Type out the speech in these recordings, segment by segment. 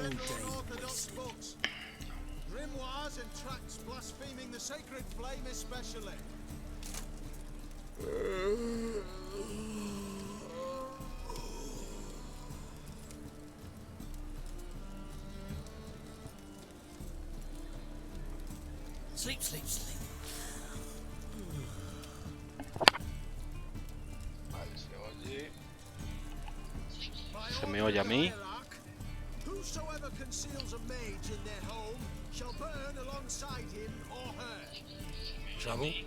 unorthodox books. Grimoires and tracts blaspheming the sacred flame especially. Sleep, sleep, sleep. Vale, se oye. By Se me order oye a of the mí. hierarch, whosoever conceals a mage in their home shall burn alongside him or her. Trouble? Sí.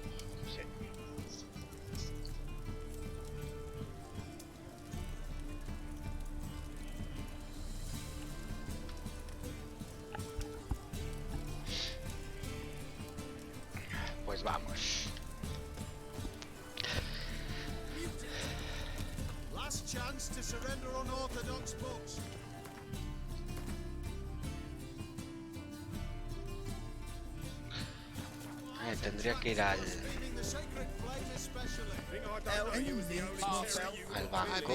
Pues vamos. Last chance to surrender unorthodox books. Tendría que ir al Blaspheming the sacred flame especially. al banco.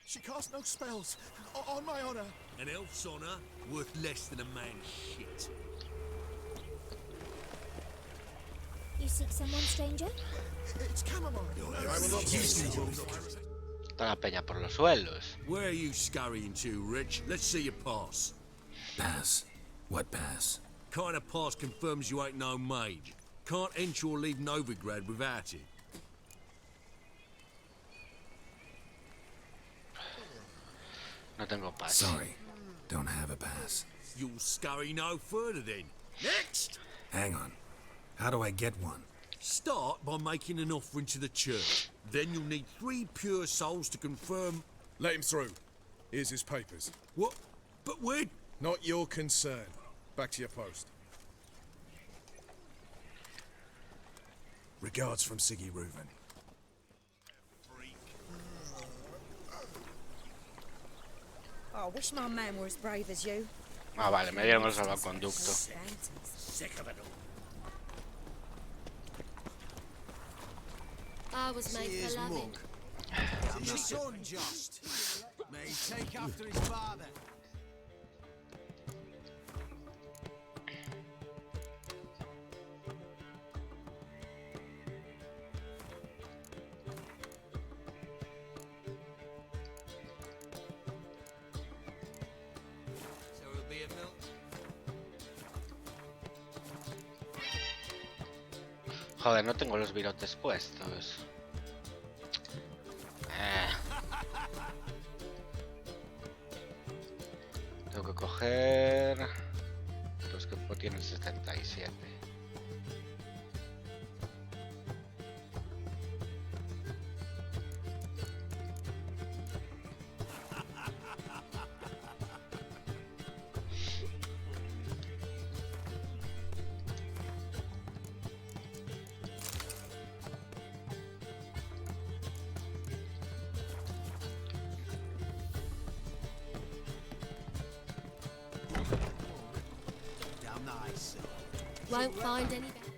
She cast no spells, on my honor. An elf's honor worth less than a man's shit. You seek someone, stranger? It's chamomile. Toda la peña por los suelos. Where are you scurrying to, Rich? Let's see your pass. Pass? What pass? Kind of pass confirms you ain't no mage. Can't enter or leave Novigrad without it. No tengo paz. Sorry, don't have a pass. You'll scurry no further then. Next! Hang on. How do I get one? Start by making an offering to the church. Then you'll need 3 pure souls to confirm... Let him through. Here's his papers. What? But we're... Not your concern. Back to your post. Regards from Siggy Reuven. Oh, I wish my man were as brave as you. Ah, vale, me dieron el salvaconducto. Sick of it all. I was made for loving. Your son, just. May he take after his father. So it'll be a milk. Joder, no tengo los virotes puestos. Tengo que coger los que tienen 77. Down the ice. Won't find any better.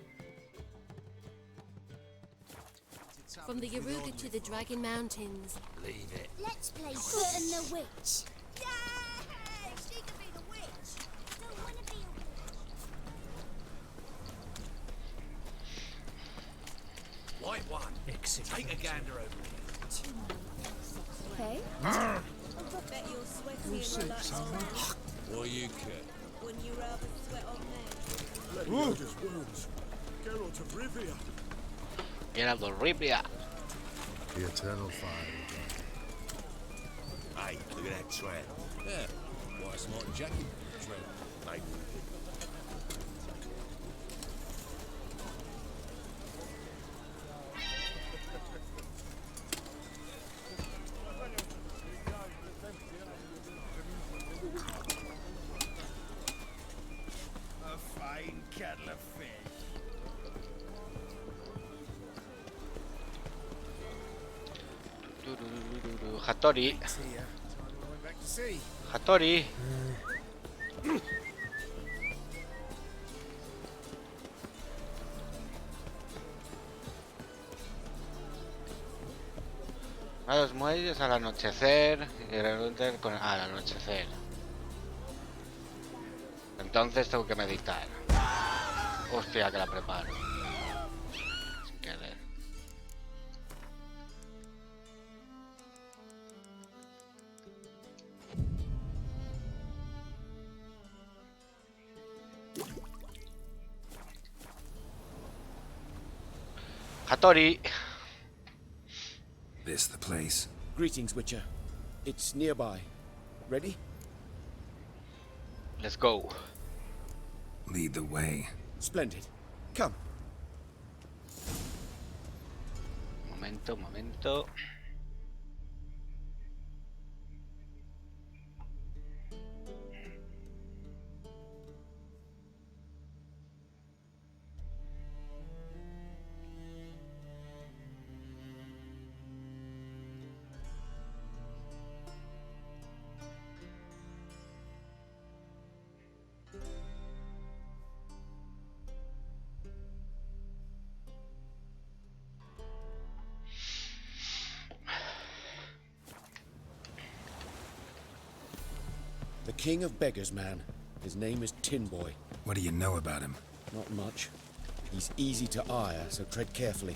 From the Yaruga to the Dragon Mountains. Leave it. Let's play Foot and the Witch. Yay! She could be the witch. Don't wanna be a witch. White one. Take a gander over Hey? I bet you're sweaty and all that old here. What you care? when you rather sweat on me. Just words. Geralt of Rivia. Geralt of Rivia. The eternal fire. Hey, look at that trail. Yeah. Why smart jacket trail, mate. A fine kettle of fish. Hattori. Here. Time we went back to sea. Hattori. A los muelles al anochecer y reúnen con al anochecer. Entonces tengo que meditar. Hostia, que la preparo. Sin querer. Hattori. This the place? Greetings, Witcher. It's nearby. Ready? Let's go. Lead the way. Splendid. Come. Momento, momento. The king of beggars, man. His name is Tin Boy. What do you know about him? Not much. He's easy to ire, so tread carefully.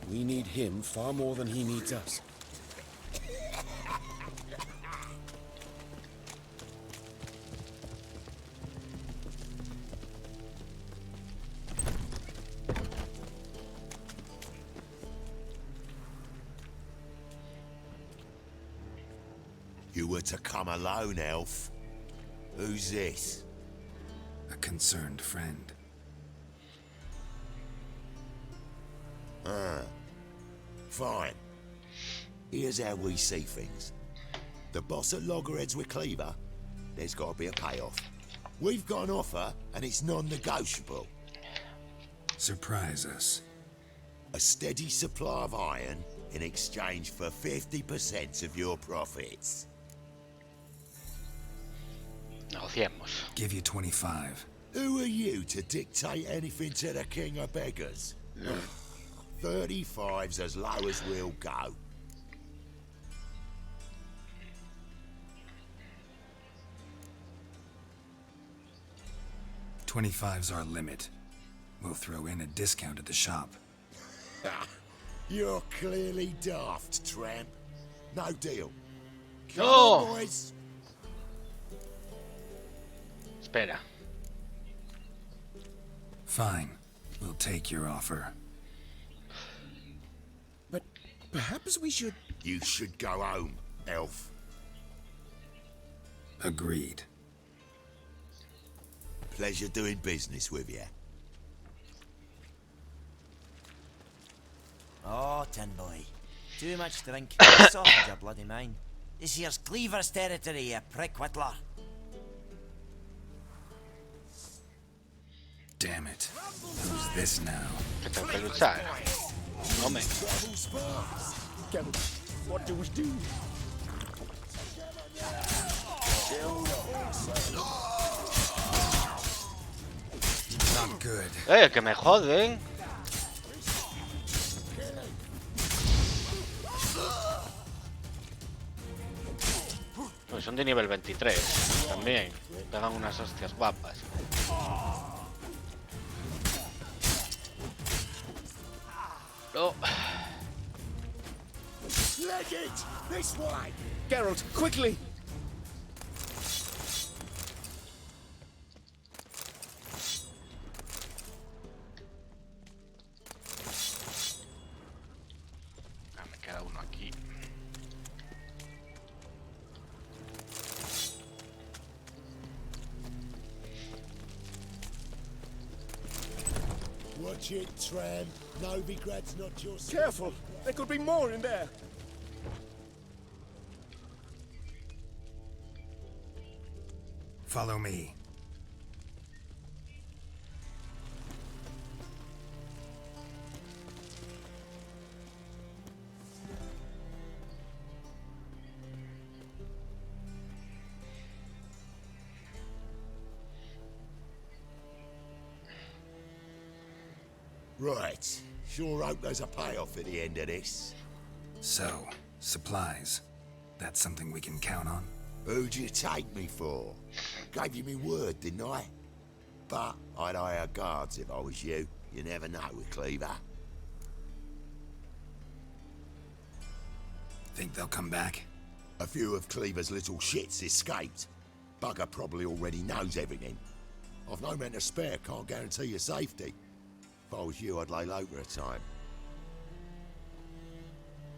We need him far more than he needs us. You were to come alone, elf. Who's this? A concerned friend. Fine. Here's how we see things. The boss at Loggerheads with Cleaver, there's got to be a payoff. We've got an offer, and it's non-negotiable. Surprise us. A steady supply of iron in exchange for 50% of your profits. Negociemos. Give you 25. Who are you to dictate anything to the king of beggars? 35's as low as we'll go. $25's our limit. We'll throw in a discount at the shop. You're clearly daft, tramp. No deal. Come No. on, boys. Espera. Fine. We'll take your offer. But perhaps we should... You should go home, elf. Agreed. Pleasure doing business with you. Oh, Tin Boy. Too much drink. Soften your bloody mind. This here's Cleaver's territory, you prick whittler. Damn it. Who's this now? Que tengo que luchar. No me. Geralt, what do we do? Not good. Que me joden. Pues son de nivel 23 también. Pegan unas hostias guapas. Oh. Leg it! This way! Geralt, quickly! Ah, me queda uno aquí. Watch it, tramp. Novigrad's not your... Careful! There could be more in there! Follow me. Right. Sure hope there's a payoff at the end of this. So, supplies. That's something we can count on? Who'd you take me for? Gave you me word, didn't I? But I'd hire guards if I was you. You never know with Cleaver. Think they'll come back? A few of Cleaver's little shits escaped. Bugger probably already knows everything. I've no men to spare, can't guarantee your safety. If I was you, I'd lay low for a time.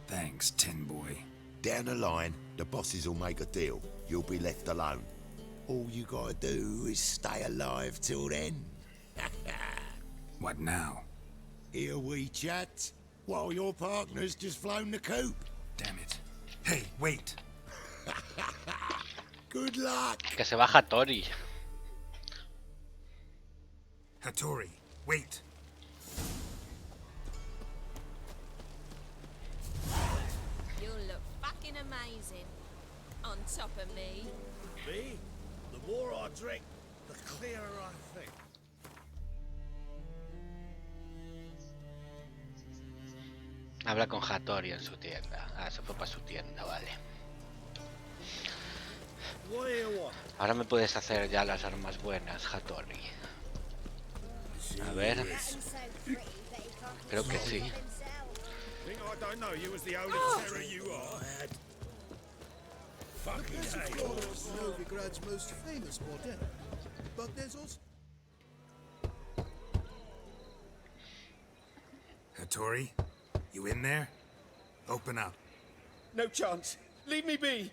Thanks, Tin Boy. Down the line, the bosses will make a deal. You'll be left alone. All you gotta do is stay alive till then. What now? Here we chat, while your partner's just flown the coop. Damn it. Hey, wait! Good luck! Que se baja Tori. Hattori, wait! You'll look fucking amazing. On top of me. Me? The more I drink, the clearer I think. Habla con Hattori en su tienda. Ah, se fue para su tienda, vale. What do you want? Ahora me puedes hacer ya las armas buenas, Hattori. A ver. Creo que sí. Think I don't know you as the only terror you are. Fucking hell. Novigrad's most famous bordello. But there's also... Hattori, you in there? Open up. No chance. Leave me be.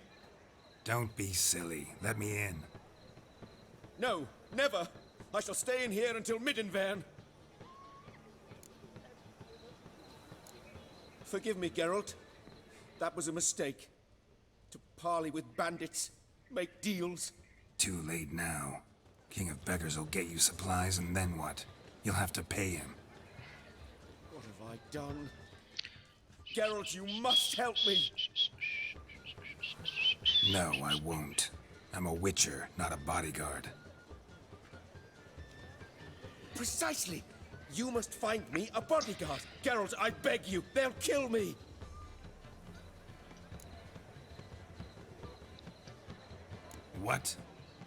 Don't be silly. Let me in. No, never. I shall stay in here until Middenvern. Forgive me, Geralt. That was a mistake. To parley with bandits, make deals. Too late now. King of Beggars will get you supplies, and then what? You'll have to pay him. What have I done? Geralt, you must help me. No, I won't. I'm a witcher, not a bodyguard. Precisely. You must find me a bodyguard. Geralt, I beg you. They'll kill me. What?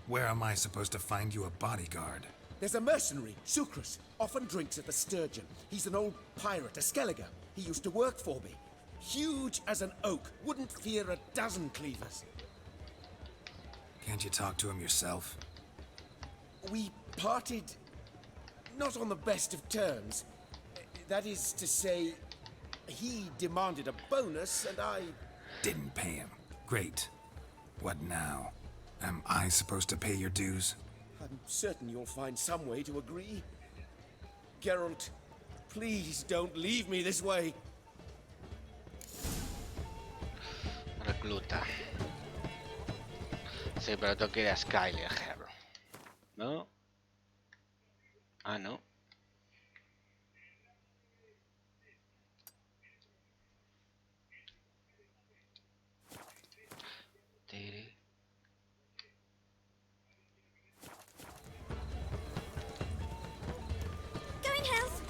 Where am I supposed to find you a bodyguard? There's a mercenary, Sucrus. Often drinks at the Sturgeon. He's an old pirate, a Skelliger. He used to work for me. Huge as an oak. Wouldn't fear a dozen cleavers. Can't you talk to him yourself? We parted... not on the best of terms. That is to say, he demanded a bonus and I... Didn't pay him. Great. What now? Am I supposed to pay your dues? I'm certain you'll find some way to agree. Geralt, please don't leave me this way. Recluta. Sí, pero tengo que ir a Skyler, ¿no? Ah, no. Going house.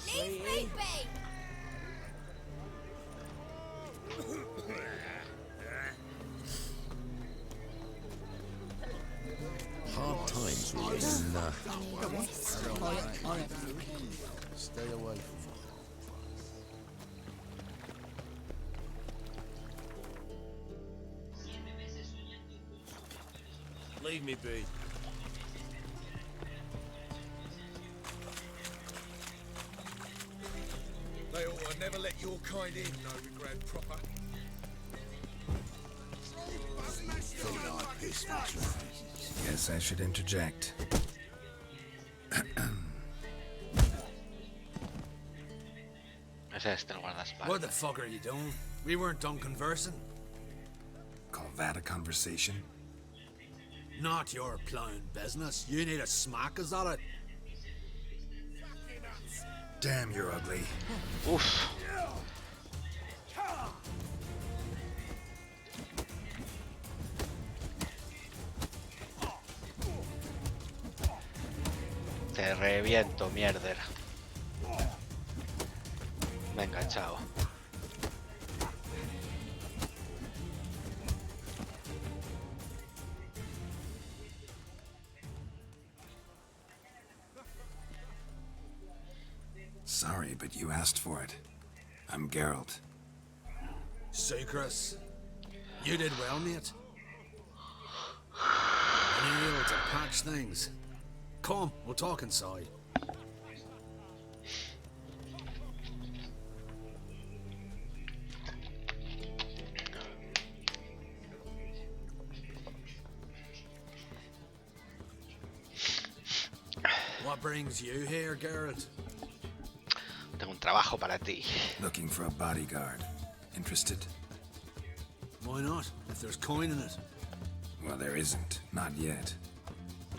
Leave me be. Hard times were in, Stay away from her. Leave me be. They ought to never let your kind in, Novigrad proper. Guess I should interject. Es este el guardaespaldas. What the fuck are you doing? We weren't done conversing. Call that a conversation? Not your plowing business. You need a smack, is that it? Damn, you're ugly. Uf. Te reviento, mierder. Venga, chao. Sorry, but you asked for it. I'm Geralt. Sucrus, you did well, mate. I'm able to patch things. Come, we'll talk inside. What brings you here, Geralt? Tengo un trabajo para ti. Looking for a bodyguard. Interested? Why not, if there's coin in it? Well, there isn't. Not yet.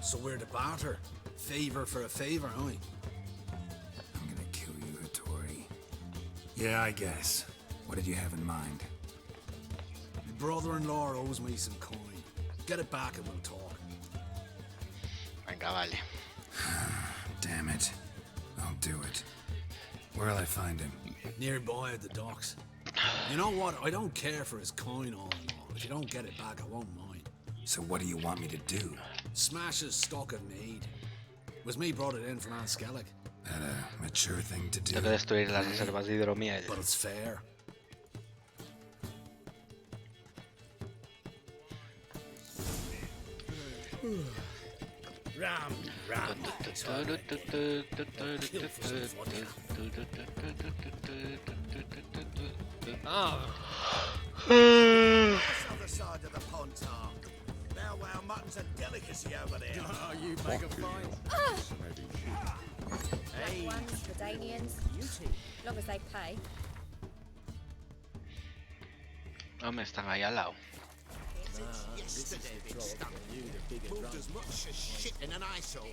So we're to barter. Favor for a favor, aren't we? I'm gonna kill you, Hattori. Yeah, I guess. What did you have in mind? My brother-in-law owes me some coin. Get it back and we'll talk. Venga, vale. Damn it. I'll do it. Where'll I find him? Nearby at the docks. You know what? I don't care for his coin all in all. If you don't get it back, I won't mind. So what do you want me to do? Smash his stock of mead. Was me brought it in from Aunt Skellig. That a mature thing to do? Tengo que destruir las reservas de hidromiel. But it's fair. Other side of the pond, Tom. Now, wow, mutton's a delicacy over there. Oh, you make a fight. Hey. Ones, the Danians. Long as they pay. No, me están ahí al lado. Yesterday been stuck. Moved as much as shit in an eyesore.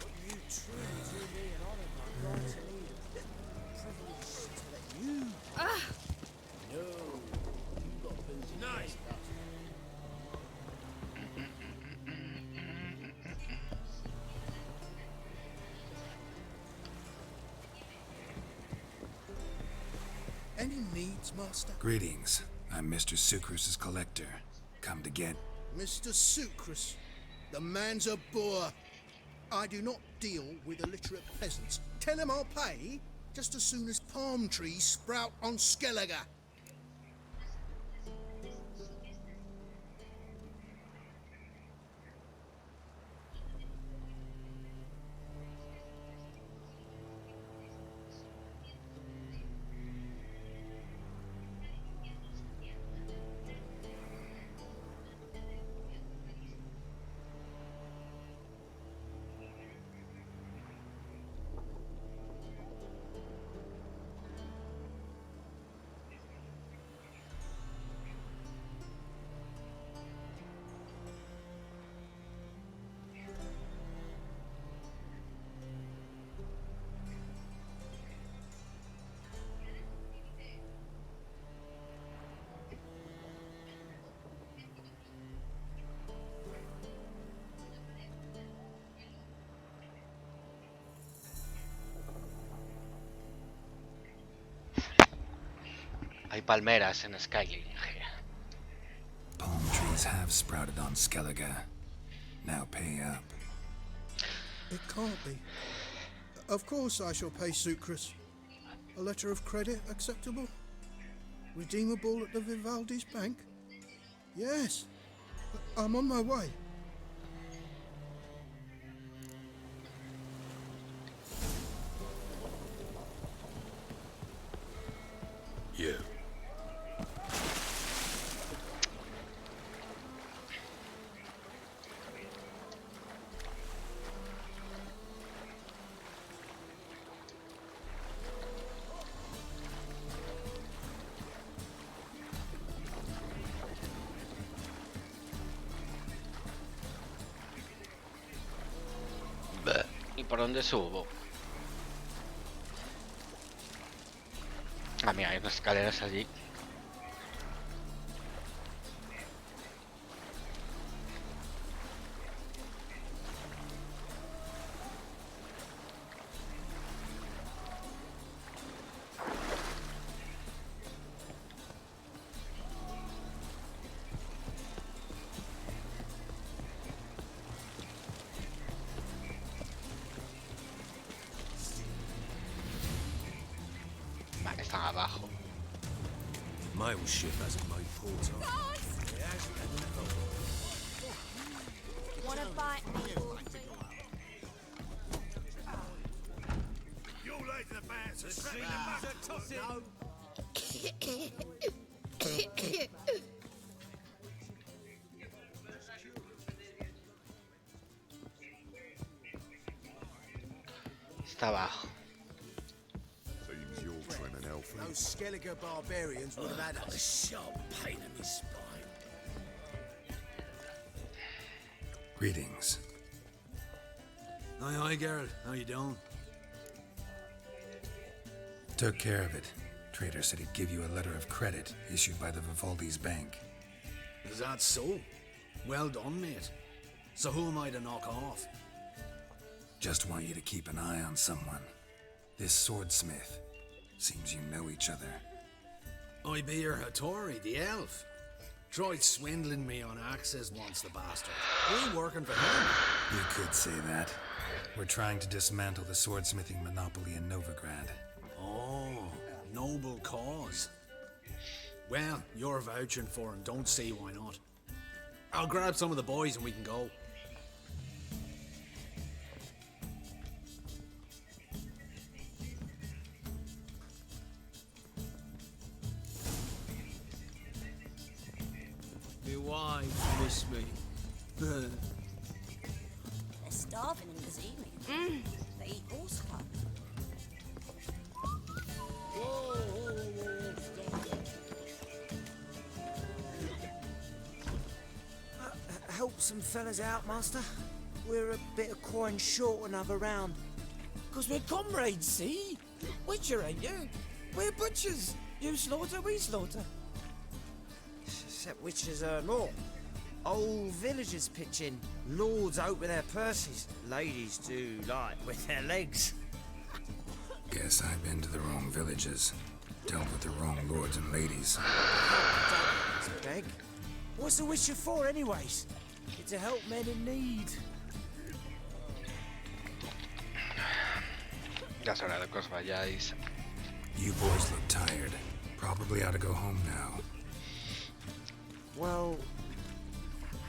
You nice. Any needs, Master? Greetings. I'm Mr. Sucrus's collector. Come to get... Mr. Sucrus, the man's a boor. I do not deal with illiterate peasants. Tell him I'll pay just as soon as palm trees sprout on Skellige. Hay palmeras en Skyling. Palm trees have sprouted on Skellige. Now pay up. It can't be. Of course I shall pay Sucrus. A letter of credit acceptable? Redeemable at the Vivaldi's bank? Yes. I'm on my way. You. ¿Y por dónde subo? Ah, mira, hay unas escaleras allí. Mail ship hasn't made port on. Wanna bite me? You're late to the band, Está abajo. Seems you're trimming Elfie. Those Skellige barbarians would have had a sharp pain in his spine. Greetings. Hi, Geralt. How you doing? Took care of it. Trader said he'd give you a letter of credit issued by the Vivaldi's bank. Is that so? Well done, mate. So who am I to knock off? Just want you to keep an eye on someone. This swordsmith. Seems you know each other. I be your Hattori, the elf. Tried swindling me on axes once, the bastard. We working for him. You could say that. We're trying to dismantle the swordsmithing monopoly in Novigrad. Oh, noble cause. Well, you're vouching for him. Don't see why not. I'll grab some of the boys and we can go. My wife miss me. They're starving in this evening. They eat horse cub. Help some fellas out, master. We're a bit of coin short another round. 'Cause we're comrades, see? Witcher, ain't you? We're butchers. You slaughter, we slaughter. Except witches earn more. Old villagers pitch in. Lords out with their purses. Ladies do like with their legs. Guess I've been to the wrong villages. Dealt with the wrong lords and ladies. Don't beg. What's a witcher for, anyways? It's to help men in need. Ya es hora de que os vayáis. You boys look tired. Probably ought to go home now. Well,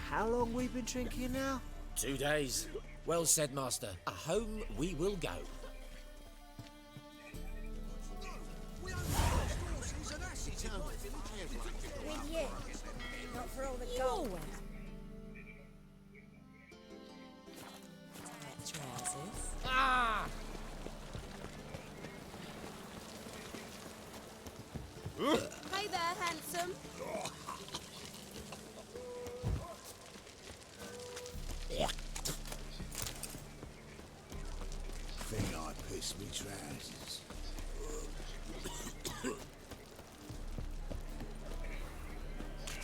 how long we been drinking now? 2 days. Well said, master. Home we will go. With you. Not for all the gold. Tight trousers. Ah! Hey there, handsome. Think I pissed me trousers.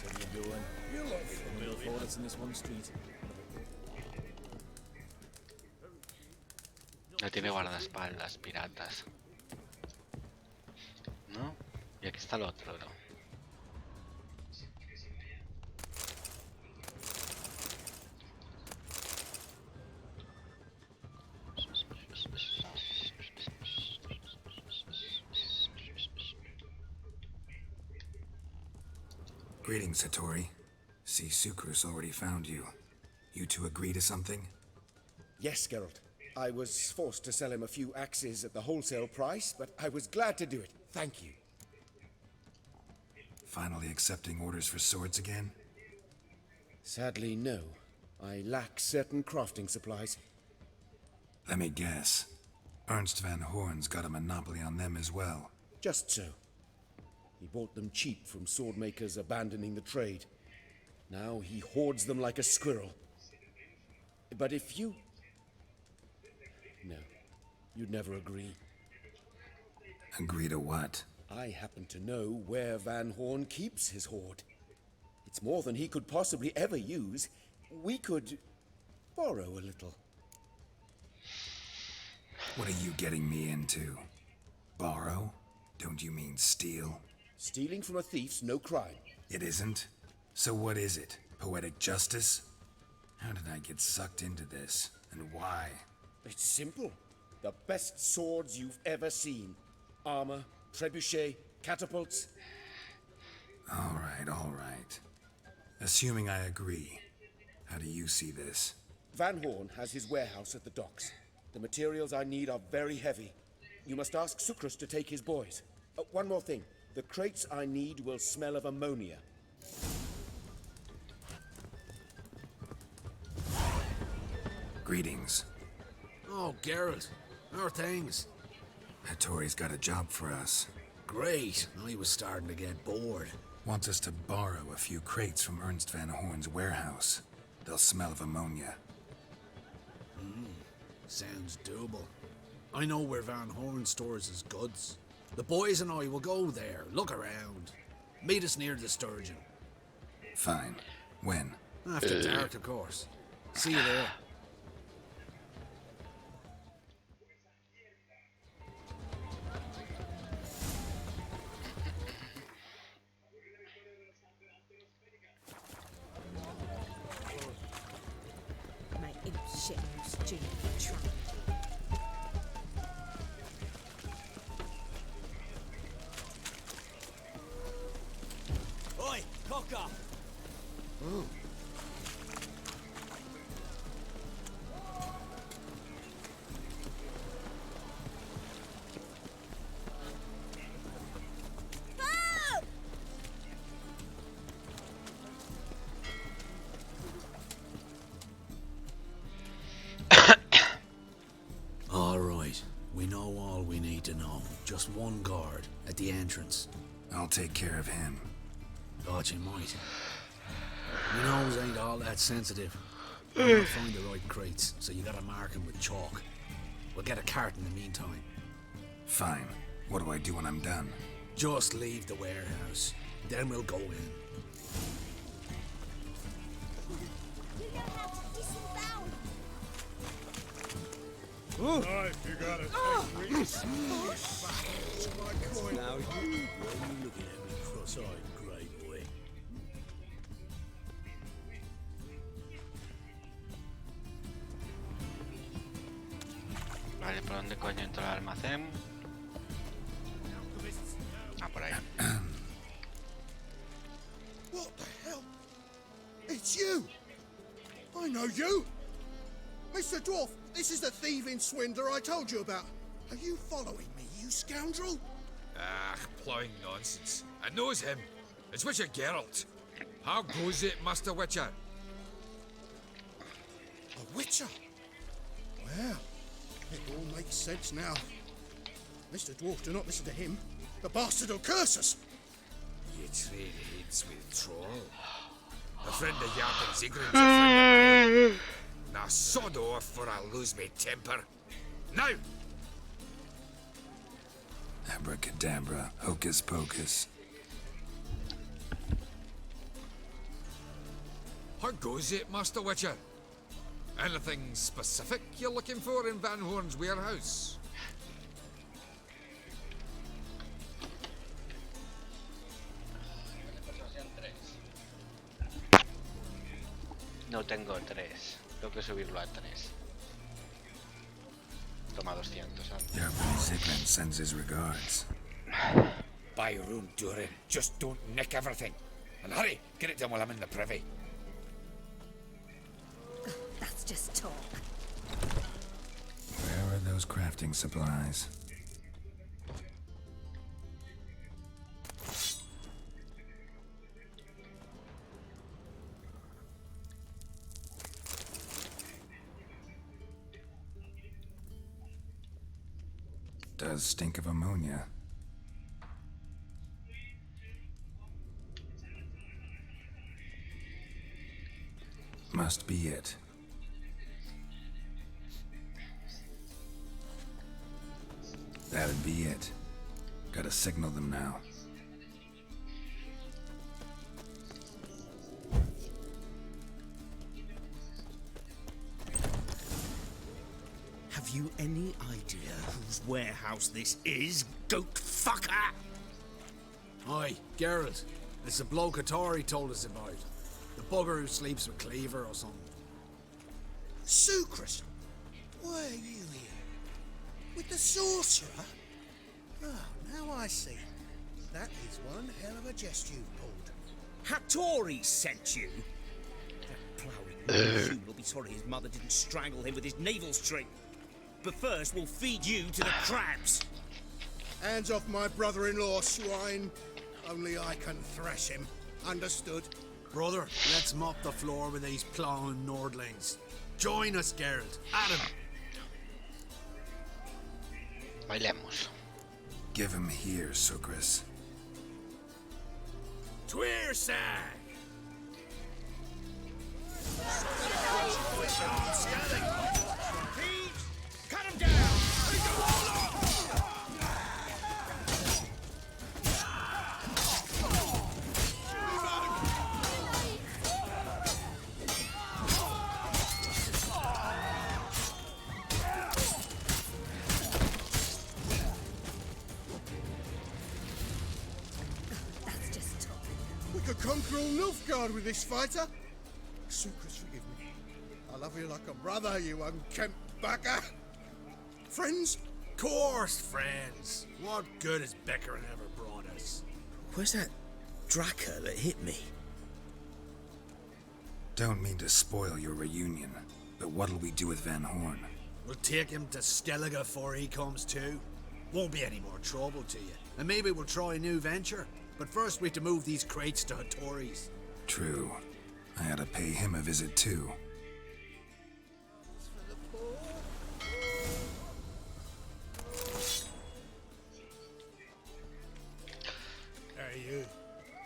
What are you doing? You look familiar. That's in this one street. No tiene guardaespaldas, piratas. ¿No? Y aquí está el otro, ¿no? Greetings, Hattori. See, Sucrus already found you. You two agree to something? Yes, Geralt. I was forced to sell him a few axes at the wholesale price, but I was glad to do it. Thank you. Finally accepting orders for swords again? Sadly, no. I lack certain crafting supplies. Let me guess. Ernst van Horn's got a monopoly on them as well. Just so. He bought them cheap from sword makers abandoning the trade. Now he hoards them like a squirrel. But if you... No, you'd never agree. Agree to what? I happen to know where Van Horn keeps his hoard. It's more than he could possibly ever use. We could borrow a little. What are you getting me into? Borrow? Don't you mean steal? Stealing from a thief's no crime. It isn't? So what is it? Poetic justice? How did I get sucked into this? And why? It's simple. The best swords you've ever seen. Armor, trebuchet, catapults. All right. Assuming I agree, how do you see this? Van Horn has his warehouse at the docks. The materials I need are very heavy. You must ask Sucrus to take his boys. One more thing. The crates I need will smell of ammonia. Greetings. Oh, Geralt. How are things? Hattori's got a job for us. Great. I was starting to get bored. Wants us to borrow a few crates from Ernst Van Horn's warehouse. They'll smell of ammonia. Sounds doable. I know where Van Horn stores his goods. The boys and I will go there, look around. Meet us near the Sturgeon. Fine. When? After dark, of course. See you there. Mate, imp shit, stupid tramp. Oi, cocker! All right. We know all we need to know. Just one guard at the entrance. I'll take care of him. Thought you might. My nose ain't all that sensitive. I can't find the right crates, so you gotta mark them with chalk. We'll get a cart in the meantime. Fine. What do I do when I'm done? Just leave the warehouse. Then we'll go in. Right, you got it. Now you looking at me cross-eyed, grey boy. Vale, ¿por dónde coño entro al almacén? Ah, por ahí. What the hell? It's you! I know you! Mr. Dwarf, this is the thieving swindler I told you about. Are you following me, you scoundrel? Ah, plowing nonsense. I knows him. It's Witcher Geralt. How goes it, Master Witcher? A witcher? Well, it all makes sense now. Mr. Dwarf, do not listen to him. The bastard will curse us. You trade heads with troll. A friend of Yappin Zigrin's a friend of mine. Now sod off or I'll lose my temper. Now! Abracadabra, hocus pocus. How goes it, Master Witcher? Anything specific you're looking for in Van Horn's warehouse? No tengo 3. Tengo que subirlo a 3. Toma 200, anda. Yappin Zigrin sends his regards. Buy your own, Durin. Just don't nick everything. And hurry, get it done while I'm in the privy. That's just talk. Where are those crafting supplies? Does stink of ammonia. Must be it. That'd be it. Gotta signal them now. Have you any idea whose warehouse this is, goat fucker? Aye, Geralt. It's the bloke Hattori told us about. The bugger who sleeps with Cleaver or something. Sucrus, why are you here? With the sorcerer? Oh, now I see. That is one hell of a suggest you pulled? Hattori sent you? That ploughing fool will be sorry his mother didn't strangle him with his navel string. But first, we'll feed you to the crabs. Hands off my brother-in-law, swine. Only I can thrash him. Understood? Brother, let's mop the floor with these plowing Nordlings. Join us, Geralt. Adam. Bailemos. Give him here, Sucrus. Tweersag! Cut him down! That's just talk. We could conquer all Nilfgaard with this fighter. Sucrus, forgive me. I love you like a brother, you unkempt bugger. Friends? Course, friends. What good has Beckering ever brought us? Where's that Draka that hit me? Don't mean to spoil your reunion, but what'll we do with Van Horn? We'll take him to Skellige before he comes to. Won't be any more trouble to you. And maybe we'll try a new venture. But first we have to move these crates to Hattori's. True. I had to pay him a visit too. Hey, you.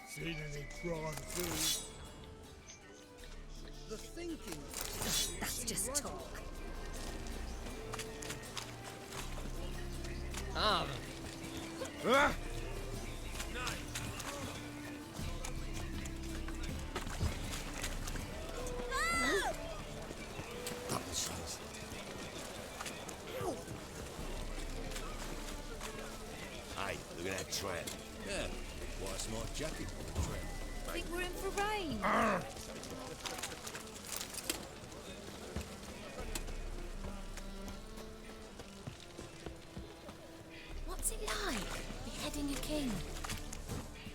Seen any prawn food? The thinking. That's just talk. Ah. Hey, look at that tramp. Yeah, why a smart jacket for the tramp? I think we're in for rain. What's it like, beheading a king?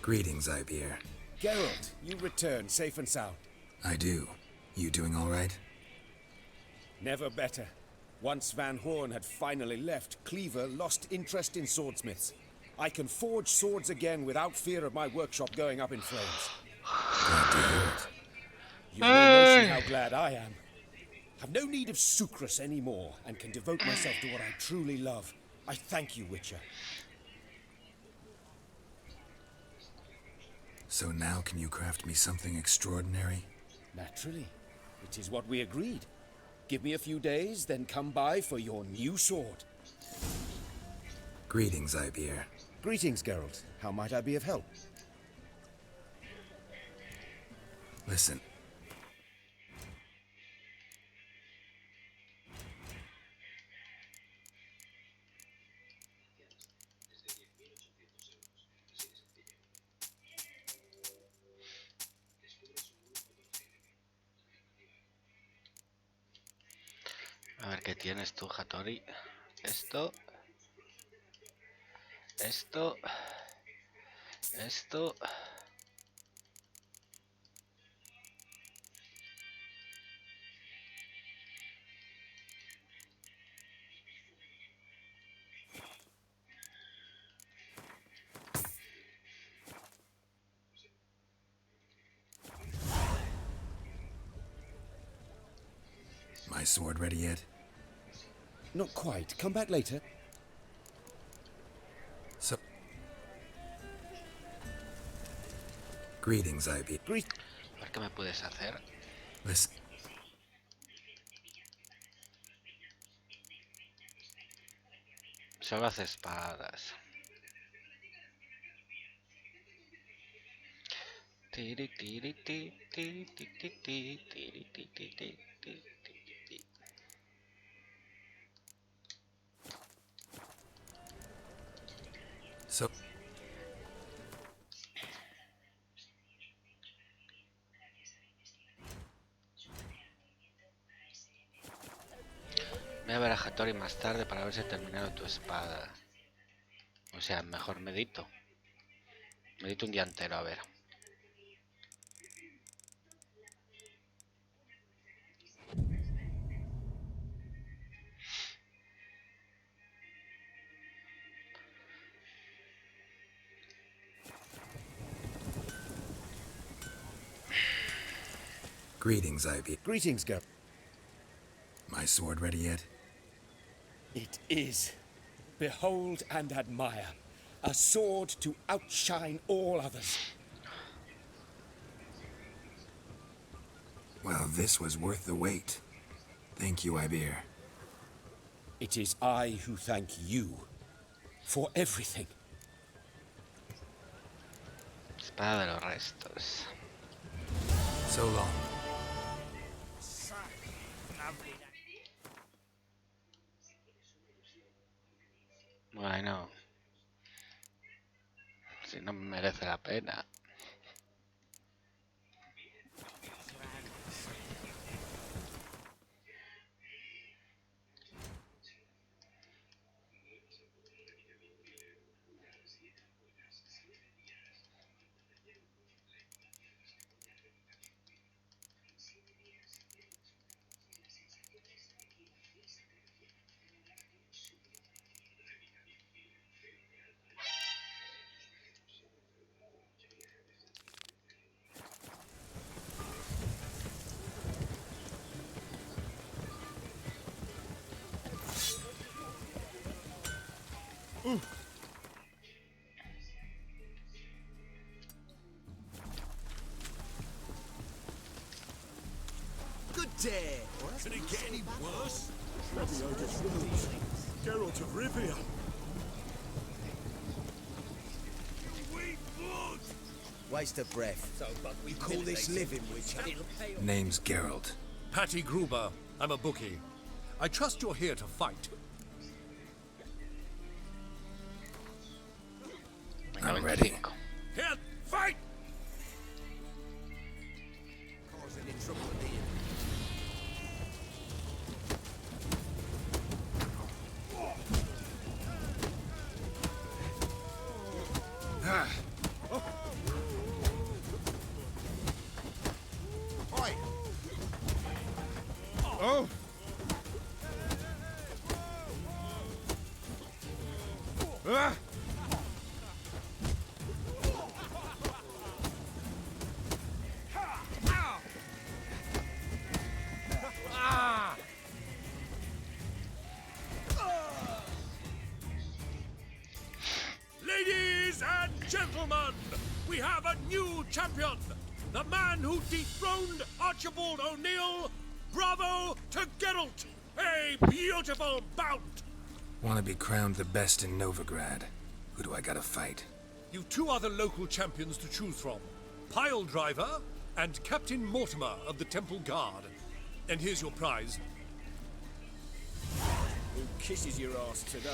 Greetings, Ibeer. Geralt, you return safe and sound. I do. You doing all right? Never better. Once Van Horn had finally left, Cleaver lost interest in swordsmiths. I can forge swords again without fear of my workshop going up in flames. Glad to hear it. You've no notion how glad I am. I've no need of Sucrus anymore and can devote myself to what I truly love. I thank you, Witcher. So now can you craft me something extraordinary? Naturally. It is what we agreed. Give me a few days, then come by for your new sword. Greetings, Ibeer. Greetings, Geralt. How might I be of help? Listen. A ver qué tienes tú, Hattori. Esto. Esto. Esto. My sword ready yet? Not quite. Come back later. So... Greetings, Ibeer. A ver qué me puedes hacer. Listen. Solo hace espadas. Tiri, tiri, ti, tiri, ti, ti, ti, tiri, ti, ti, ti, ti, ti, ti. So... Voy a ver a Hattori más tarde para ver si he terminado tu espada. O sea, mejor medito. Medito un día entero, a ver. Greetings, Ivy. Greetings, Gap. My sword ready yet? It is. Behold and admire. A sword to outshine all others. Well, this was worth the wait. Thank you, Ibir. It is I who thank you for everything. Espada de los restos. So long. Bueno, si no merece la pena. Good day. Can it get any worse? Geralt of Rivia. Sweet blood! Waste of breath. You call this living, Witcher? Name's Geralt. Patty Gruber. I'm a bookie. I trust you're here to fight. I'm ready. Here, fight! Causing any trouble with the Oh! Ah! Ladies and gentlemen, we have a new champion. The man who dethroned Archibald O'Neill. Bravo to Geralt! A beautiful bout! Want to be crowned the best in Novigrad. Who do I gotta fight? You've two other local champions to choose from. Pile Driver and Captain Mortimer of the Temple Guard. And here's your prize. Who kisses your ass today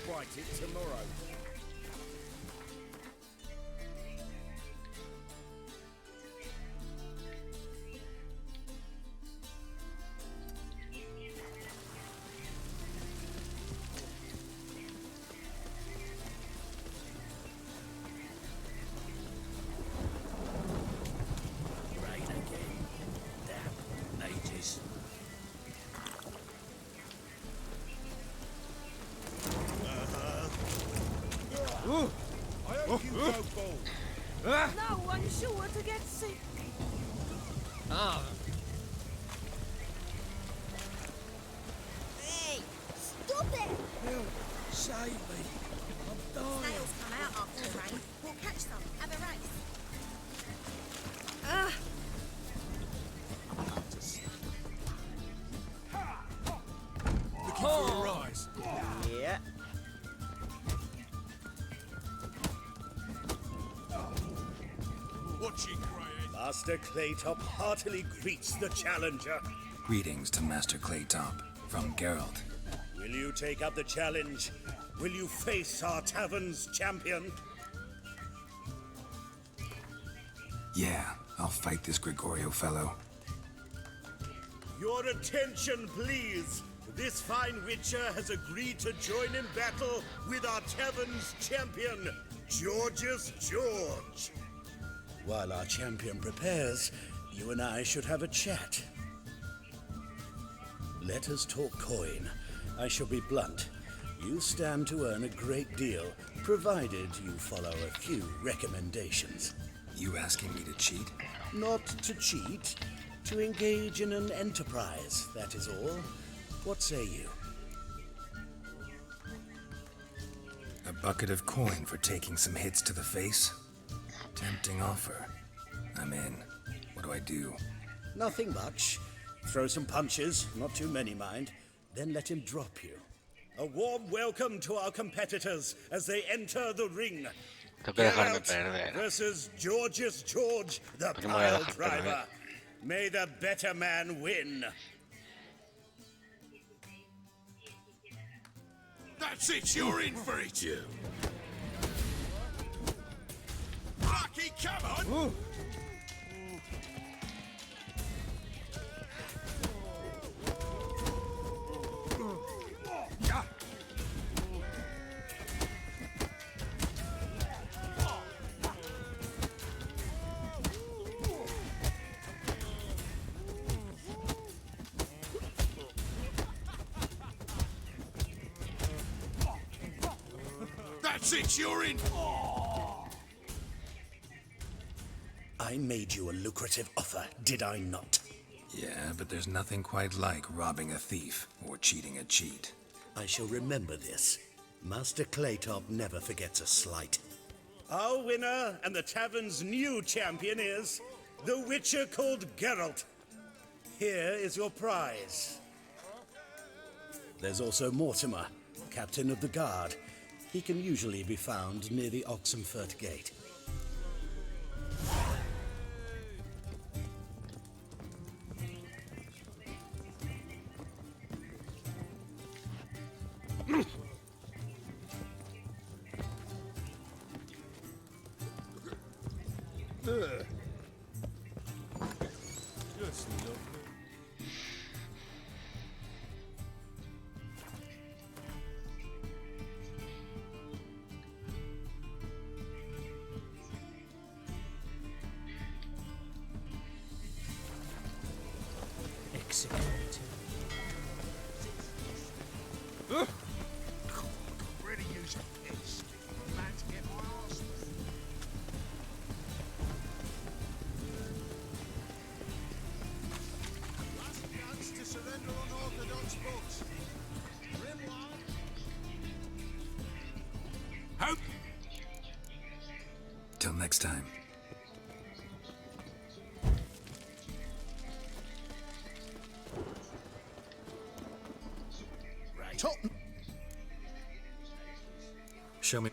will bite it tomorrow. Rain again. Damn, ages. I hope you go bold. No one's sure to get sick. Hey, stop it! Help! Save me! I'm dying! Snails come out after the rain. We'll catch some. Have a race. Looking for a rise. Yeah. Watching, Greyhead. Master Claytop heartily greets the challenger. Greetings to Master Claytop from Geralt. Will you take up the challenge? Will you face our tavern's champion? Yeah, I'll fight this Gregorio fellow. Your attention, please. This fine witcher has agreed to join in battle with our tavern's champion. George's George. While our champion prepares, you and I should have a chat. Let us talk coin. I shall be blunt. You stand to earn a great deal, provided you follow a few recommendations. You asking me to cheat? Not to cheat, to engage in an enterprise, that is all. What say you? A bucket of coin for taking some hits to the face? Tempting offer. I'm in. What do I do? Nothing much. Throw some punches, not too many, mind, then let him drop you. A warm welcome to our competitors as they enter the ring. Tengo que dejarme perder. Versus George's George, the pile driver. May the better man win. That's it, you're in for it. You. Lucky, come on. That's it, you're in. I made you a lucrative offer, did I not? Yeah, but there's nothing quite like robbing a thief or cheating a cheat. I shall remember this. Master Claytop never forgets a slight. Our winner and the tavern's new champion is the Witcher called Geralt. Here is your prize. There's also Mortimer, captain of the guard. He can usually be found near the Oxenfurt Gate. Really use a piss. Man to get my arse. Last chance to surrender unorthodox books. Hope. Till next time. Top. Show me.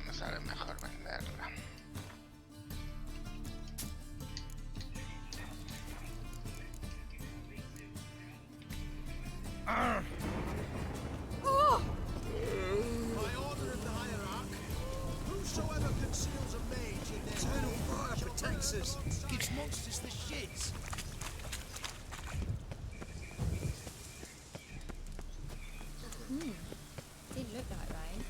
Me sale mejor venderla. Oh! By order of the hierarch, whosoever conceals a mage in their eternal fire protects us, gives monsters the shits. Didn't look like rain.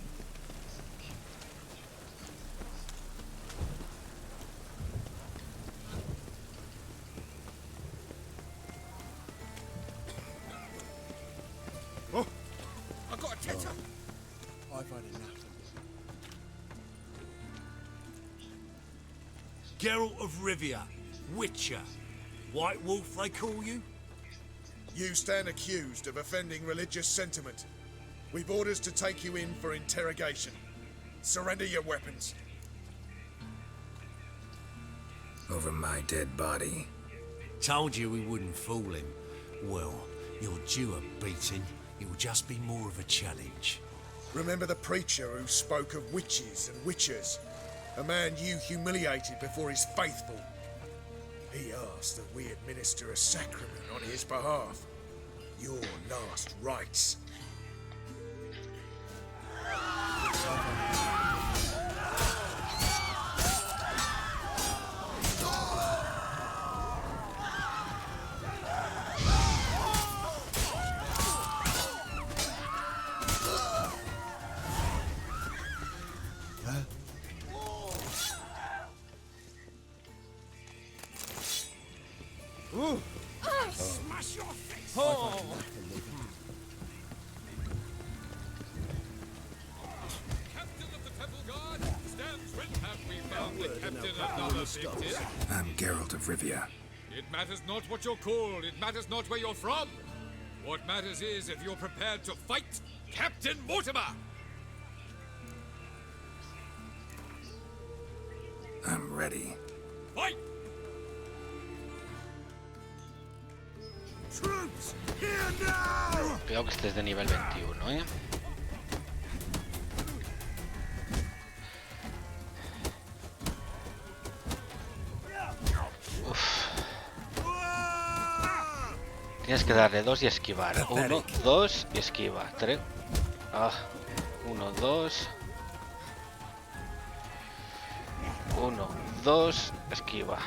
Oh, I got a tetter. I've had enough. Geralt of Rivia, Witcher. White Wolf, they call you? You stand accused of offending religious sentiment. We've orders to take you in for interrogation. Surrender your weapons. Over my dead body. Told you we wouldn't fool him. Well, you're due a beating. It will just be more of a challenge. Remember the preacher who spoke of witches and witchers? A man you humiliated before his faithful. He asked that we administer a sacrament on his behalf. Your last rites. Smash your face! Oh. Captain of the Temple Guard stands ready. Have we found the captain another victim? I'm Geralt of Rivia. It matters not what you're called. It matters not where you're from. What matters is if you're prepared to fight Captain Mortimer. I'm ready. Fight! Troops, here now! Cuidado que estés de nivel 21, ¿eh? Uf. Tienes que darle 2 y esquivar. 1, 2 y esquiva. 3. 1, 2. 1, 2, esquiva.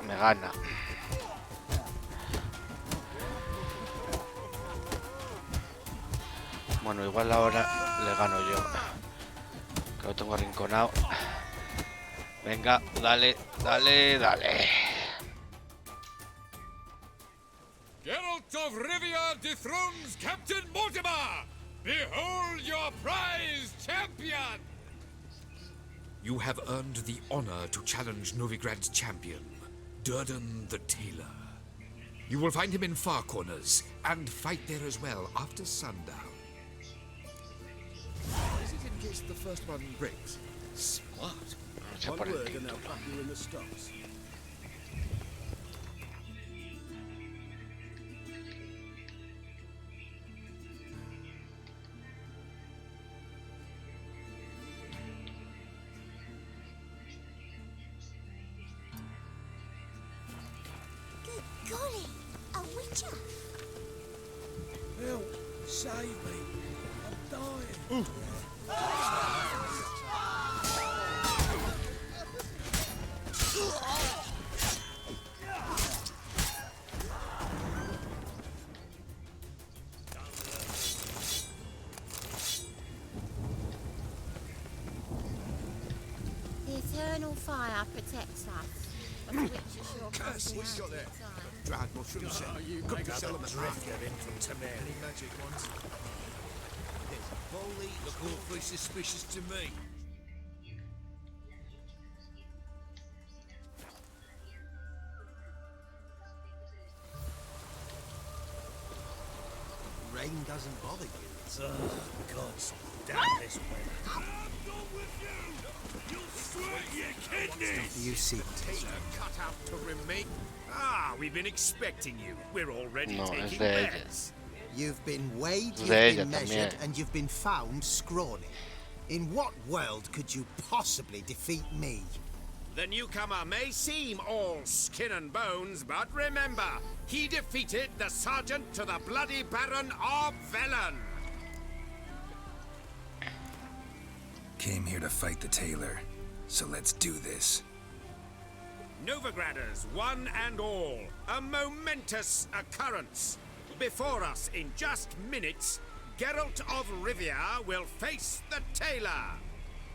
Me gana. Bueno, igual ahora le gano yo. Que lo tengo arrinconado. Venga, dale, dale, dale. Geralt of Rivia dethrones Captain Mortimer! Behold your prize champion! You have earned the honor to challenge Novigrad's champion, Durden the Tailor. You will find him in Far Corners, and fight there as well after sundown. Is it in case the first one breaks? Smart. One word and I'll put you in the stocks. Golly, a witcher. Help, save me. I'm dying. The eternal fire protects us. But the witch is sure Curse, what's got there? time. Dried mushroom set. Cooked this element drifter in from Tamir. Any magic ones? Holy, look awfully suspicious to me. Rain doesn't bother you. It's, God's damn this weather. You see, Cut out to remain. Ah, we've been expecting you. We're already No, taking es de ella. bets. You've been weighed, Es you've de ella been measured, también. and you've been found scrawny. In what world could you possibly defeat me? The newcomer may seem all skin and bones, but remember, he defeated the sergeant to the bloody Baron of Velen. Came here to fight the tailor, so let's do this. Novigraders, one and all, a momentous occurrence. Before us, in just minutes, Geralt of Rivia will face the tailor.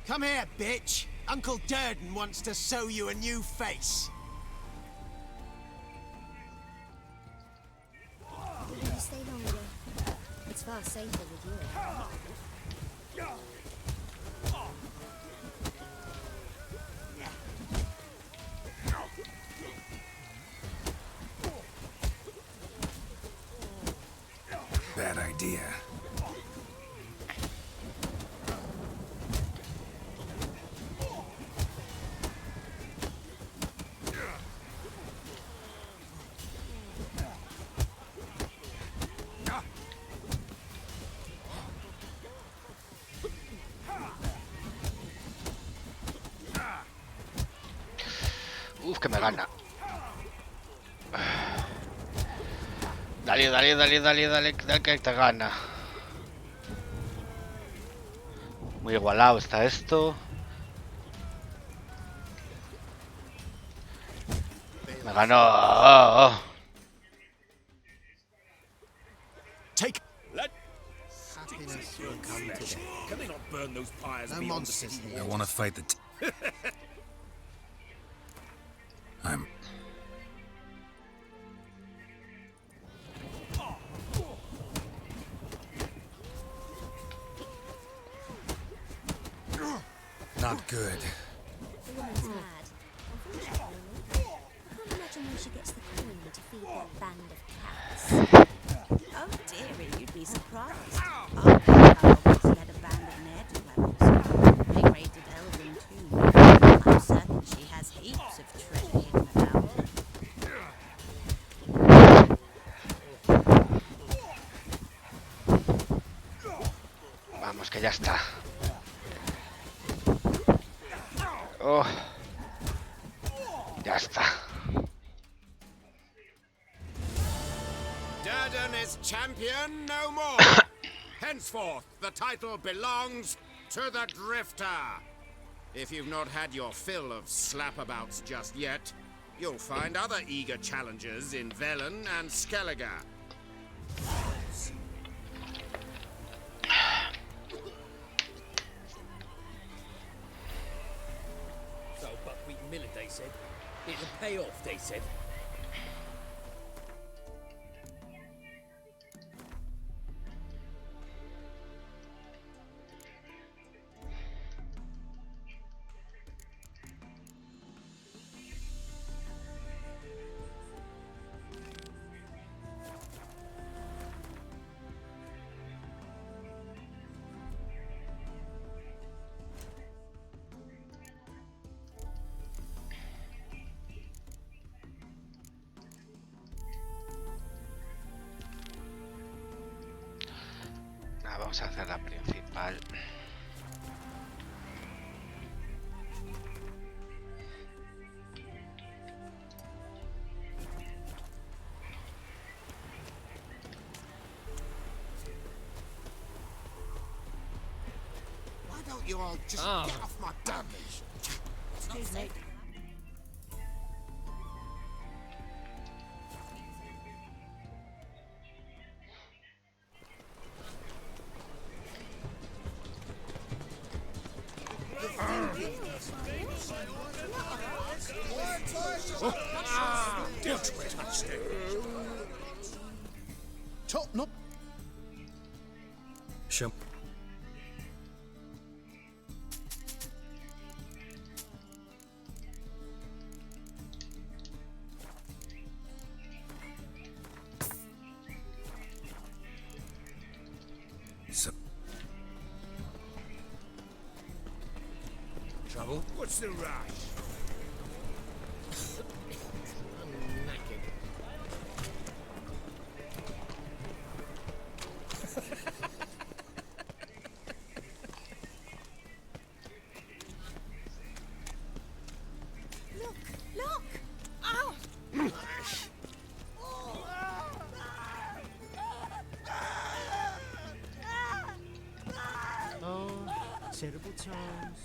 Come here, bitch. Uncle Durden wants to sew you a new face. You stay longer. It's far safer with you. Bad idea. idea. Uf, que me gana. Dale, dale, dale, dale, dale, dale que te gana. Muy igualado está esto. Me ganó. Take. Let. Happiness will come today. Can they not burn those pyres No beyond the monsters city here. I want to fight the... I'm... Not good. The woman's mad. Unfortunately. I can't imagine where she gets the coin to feed that band of cats. Oh, dearie, you'd be surprised. Our grandmother once led a band of ne'er-do-wells. They raided Eldon too. I'm certain she has heaps of treasure hidden about. Vamos, que ya está. Oh. Ya está. Durden is champion no more. Henceforth, the title belongs to the Drifter. If you've not had your fill of slapabouts just yet, you'll find other eager challengers in Velen and Skellige. So buckwheat millet, they said. It'll pay off, they said. Vamos a hacer la principal. Why don't you all just get off my damn leash? Excuse me. Top not. Show... So... Trouble? What's the rush? I'm knackered. Look! Look! Ow! Oh, terrible times.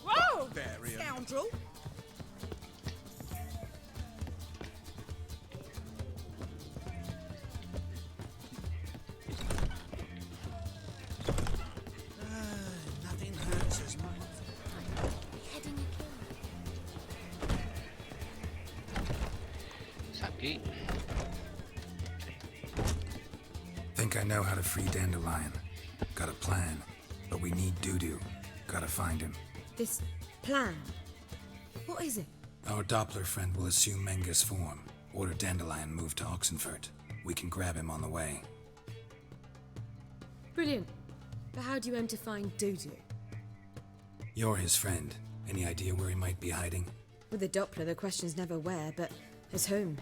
Whoa! Barbarian. Scoundrel! Nothing hurts as much. Beheading a king. Es aquí. Think I know how to free Dandelion. Got a plan. But we need Dudu. Gotta find him. This plan. What is it? Our Doppler friend will assume Menger's form. Order Dandelion move to Oxenfurt. We can grab him on the way. Brilliant. But how do you aim to find Dudu? You're his friend. Any idea where he might be hiding? With the Doppler, the question's never where, but as whom.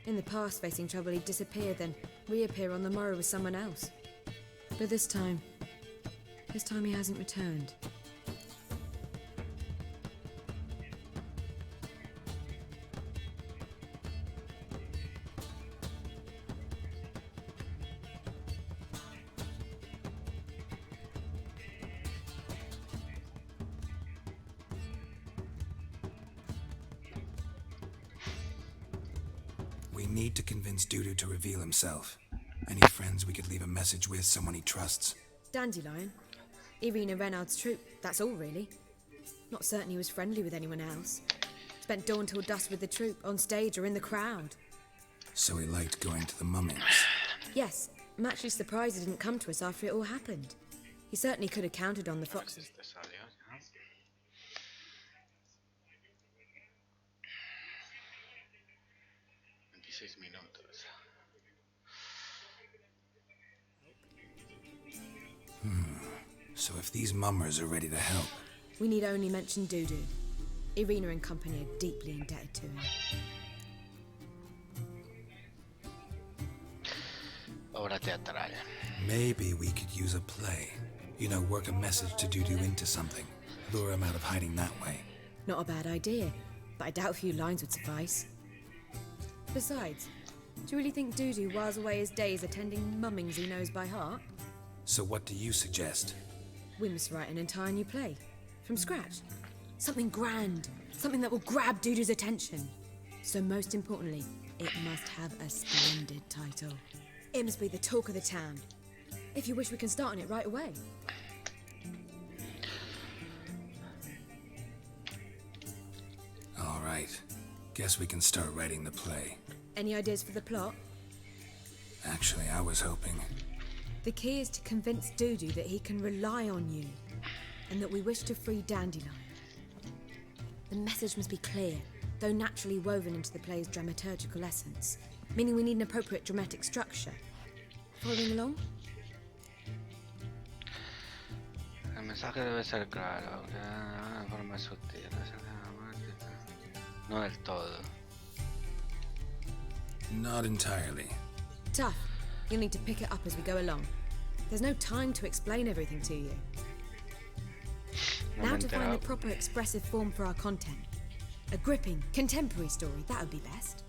In the past, facing trouble, he'd disappear, then reappear on the morrow with someone else. But this time he hasn't returned. We need to convince Dudu to reveal himself. Any friends we could leave a message with, someone he trusts? Dandelion? Irina Renard's troupe, that's all really. Not certain he was friendly with anyone else. Spent dawn till dusk with the troupe, on stage or in the crowd. So he liked going to the mummings. Yes, I'm actually surprised he didn't come to us after it all happened. He certainly could have counted on the foxes. 26 minutos. So if these mummers are ready to help... We need only mention Dudu. Irina and company are deeply indebted to him. Obra teatral. Maybe we could use a play. You know, work a message to Dudu into something. Lure him out of hiding that way. Not a bad idea, but I doubt a few lines would suffice. Besides, do you really think Dudu whiles away his days attending mummings he knows by heart? So what do you suggest? We must write an entire new play. From scratch. Something grand. Something that will grab Dudu's attention. So most importantly, it must have a splendid title. It must be the talk of the town. If you wish, we can start on it right away. All right. Guess we can start writing the play. Any ideas for the plot? Actually, I was hoping... The key is to convince Dudu that he can rely on you, and that we wish to free Dandelion. The message must be clear, though naturally woven into the play's dramaturgical essence, meaning we need an appropriate dramatic structure. Following along? El mensaje debe ser claro, de una forma sutil. No del todo. Not entirely. Tough. You'll need to pick it up as we go along. There's no time to explain everything to you. Now to find the proper expressive form for our content. A gripping, contemporary story, that would be best.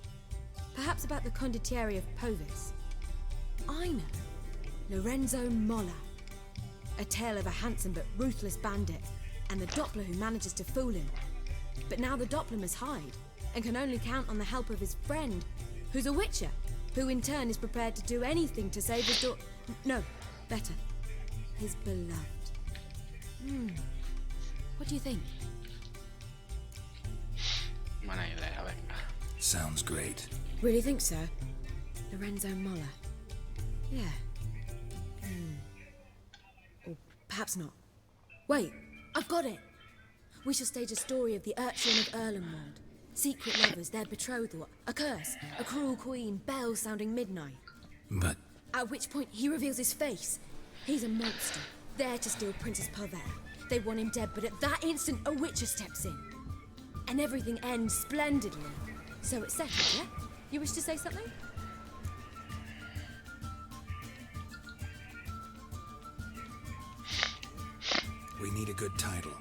Perhaps about the condottieri of Povis. I know. Lorenzo Molla. A tale of a handsome but ruthless bandit, and the Doppler who manages to fool him. But now the Doppler must hide, and can only count on the help of his friend, who's a witcher, who in turn is prepared to do anything to save his daughter. No, better. His beloved. What do you think? Buena idea, venga. Sounds great. Really think so? Lorenzo Molla. Yeah. Or perhaps not. Wait, I've got it! We shall stage a story of the urchin of Erlenwald. Secret lovers, their betrothal, a curse, a cruel queen, bells sounding midnight. But... At which point he reveals his face. He's a monster, there to steal Princess Pavere. They want him dead, but at that instant a witcher steps in. And everything ends splendidly. So it's settled, yeah? You wish to say something? We need a good title.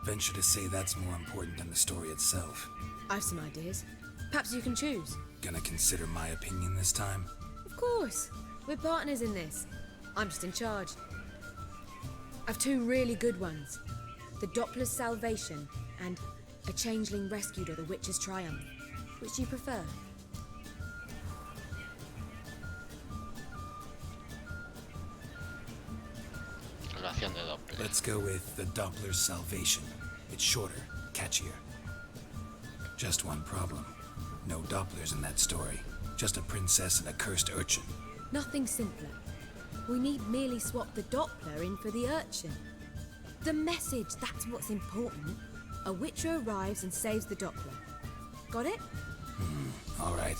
Venture to say that's more important than the story itself. I've some ideas. Perhaps you can choose. Gonna consider my opinion this time? Of course. We're partners in this. I'm just in charge. I've two really good ones. The Doppler's Salvation and A Changeling Rescued or the Witch's Triumph. Which do you prefer? Relación de Doppler. Let's go with The Doppler's Salvation. It's shorter, catchier. Just one problem. No Dopplers in that story. Just a princess and a cursed urchin. Nothing simpler. We need merely swap the Doppler in for the urchin. The message, that's what's important. A Witcher arrives and saves the Doppler. Got it? All right.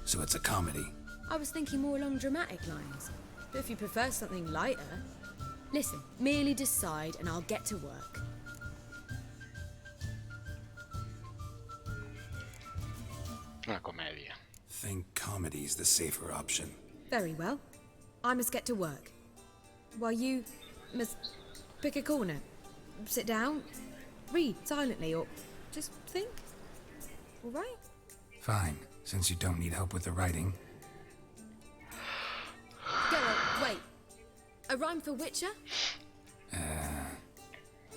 So it's a comedy. I was thinking more along dramatic lines. But if you prefer something lighter... Listen, merely decide and I'll get to work. Una comedia. Think comedy's the safer option. Very well. I must get to work. While you must pick a corner. Sit down, read silently, or just think. All right? Fine, since you don't need help with the writing. Geralt, wait. A rhyme for Witcher?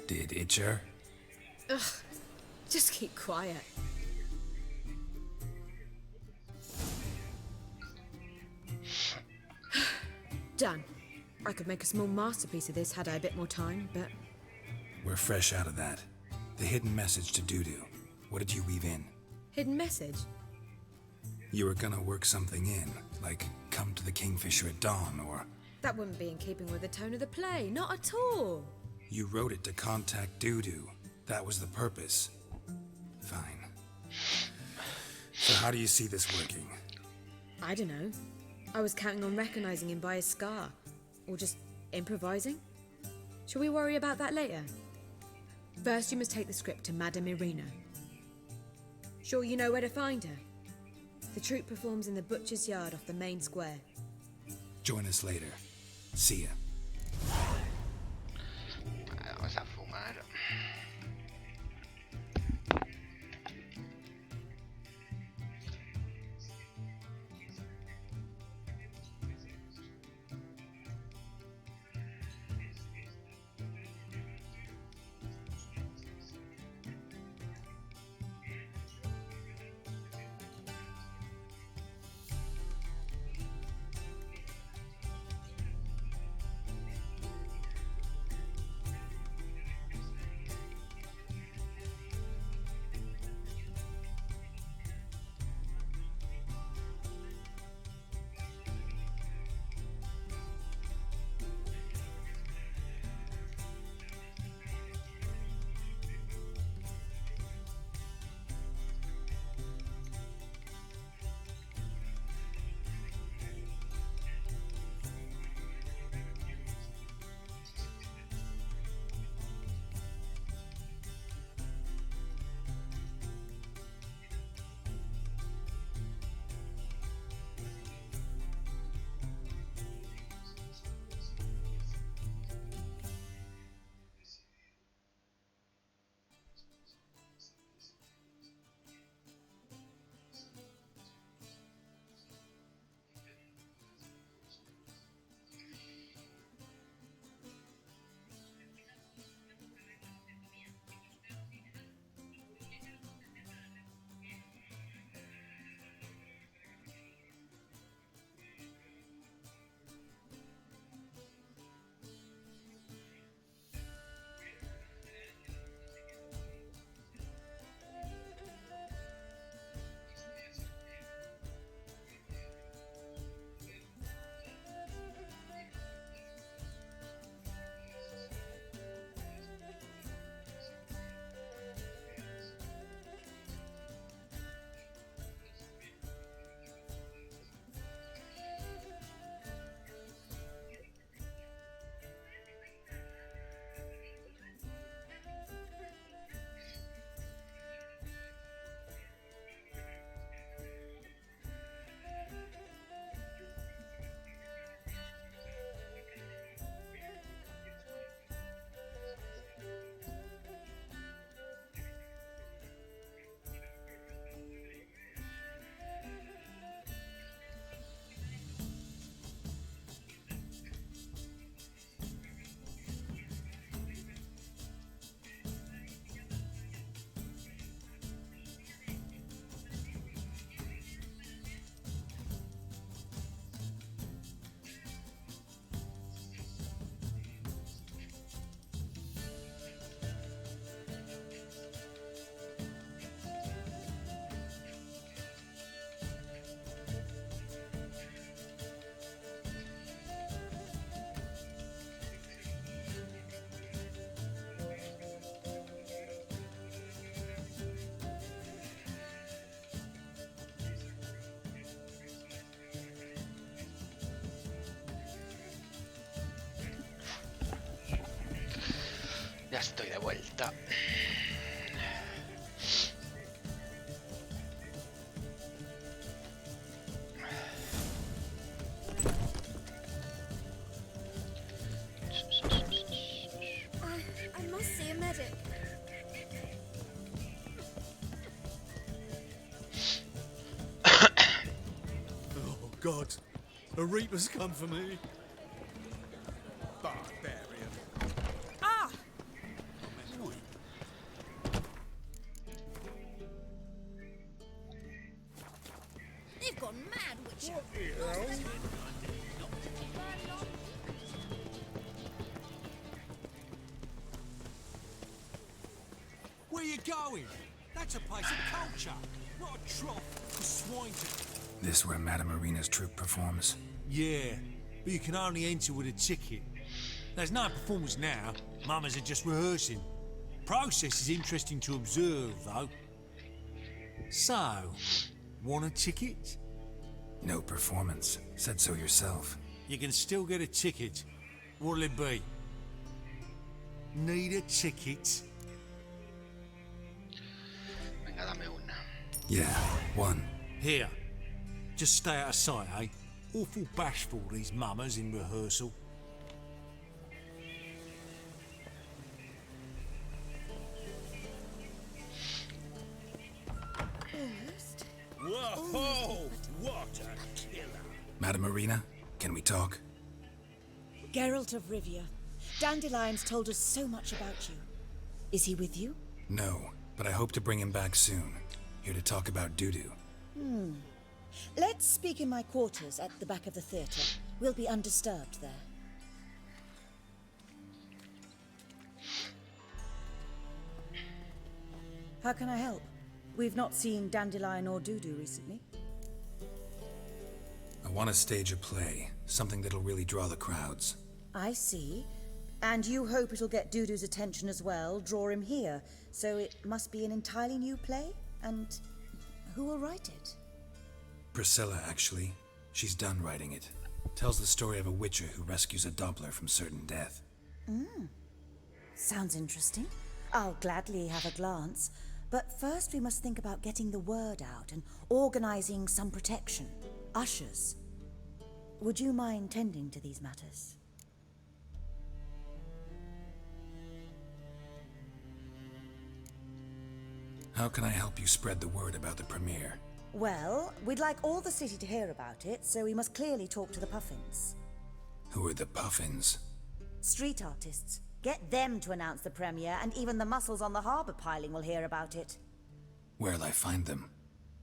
Did Itcher? Ugh, just keep quiet. Done. I could make a small masterpiece of this had I a bit more time, but... We're fresh out of that. The hidden message to Dudu. What did you weave in? Hidden message? You were gonna work something in, like come to the Kingfisher at dawn, or... That wouldn't be in keeping with the tone of the play, not at all. You wrote it to contact Dudu. That was the purpose. Fine. So how do you see this working? I don't know. I was counting on recognizing him by his scar. Or just improvising. Shall we worry about that later? First, you must take the script to Madame Irina. Sure you know where to find her? The troupe performs in the butcher's yard off the main square. Join us later. See ya. Vamos a fumar. Ya estoy de vuelta. I must see a medic. Oh, God. A Reaper's come for me. Barbarian. Ah! They've gone mad, Witcher. Where you going? That's a place of culture, not a trough for swine to... This where Madame Marina's troupe performs? Yeah, but you can only enter with a ticket. There's no performance now. Mamas are just rehearsing. Process is interesting to observe, though. So, want a ticket? No performance. Said so yourself. You can still get a ticket. What'll it be? Need a ticket? Venga, dame una. Yeah, one. Here. Just stay out of sight, eh? Awful bashful, these mamas in rehearsal. Almost. Whoa! What a killer! Madame Marina, can we talk? Geralt of Rivia. Dandelion's told us so much about you. Is he with you? No, but I hope to bring him back soon. Here to talk about Dudu. Let's speak in my quarters at the back of the theatre. We'll be undisturbed there. How can I help? We've not seen Dandelion or Dudu recently. I want to stage a play, something that'll really draw the crowds. I see. And you hope it'll get Dudu's attention as well, draw him here. So it must be an entirely new play? And who will write it? Priscilla, actually. She's done writing it. Tells the story of a witcher who rescues a Doppler from certain death. Sounds interesting. I'll gladly have a glance. But first we must think about getting the word out and organizing some protection. Ushers. Would you mind tending to these matters? How can I help you spread the word about the premiere? Well, we'd like all the city to hear about it, so we must clearly talk to the Puffins. Who are the Puffins? Street artists. Get them to announce the premiere, and even the muscles on the harbour piling will hear about it. Where'll I find them?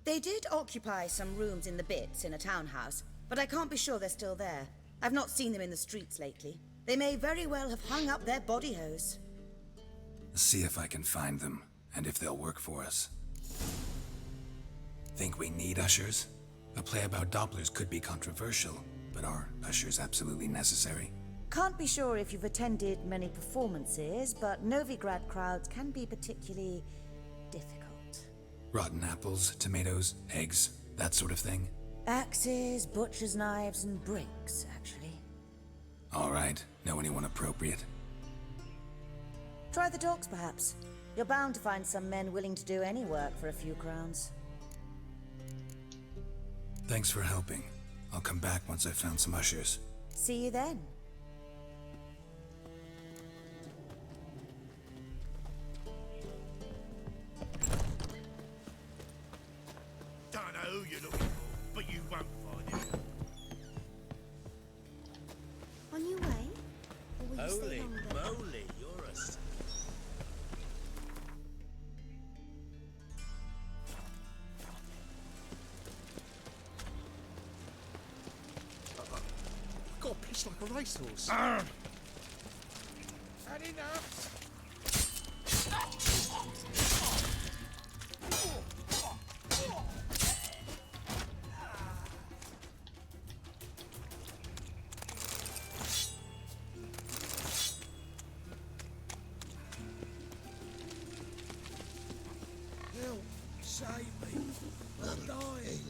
They did occupy some rooms in the Bits in a townhouse, but I can't be sure they're still there. I've not seen them in the streets lately. They may very well have hung up their body hose. See if I can find them, and if they'll work for us. Think we need ushers? A play about Dopplers could be controversial, but are ushers absolutely necessary? Can't be sure if you've attended many performances, but Novigrad crowds can be particularly difficult. Rotten apples, tomatoes, eggs, that sort of thing? Axes, butcher's knives, and bricks, actually. All right, know anyone appropriate? Try the dogs, perhaps. You're bound to find some men willing to do any work for a few crowns. Thanks for helping. I'll come back once I've found some ushers. See you then. Don't know who you're looking for, but you won't find him. On your way? Or will you stay Holy longer? moly, you're a... Got pissed like a racehorse. Had enough. Help! Save me! I'm dying!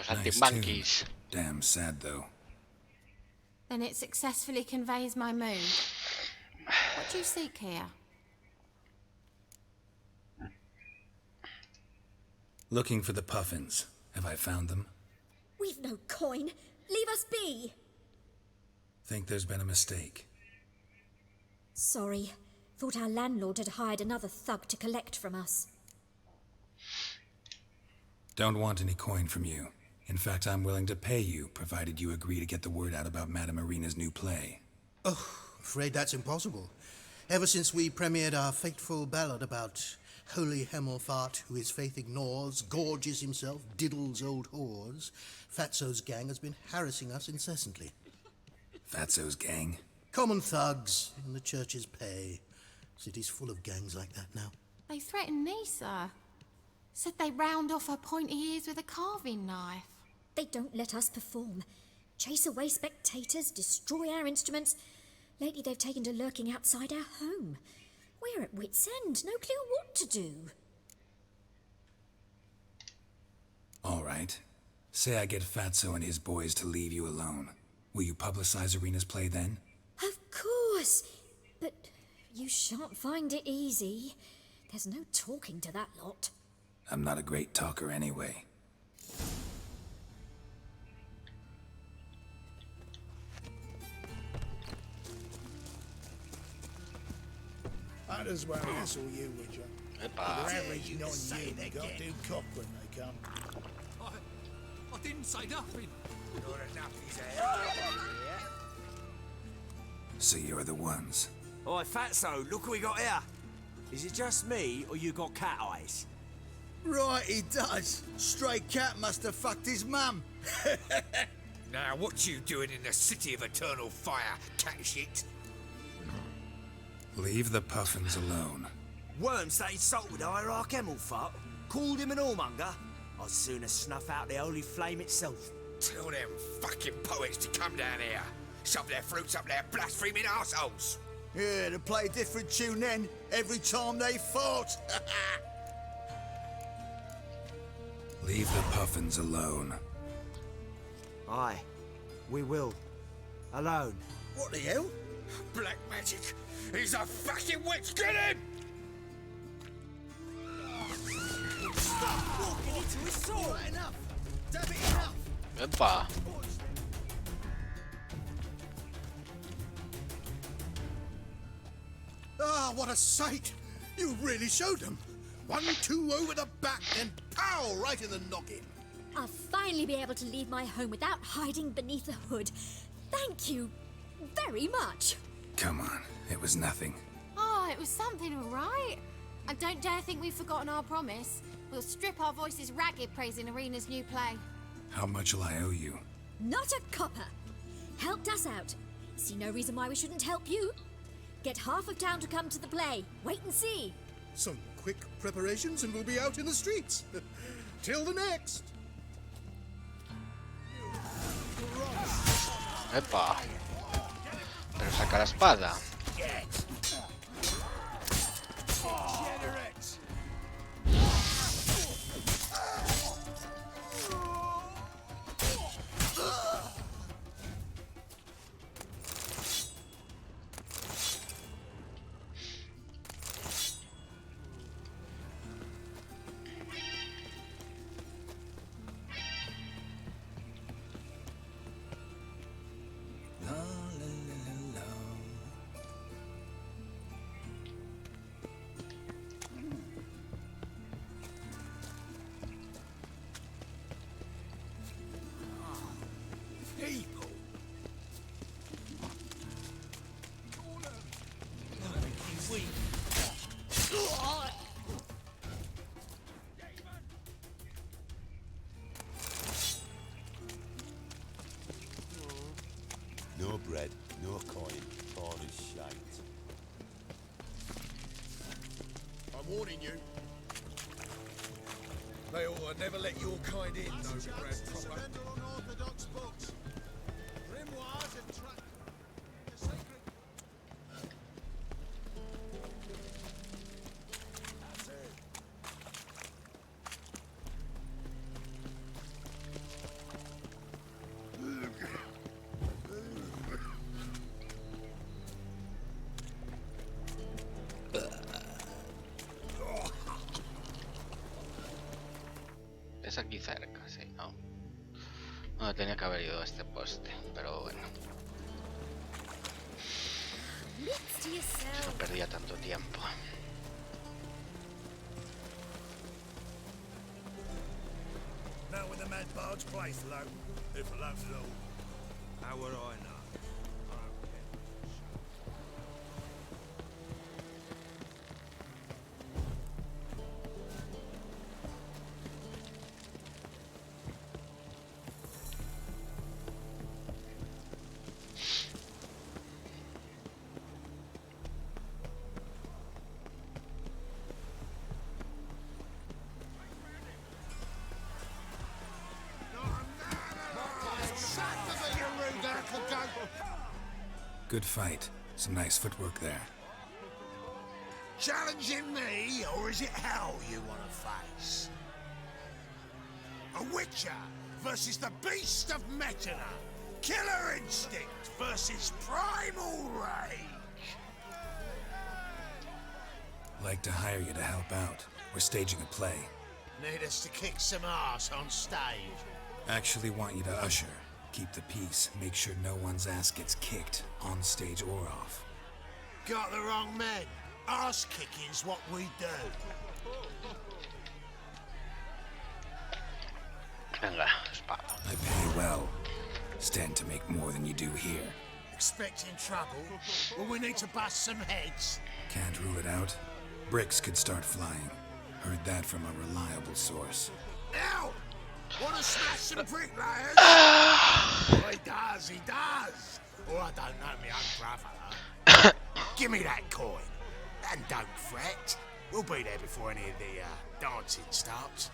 Los Nice anti-monkeys. tune. Damn sad, though. Then it successfully conveys my mood. What do you seek here? Looking for the puffins. Have I found them? We've no coin. Leave us be. Think there's been a mistake. Sorry. Thought our landlord had hired another thug to collect from us. Don't want any coin from you. In fact, I'm willing to pay you, provided you agree to get the word out about Madame Irina's new play. Oh, afraid that's impossible. Ever since we premiered our fateful ballad about Holy Hemelfart, who his faith ignores, gorges himself, diddles old whores, Fatso's gang has been harassing us incessantly. Fatso's gang? Common thugs in the church's pay. City's full of gangs like that now. They threatened me, sir. Said they round off her pointy ears with a carving knife. They don't let us perform. Chase away spectators, destroy our instruments. Lately they've taken to lurking outside our home. We're at wit's end, no clue what to do. All right. Say I get Fatso and his boys to leave you alone. Will you publicize Irina's play then? Of course. But you shan't find it easy. There's no talking to that lot. I'm not a great talker anyway. Might as well hassle you, would you? Epa. The average non-union got do cock when they come. I didn't say nothing. So you're the ones. Oi, Fatso, look what we got here. Is it just me, or you got cat eyes? Right, he does. Stray cat must have fucked his mum. Now, what you doing in the city of eternal fire, cat shit? Leave the puffins alone. Worms that insulted Hierarch Hemelfart, called him an whoremonger. I'd sooner snuff out the holy flame itself. Tell them fucking poets to come down here. Shove their fruits up their blaspheming arseholes. Yeah, to play a different tune then, every time they fought. Leave the puffins alone. Aye, we will. Alone. What the hell? Black magic. He's a fucking witch. Get him! Stop walking into his sword! Right, enough! Damn it, enough! Epa. Ah, what a sight! You really showed them. 1-2 over the back, then pow, right in the noggin. I'll finally be able to leave my home without hiding beneath a hood. Thank you very much. Come on, it was nothing. Oh, it was something, all right. I don't dare think we've forgotten our promise. We'll strip our voices ragged praising Irina's new play. How much will I owe you? Not a copper. Helped us out. See no reason why we shouldn't help you. Get half of town to come to the play. Wait and see. Some quick preparations and we'll be out in the streets. Till the next. Epa. Pero saca la espada. People! No bread, no coin, all is shite. I'm warning you. They ought to never let your kind in, no bread proper. Orthodox books. Grimoires and the sacred... That's it. aquí cerca, sí, ¿no? No, tenía que haber ido a este poste, pero bueno. No perdía tanto tiempo. Now when the mad barge place low, if alone at all. How would I know? Good fight. Some nice footwork there. Challenging me, or is it hell you want to face? A witcher versus the beast of Metina. Killer instinct versus primal rage. Like to hire you to help out. We're staging a play. Need us to kick some ass on stage. Actually want you to usher. Keep the peace. Make sure no one's ass gets kicked, on stage or off. Got the wrong men. Ass kicking's what we do. I pay well. Stand to make more than you do here. Expecting trouble? Well, we need to bust some heads. Can't rule it out. Bricks could start flying. Heard that from a reliable source. Now! Want to smash some bricklayers? He does. Oh, I don't know me own brother. Give me that coin. And don't fret. We'll be there before any of the dancing starts.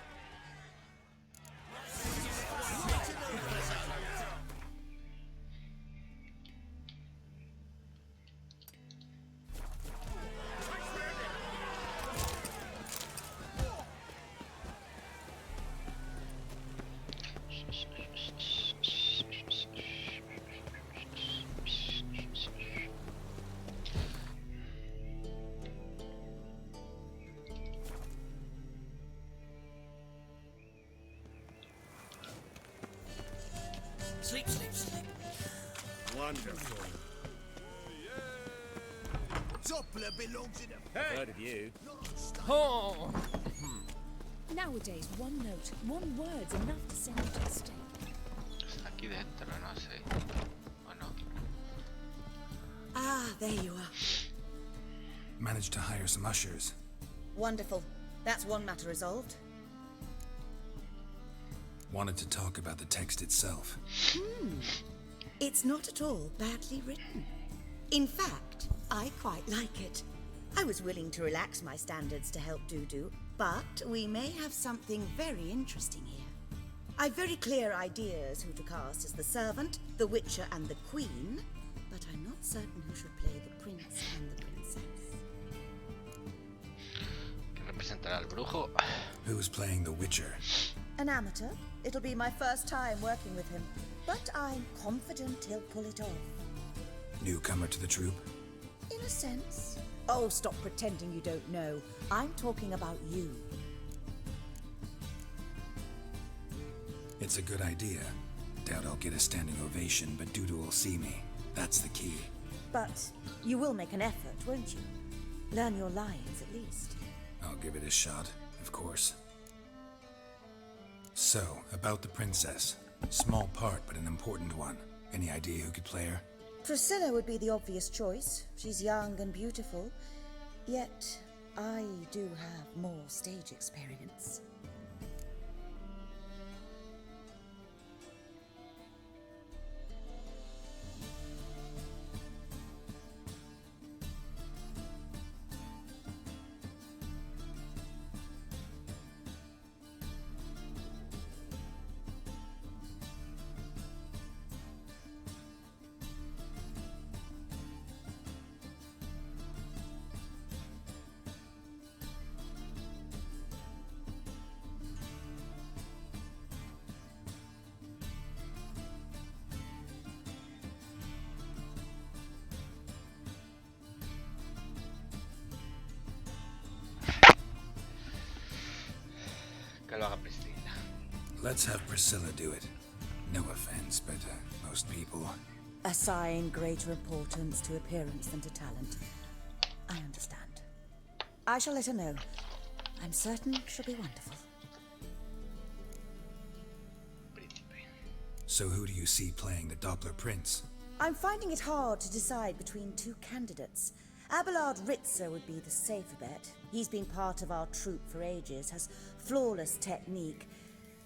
Sleep. Wonderful. Doppler belongs in a... Hey! Heard of you. Oh! Nowadays, one note, one word's enough to send you to the stake. Está aquí dentro, no sé. ¿O no? Ah, there you are. Managed to hire some ushers. Wonderful. That's one matter resolved. Wanted to talk about the text itself. It's not at all badly written. In fact, I quite like it. I was willing to relax my standards to help Dudu, but we may have something very interesting here. I've very clear ideas who to cast as the servant, the witcher, and the queen, but I'm not certain who should play the prince and the princess. ¿Representará al brujo? Who's playing the Witcher? An amateur. It'll be my first time working with him, but I'm confident he'll pull it off. Newcomer to the troupe? In a sense. Oh, stop pretending you don't know. I'm talking about you. It's a good idea. Doubt I'll get a standing ovation, but Dudu will see me. That's the key. But you will make an effort, won't you? Learn your lines, at least. I'll give it a shot, of course. So, about the princess. Small part, but an important one. Any idea who could play her? Priscilla would be the obvious choice. She's young and beautiful. Yet, I do have more stage experience. Let's have Priscilla do it. No offense, but most people... Assign greater importance to appearance than to talent. I understand. I shall let her know. I'm certain she'll be wonderful. So who do you see playing the Doppler Prince? I'm finding it hard to decide between two candidates. Abelard Ritzer would be the safer bet. He's been part of our troupe for ages, has flawless technique,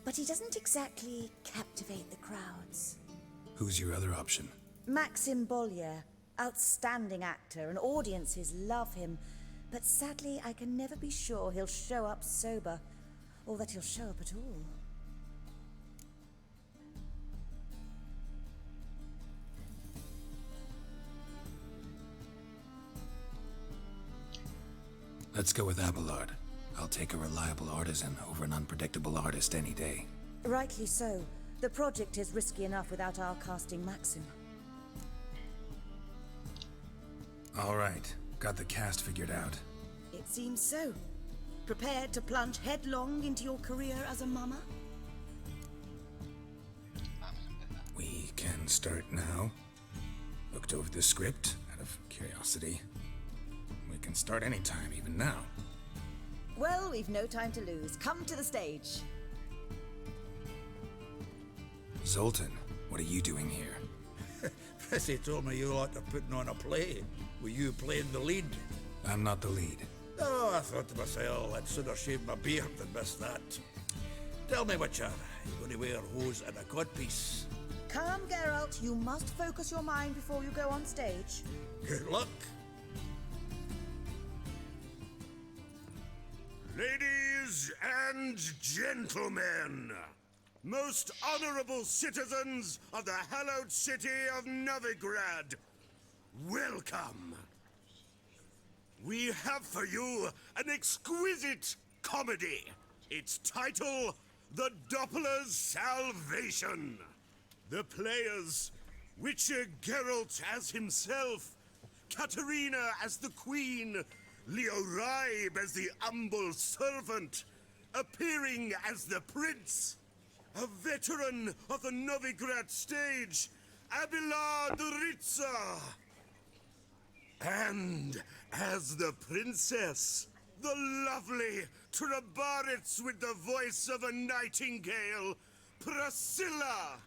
but he doesn't exactly captivate the crowds. Who's your other option? Maxim Bollier, outstanding actor, and audiences love him, but sadly I can never be sure he'll show up sober, or that he'll show up at all. Let's go with Abelard. I'll take a reliable artisan over an unpredictable artist any day. Rightly so. The project is risky enough without our casting Maxim. All right, got the cast figured out. It seems so. Prepared to plunge headlong into your career as a mama? We can start now. Looked over the script out of curiosity. We can start anytime, even now. Well, we've no time to lose. Come to the stage. Zoltan, what are you doing here? Prissy told me you like to putting on a play. Were you playing the lead? I'm not the lead. Oh, I thought to myself, I'd sooner shave my beard than miss that. Tell me, Witcher, you going to wear hose and a codpiece? Come, Geralt. You must focus your mind before you go on stage. Good luck. Ladies and gentlemen, most honorable citizens of the hallowed city of Novigrad, welcome. We have for you an exquisite comedy. Its title, The Doppler's Salvation. The players, Witcher Geralt as himself, Katerina as the queen, Leo Raib as the humble servant, appearing as the prince, a veteran of the Novigrad stage, Abelard Ritzer. And as the princess, the lovely Trabaritz with the voice of a nightingale, Priscilla.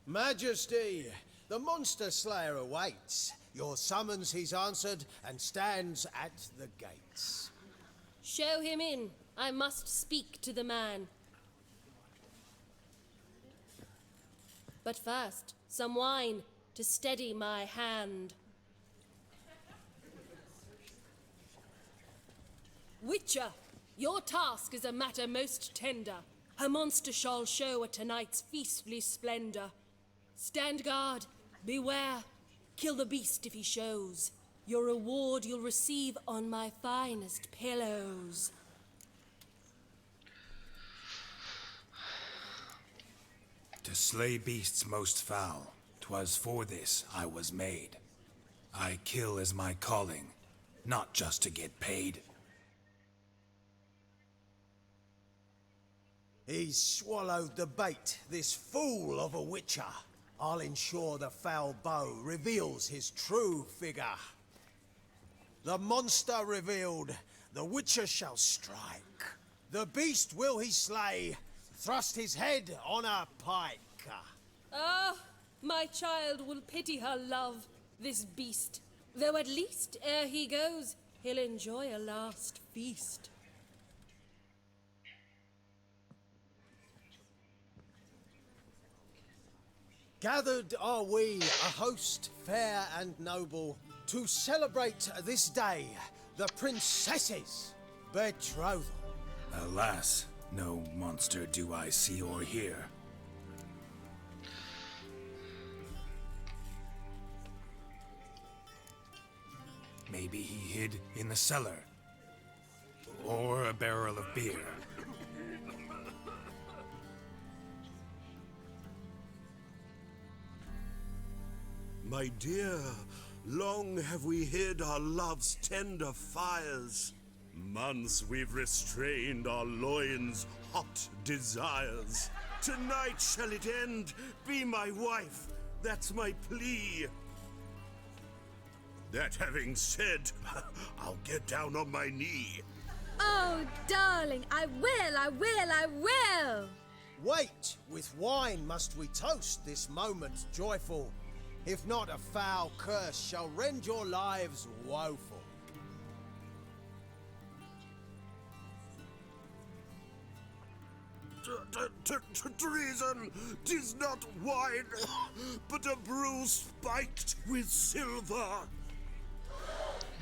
Majesty, the monster slayer awaits. Your summons he's answered and stands at the gates. Show him in. I must speak to the man. But first, some wine to steady my hand. Witcher, your task is a matter most tender. A monster shall show at tonight's feastly splendor. Stand guard, beware, kill the beast if he shows. Your reward you'll receive on my finest pillows. To slay beasts most foul, 'twas for this I was made. I kill as my calling, not just to get paid. He's swallowed the bait, this fool of a witcher. I'll ensure the foul bow reveals his true figure. The monster revealed, the witcher shall strike. The beast will he slay, thrust his head on a pike. Ah, my child will pity her love, this beast. Though at least, ere he goes, he'll enjoy a last feast. Gathered are we, a host fair and noble, to celebrate this day, the princess's betrothal. Alas, no monster do I see or hear. Maybe he hid in the cellar. Or a barrel of beer. My dear, long have we hid our love's tender fires. Months we've restrained our loins' hot desires. Tonight shall it end, be my wife, that's my plea. That having said, I'll get down on my knee. Oh, darling, I will! Wait, with wine must we toast this moment joyful. If not, a foul curse shall rend your lives woeful. Treason! 'Tis not wine, but a brew spiked with silver.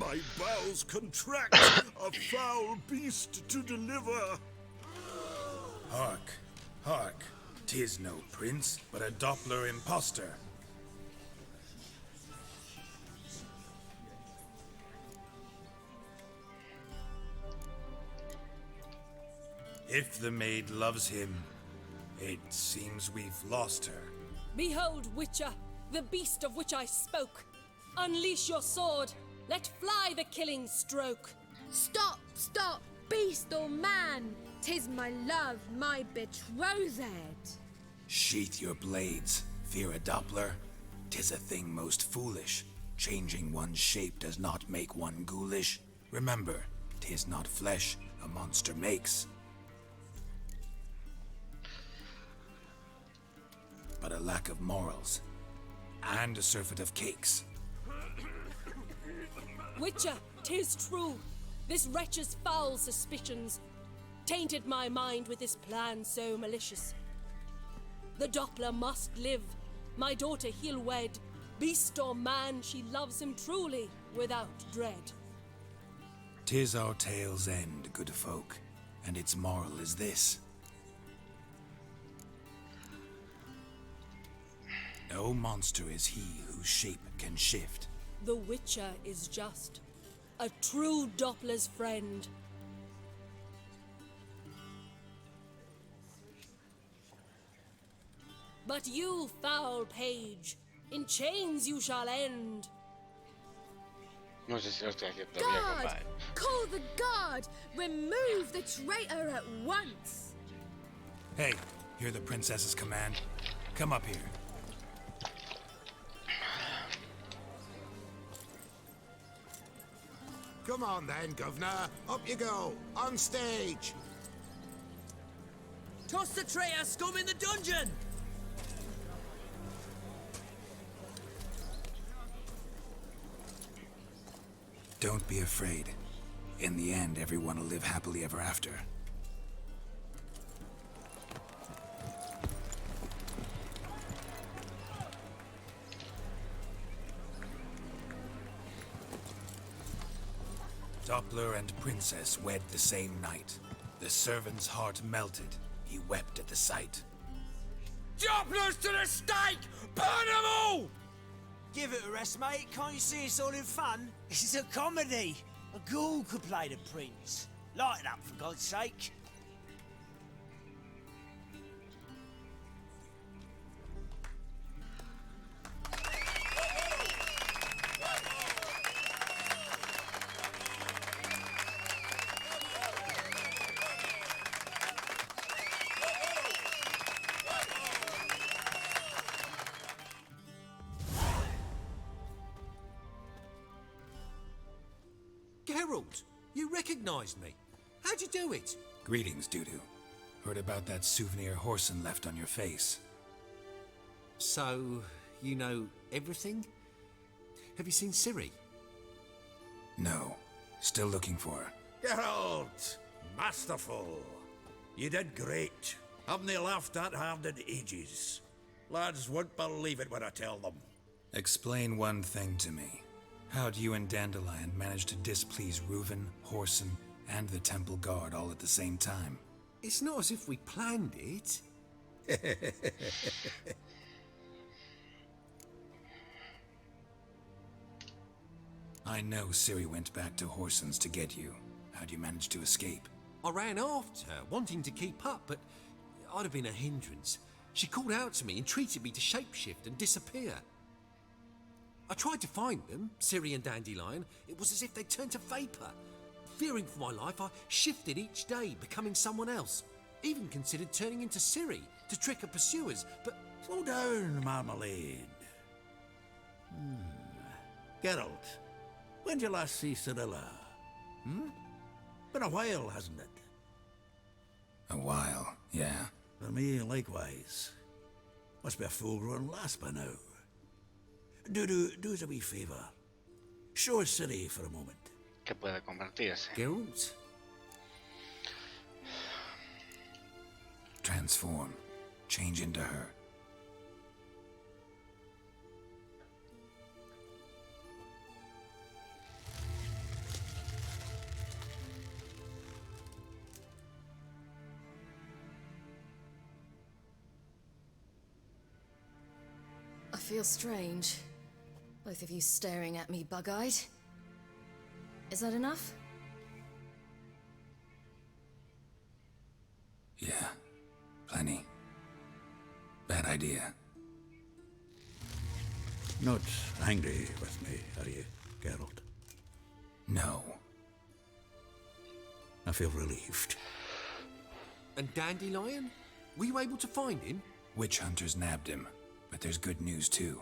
My bowels contract, a foul beast to deliver. Hark, hark. 'Tis no prince, but a Doppler impostor. If the maid loves him, it seems we've lost her. Behold, Witcher, the beast of which I spoke. Unleash your sword. Let fly the killing stroke. Stop, stop, beast or man! 'Tis my love, my betrothed. Sheath your blades, fear a Doppler. 'Tis a thing most foolish. Changing one's shape does not make one ghoulish. Remember, 'tis not flesh a monster makes, but a lack of morals, and a surfeit of cakes. Witcher, 'tis true. This wretch's foul suspicions tainted my mind with this plan so malicious. The Doppler must live. My daughter he'll wed. Beast or man, she loves him truly, without dread. 'Tis our tale's end, good folk, and its moral is this. No monster is he whose shape can shift. The Witcher is just a true Doppler's friend. But you, foul page, in chains you shall end. No sé si lo estoy haciendo bien, Guard! compadre. Call the guard! Remove the traitor at once! Hey, hear the princess's command? Come up here. Come on then, Governor. Up you go. On stage. Toss the traitor scum in the dungeon! Don't be afraid. In the end, everyone will live happily ever after. Doppler and princess wed the same night. The servant's heart melted. He wept at the sight. Dopplers to the stake! Burn them all! Give it a rest, mate. Can't you see it's all in fun? This is a comedy. A ghoul could play the prince. Lighten up, for God's sake. Geralt, you recognized me. How'd you do it? Greetings, Dudu. Heard about that souvenir Horson left on your face. So, you know everything? Have you seen Ciri? No. Still looking for her. Geralt! Masterful. You did great. Haven't they laughed that hard in ages? Lads won't believe it when I tell them. Explain one thing to me. How'd you and Dandelion manage to displease Reuven, Horson, and the Temple Guard all at the same time? It's not as if we planned it. I know Ciri went back to Horson's to get you. How'd you manage to escape? I ran after her, wanting to keep up, but I'd have been a hindrance. She called out to me, entreated me to shapeshift and disappear. I tried to find them, Ciri and Dandelion. It was as if they turned to vapour. Fearing for my life, I shifted each day, becoming someone else. Even considered turning into Ciri to trick her pursuers, but... Slow down, Marmalade. Geralt, when'd you last see Cirilla? Been a while, hasn't it? A while, yeah. For me, likewise. Must be a full-grown lass by now. Do us a wee favour. Show us Ciri for a moment. Que puede convertirse. Geralt? Transform. Change into her. I feel strange. Both of you staring at me bug-eyed. Is that enough? Yeah, plenty. Bad idea. Not angry with me, are you, Geralt? No. I feel relieved. And Dandelion? Were you able to find him? Witch hunters nabbed him, but there's good news too.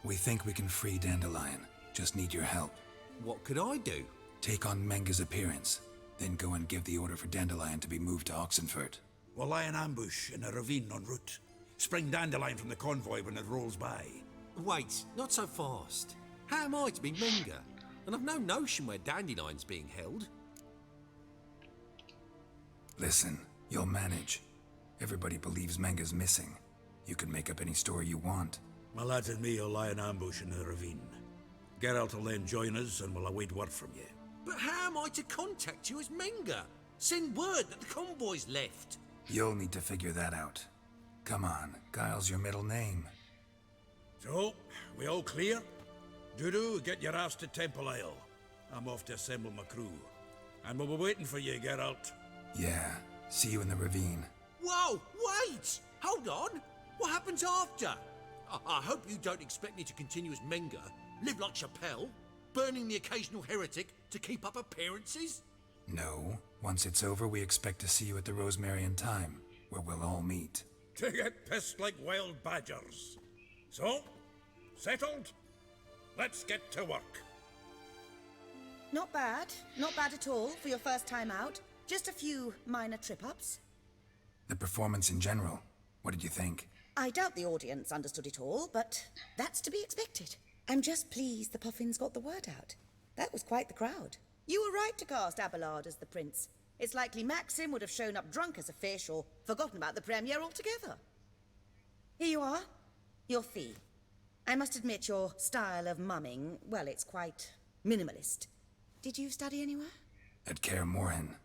We think we can free Dandelion. Just need your help. What could I do? Take on Menga's appearance, then go and give the order for Dandelion to be moved to Oxenfurt. We'll lie in ambush in a ravine en route. Spring Dandelion from the convoy when it rolls by. Wait, not so fast. How am I to be Menga? And I've no notion where Dandelion's being held. Listen, you'll manage. Everybody believes Menga's missing. You can make up any story you want. My lads and me will lie in ambush in the ravine. Geralt will then join us and we'll await word from you. But how am I to contact you as Menga? Send word that the convoy's left. You'll need to figure that out. Come on, Guile's your middle name. So, we all clear? Dudu, get your ass to Temple Isle. I'm off to assemble my crew. And we'll be waiting for you, Geralt. Yeah, see you in the ravine. Whoa, wait! Hold on! What happens after? I hope you don't expect me to continue as Menga, live like Chappelle, burning the occasional heretic to keep up appearances? No. Once it's over, we expect to see you at the Rosemarian Time, where we'll all meet. To get pissed like wild badgers. So, settled? Let's get to work. Not bad. Not bad at all for your first time out. Just a few minor trip-ups. The performance in general, what did you think? I doubt the audience understood it all, but that's to be expected. I'm just pleased the Puffins got the word out. That was quite the crowd. You were right to cast Abelard as the prince. It's likely Maxim would have shown up drunk as a fish or forgotten about the premiere altogether. Here you are, your fee. I must admit your style of mumming, well, it's quite minimalist. Did you study anywhere? At Kaer Morhen.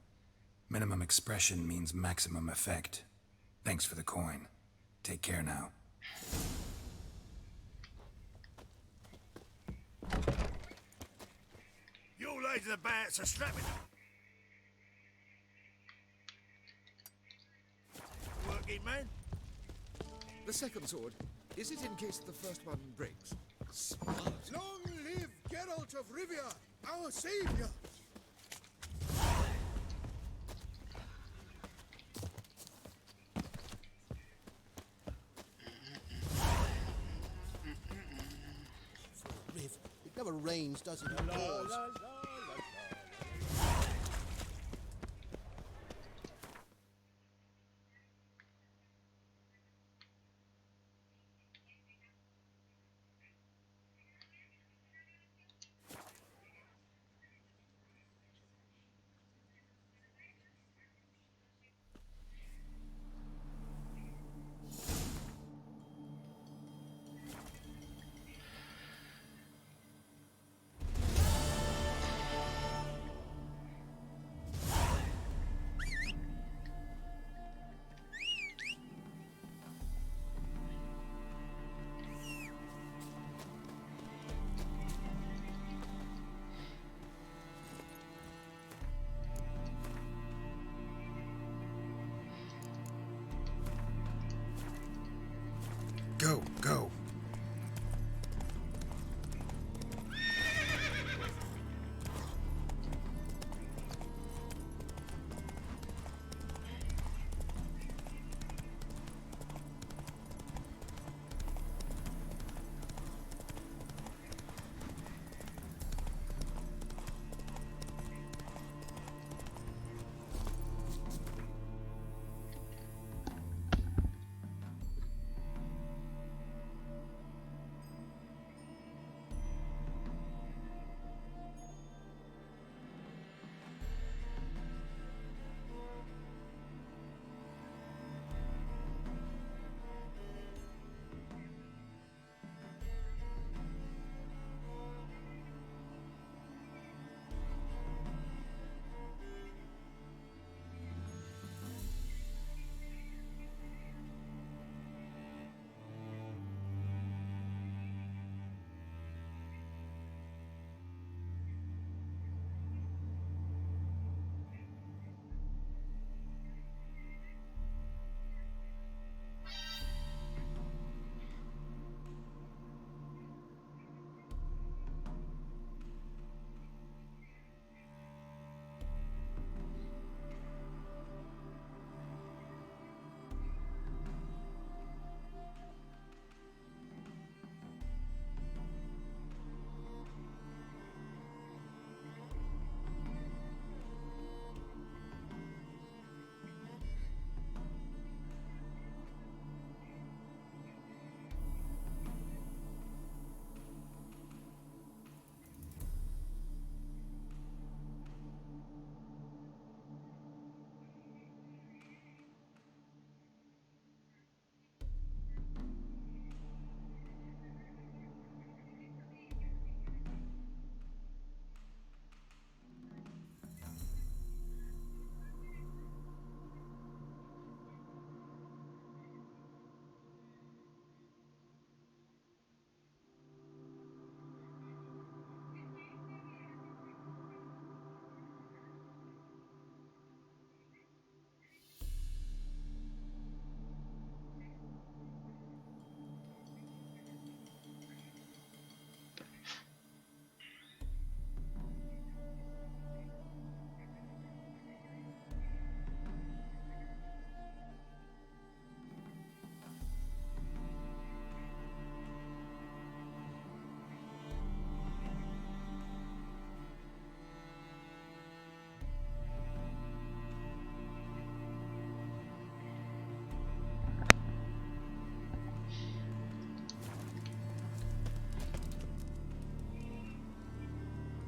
Minimum expression means maximum effect. Thanks for the coin. Take care now. You ladies of the bats are strapping up. Working, man? The second sword, is it in case the first one breaks? Smart. Long live Geralt of Rivia, our savior! Riv, it never rains, does it? Indoors?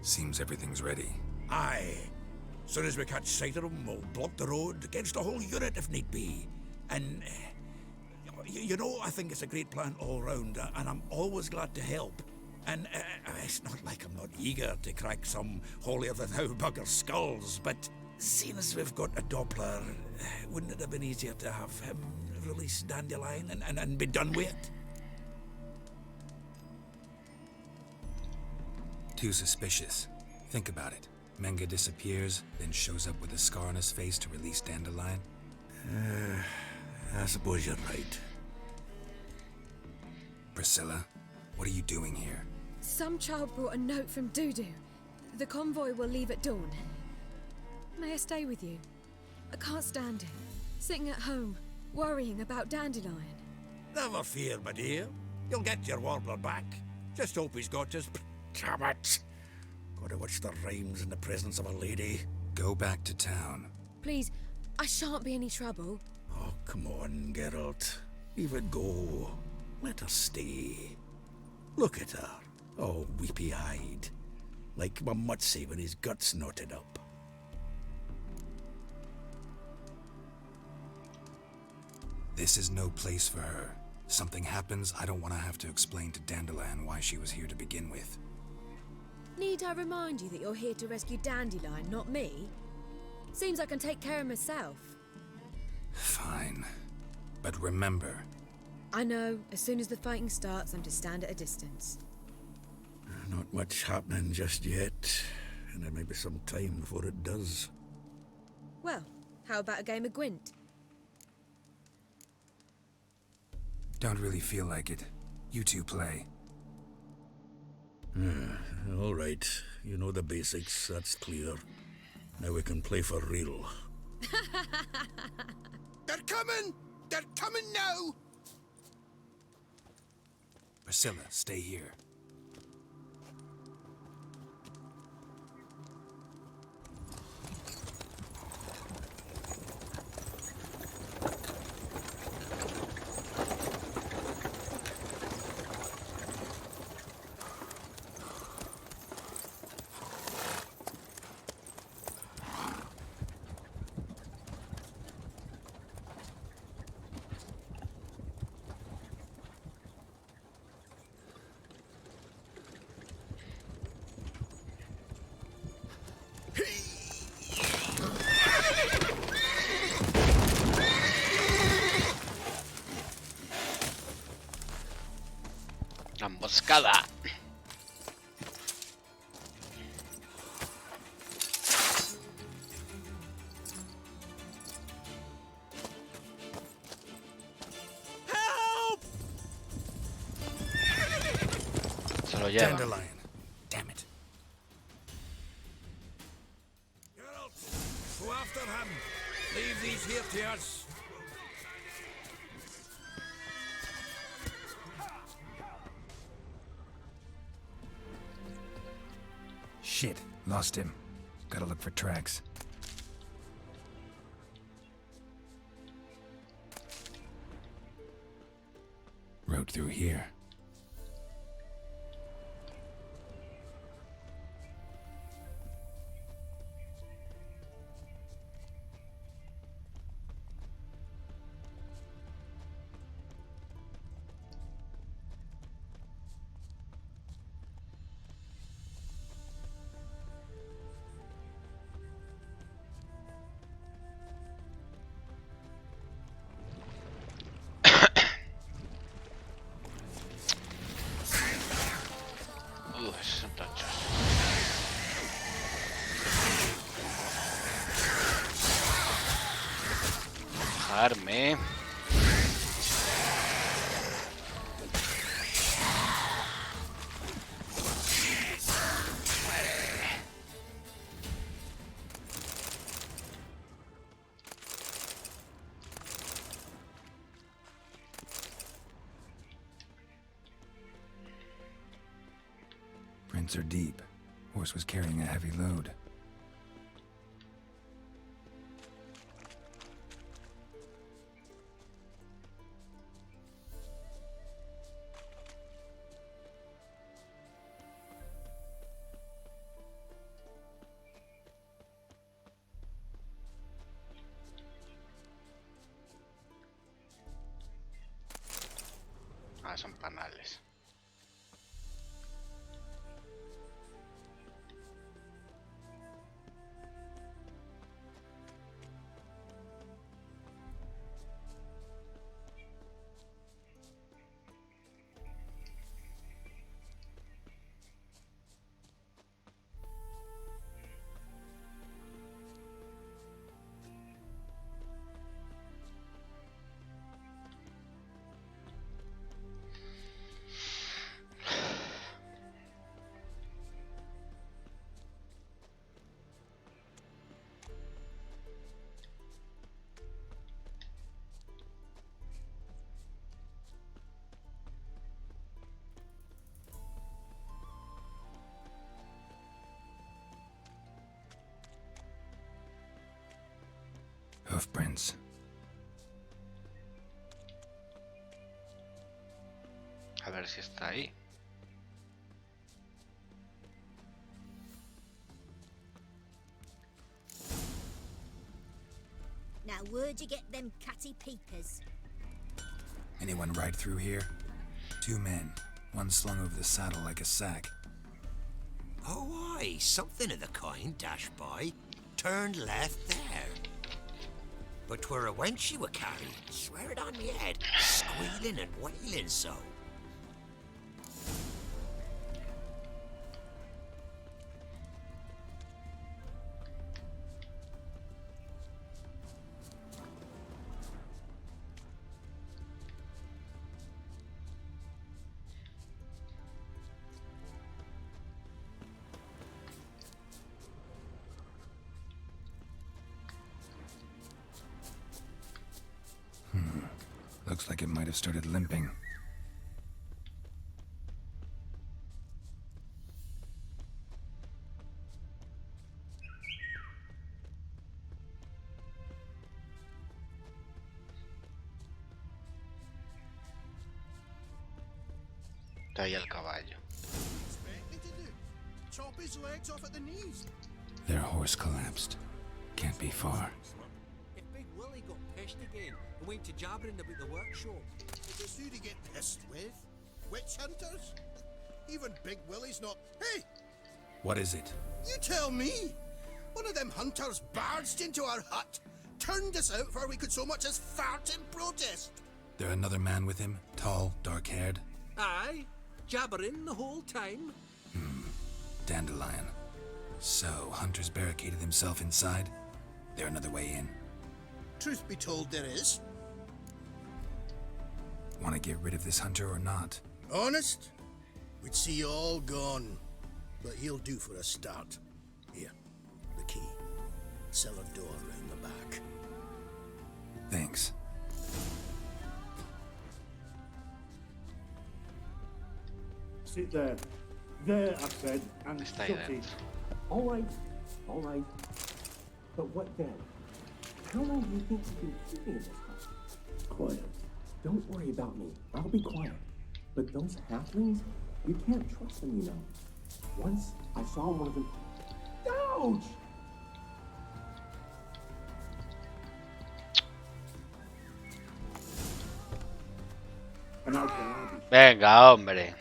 Seems everything's ready. Aye. Soon as we catch sight of them, we'll block the road against a whole unit if need be. And, you know, I think it's a great plan all round, and I'm always glad to help. And it's not like I'm not eager to crack some holier-than-thou bugger skulls, but seeing as we've got a Doppler, wouldn't it have been easier to have him release Dandelion and be done with it? Too suspicious. Think about it. Menga disappears, then shows up with a scar on his face to release Dandelion. I suppose you're right. Priscilla, what are you doing here? Some child brought a note from Dudu. The convoy will leave at dawn. May I stay with you? I can't stand it. Sitting at home, worrying about Dandelion. Never fear, my dear. You'll get your warbler back. Just hope he's got his... Damn it! Gotta watch the rhymes in the presence of a lady. Go back to town. Please, I shan't be any trouble. Oh, come on, Geralt. Leave it go. Let her stay. Look at her, all weepy-eyed. Like my Mutsy when his guts knotted up. This is no place for her. Something happens, I don't want to have to explain to Dandelion why she was here to begin with. Need I remind you that you're here to rescue Dandelion, not me? Seems I can take care of myself. Fine. But remember... I know, as soon as the fighting starts, I'm to stand at a distance. Not much happening just yet, and there may be some time before it does. Well, how about a game of Gwent? Don't really feel like it. You two play. All right. You know the basics, that's clear. Now we can play for real. They're coming! They're coming now! Priscilla, stay here. La emboscada. Se lo lleva. Dandelion. Damn it. Geralt, go after him. Leave these here to us. Shit, lost him. Gotta look for tracks. Road through here. Esos son tochos. Dejarme. Prints are deep. Horse was carrying a heavy load. son panales. Hoofprints. A ver si está ahí. Now, where'd you get them catty peepers? Anyone ride through here? 2 men, one slung over the saddle like a sack. Oh, aye, something of the kind dashed by. Turned left there. But 'twere a wench you were carrying, swear it on me head, squealing and wailing so. Looks like it might have started limping. Está ahí el caballo. Chop his legs off at the knees. Their horse collapsed. Can't be far. If Big Willie got pissed again and went to jabbering about the workshop. Just who to get pissed with? Witch hunters? Even Big Willie's not. Hey! What is it? You tell me! One of them hunters barged into our hut, turned us out before we could so much as fart in protest. There another man with him? Tall, dark-haired? Aye, jabbering the whole time. Dandelion. So, Hunter's barricaded himself inside? There another way in? Truth be told, there is. Want to get rid of this hunter or not? Honest? We'd see you all gone. But he'll do for a start. Here, the key. Cellar door round the back. Thanks. Sit there. There, I said, and Está ahí shut it. dentro. All right. But what then? How long do you think you can keep me in this house? Quiet. Don't worry about me. I'll be quiet. But those halflings, you can't trust them, you know. Once I saw one of them. Ouch! And I'll be Venga, hombre.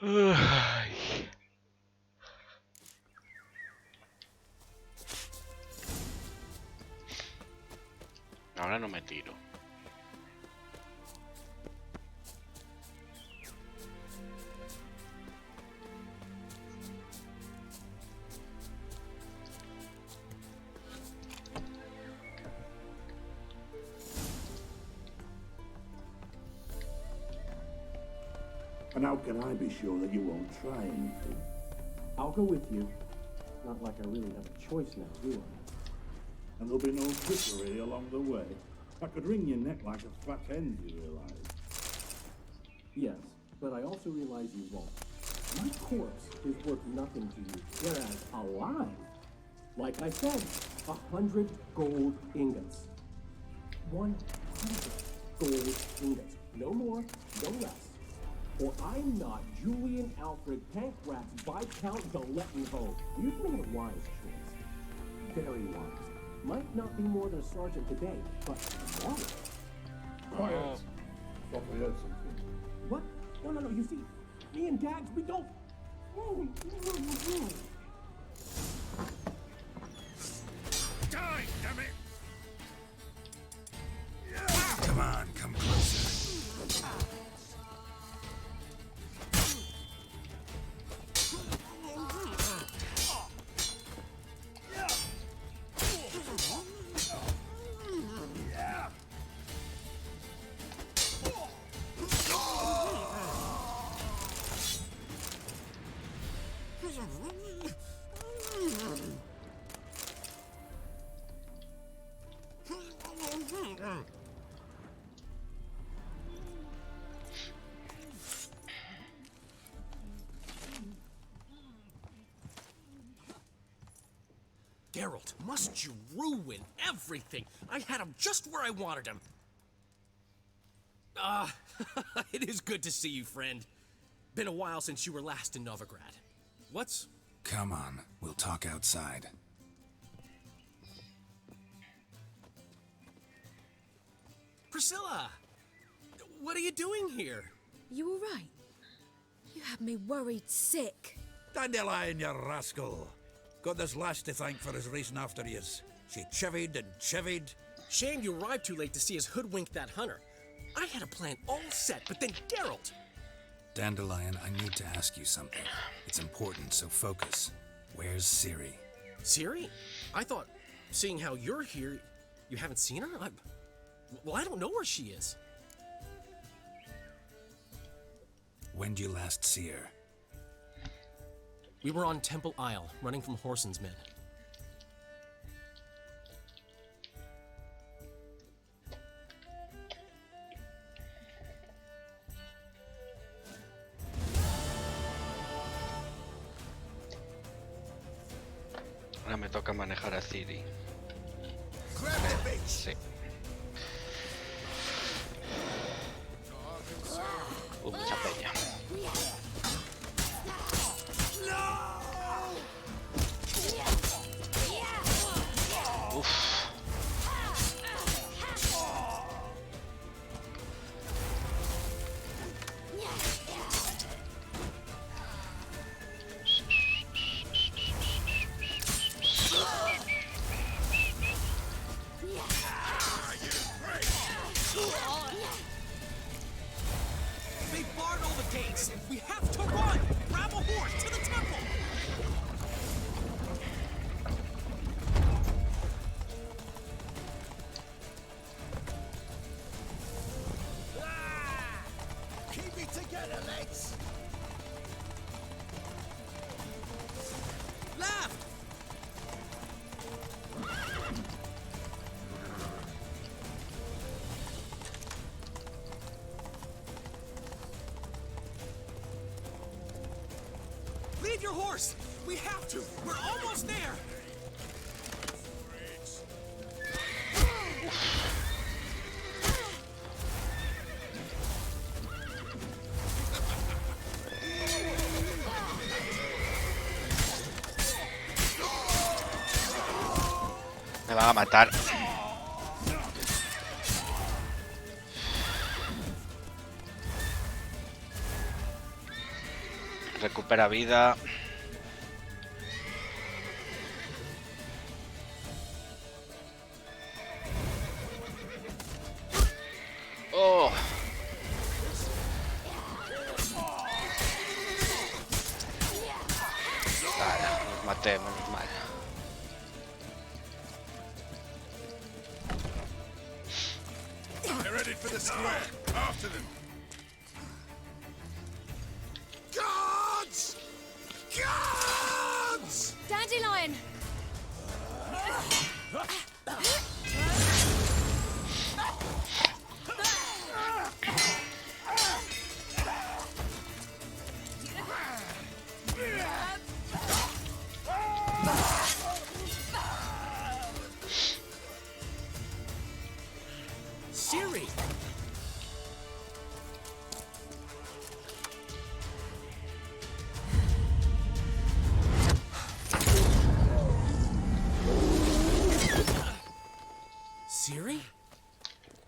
Ay. Ahora no me tiro. And how can I be sure that you won't try anything? I'll go with you. Not like I really have a choice now, do I? And there'll be no trickery along the way. I could wring your neck like a fat hen, you realize? Yes, but I also realize you won't. My corpse is worth nothing to you, whereas alive, like I said, 100 gold ingots. 100 gold ingots. No more, no less. or I'm not Julian Alfred Pancras Viscount de Lettenhove. You've made a wise choice. Very wise. Might not be more than a sergeant today, but tomorrow. Quiet. Thought we heard something. What? No. You see, me and Dags, we don't. Die, damn it! Come on, come closer. Geralt, must you ruin everything? I had him just where I wanted him. It is good to see you, friend. Been a while since you were last in Novigrad. What's... Come on, we'll talk outside. Priscilla! What are you doing here? You all right? You had me worried sick. Dandelion, you rascal. Got this lass to thank for his racing after yous. She chivied and chivied. Shame you arrived too late to see us hoodwink that hunter. I had a plan all set, but then Geralt... Dandelion, I need to ask you something. It's important, so focus. Where's Ciri? Ciri? I thought, seeing how you're here, you haven't seen her? Well, I don't know where she is. When did you last see her? We were on Temple Isle, running from Whoreson's men. Ahora me toca manejar a Ciri. Sí. Mucha peña. Uf. They barred all the gates! We have to run! Grab a horse to the temple! Keep it together, lads. Left! Leave your horse! We have to! We're almost there! Me van a matar. Recupera vida. Oh. Vale, los maté, menos mal. They're headed for the square. After them. Guards! Guards! Dandelion! Ciri!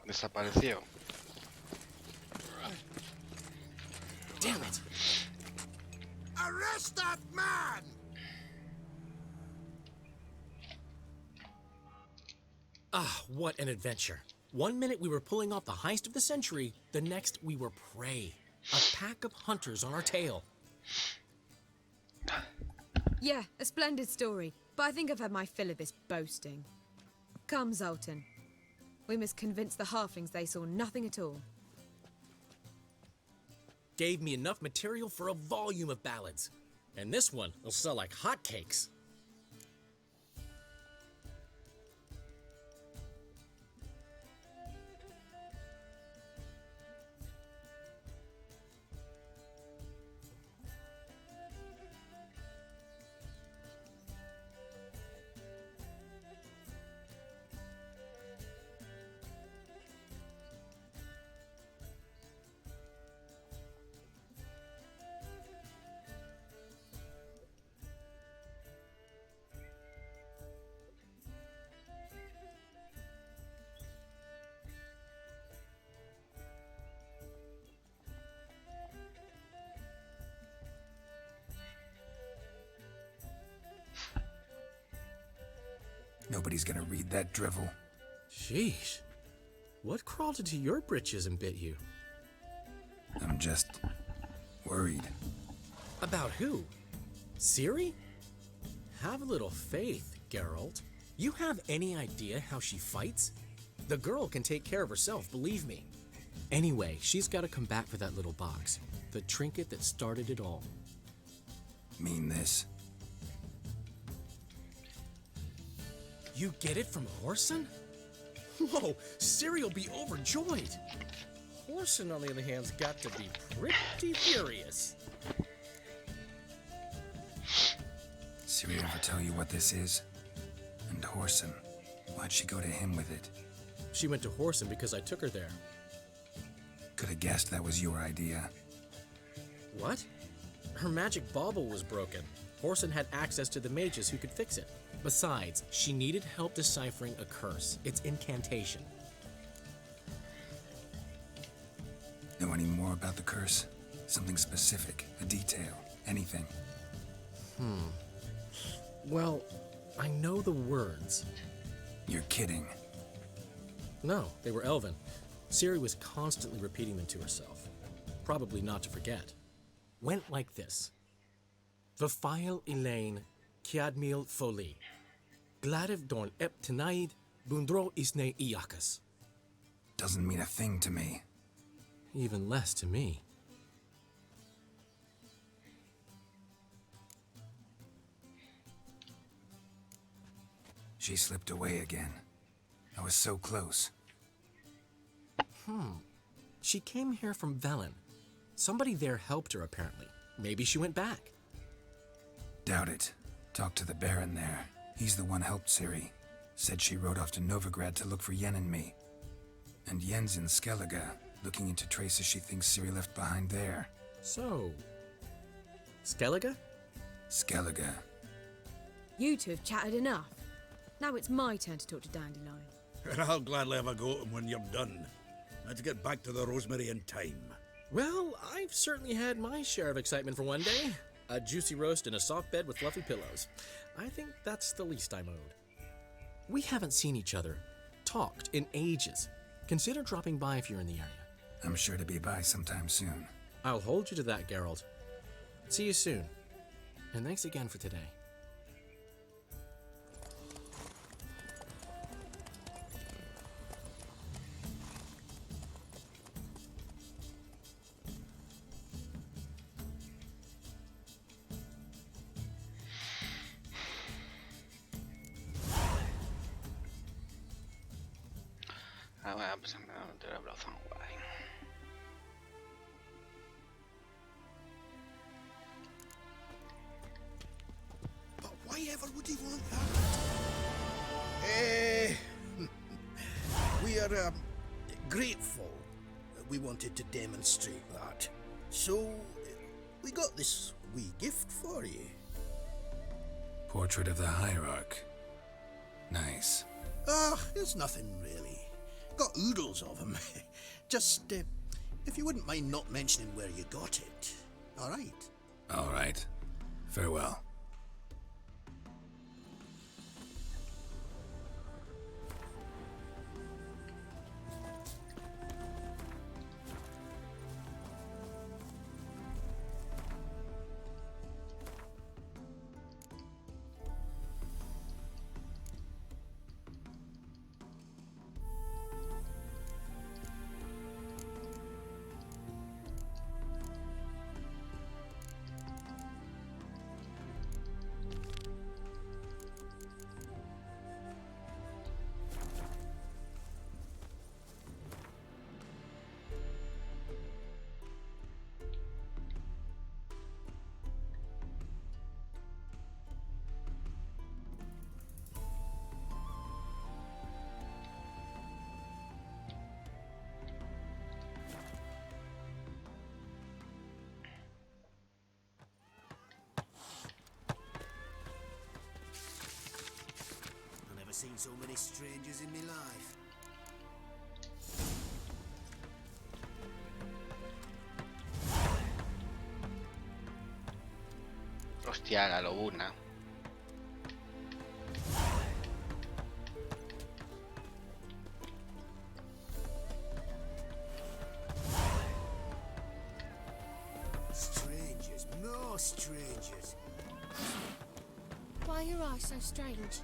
Desapareció. Damn it! Arrest that man! Ah, what an adventure. One minute we were pulling off the heist of the century, the next we were prey. A pack of hunters on our tail. Yeah, a splendid story, but I think I've had my fill of this boasting. Come, Zoltan. We must convince the halflings they saw nothing at all. Gave me enough material for a volume of ballads. And this one will sell like hotcakes. Nobody's gonna read that drivel. Sheesh. What crawled into your britches and bit you? I'm just worried. About who? Ciri? Have a little faith, Geralt. You have any idea how she fights? The girl can take care of herself, believe me. Anyway, she's got to come back for that little box. The trinket that started it all. Mean this? You get it from Whoreson? Whoa, Ciri will be overjoyed. Whoreson, on the other hand, has got to be pretty furious. Ciri ever tell you what this is? And Whoreson, why'd she go to him with it? She went to Whoreson because I took her there. Could have guessed that was your idea. What? Her magic bauble was broken. Whoreson had access to the mages who could fix it. Besides, she needed help deciphering a curse. Its incantation. Know any more about the curse? Something specific, a detail, anything? Well, I know the words. You're kidding. No, they were Elven. Ciri was constantly repeating them to herself. Probably not to forget. Went like this. Vafile Elaine Kiadmil Foli. Gladiv Dorn Ep Tenaid Bundro Isne Iakas. Doesn't mean a thing to me. Even less to me. She slipped away again. I was so close. She came here from Velen. Somebody there helped her, apparently. Maybe she went back. Doubt it. Talked to the Baron there. He's the one helped Ciri. Said she rode off to Novigrad to look for Yen and me. And Yen's in Skellige, looking into traces she thinks Ciri left behind there. So... Skellige? Skellige. You two have chatted enough. Now it's my turn to talk to Dandelion. And I'll gladly have a go at him when you're done. Let's get back to the Rosemary in time. Well, I've certainly had my share of excitement for one day. A juicy roast in a soft bed with fluffy pillows. I think that's the least I'm owed. We haven't seen each other, talked in ages. Consider dropping by if you're in the area. I'm sure to be by sometime soon. I'll hold you to that, Geralt. See you soon. And thanks again for today. Pues me voy a meter el brazo en guay. But why ever would he want that? We are grateful that we wanted to demonstrate that. So, we got this wee gift for you. Portrait of the Hierarch. Nice. It's nothing really. Got oodles of them. Just, if you wouldn't mind not mentioning where you got it. All right. All right. Farewell. Seen so many strangers in my life. Hostia, la lobuna. Strangers, more strangers. Why are your eyes so strange?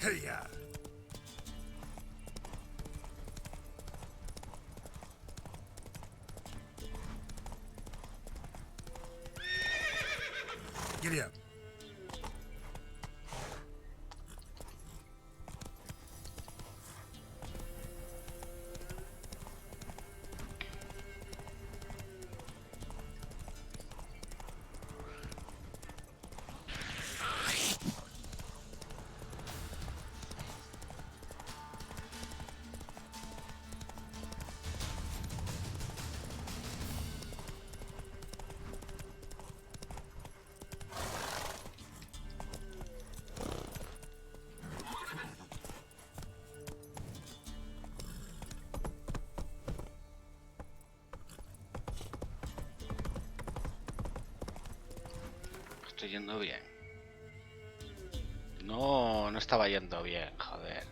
Hey-ya! Giddy up. Estoy yendo bien. No, no estaba yendo bien, joder.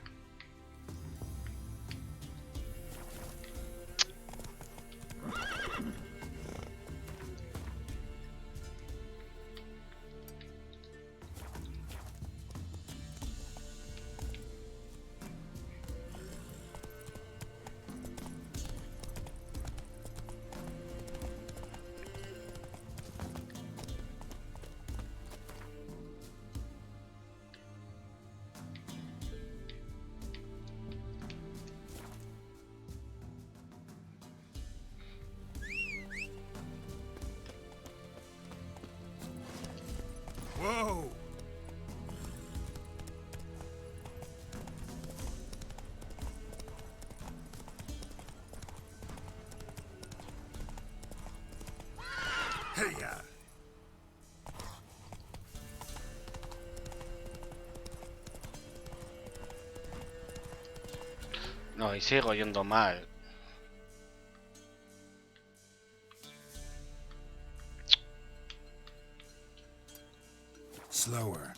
Whoa! Hey-ya! No, y sigo yendo mal. Slower.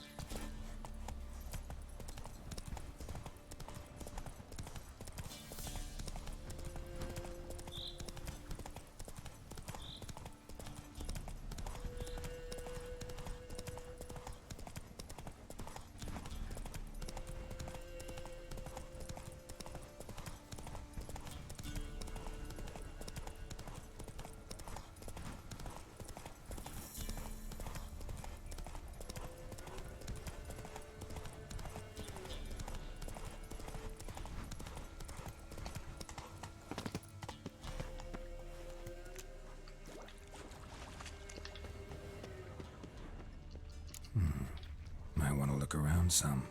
want to look around some.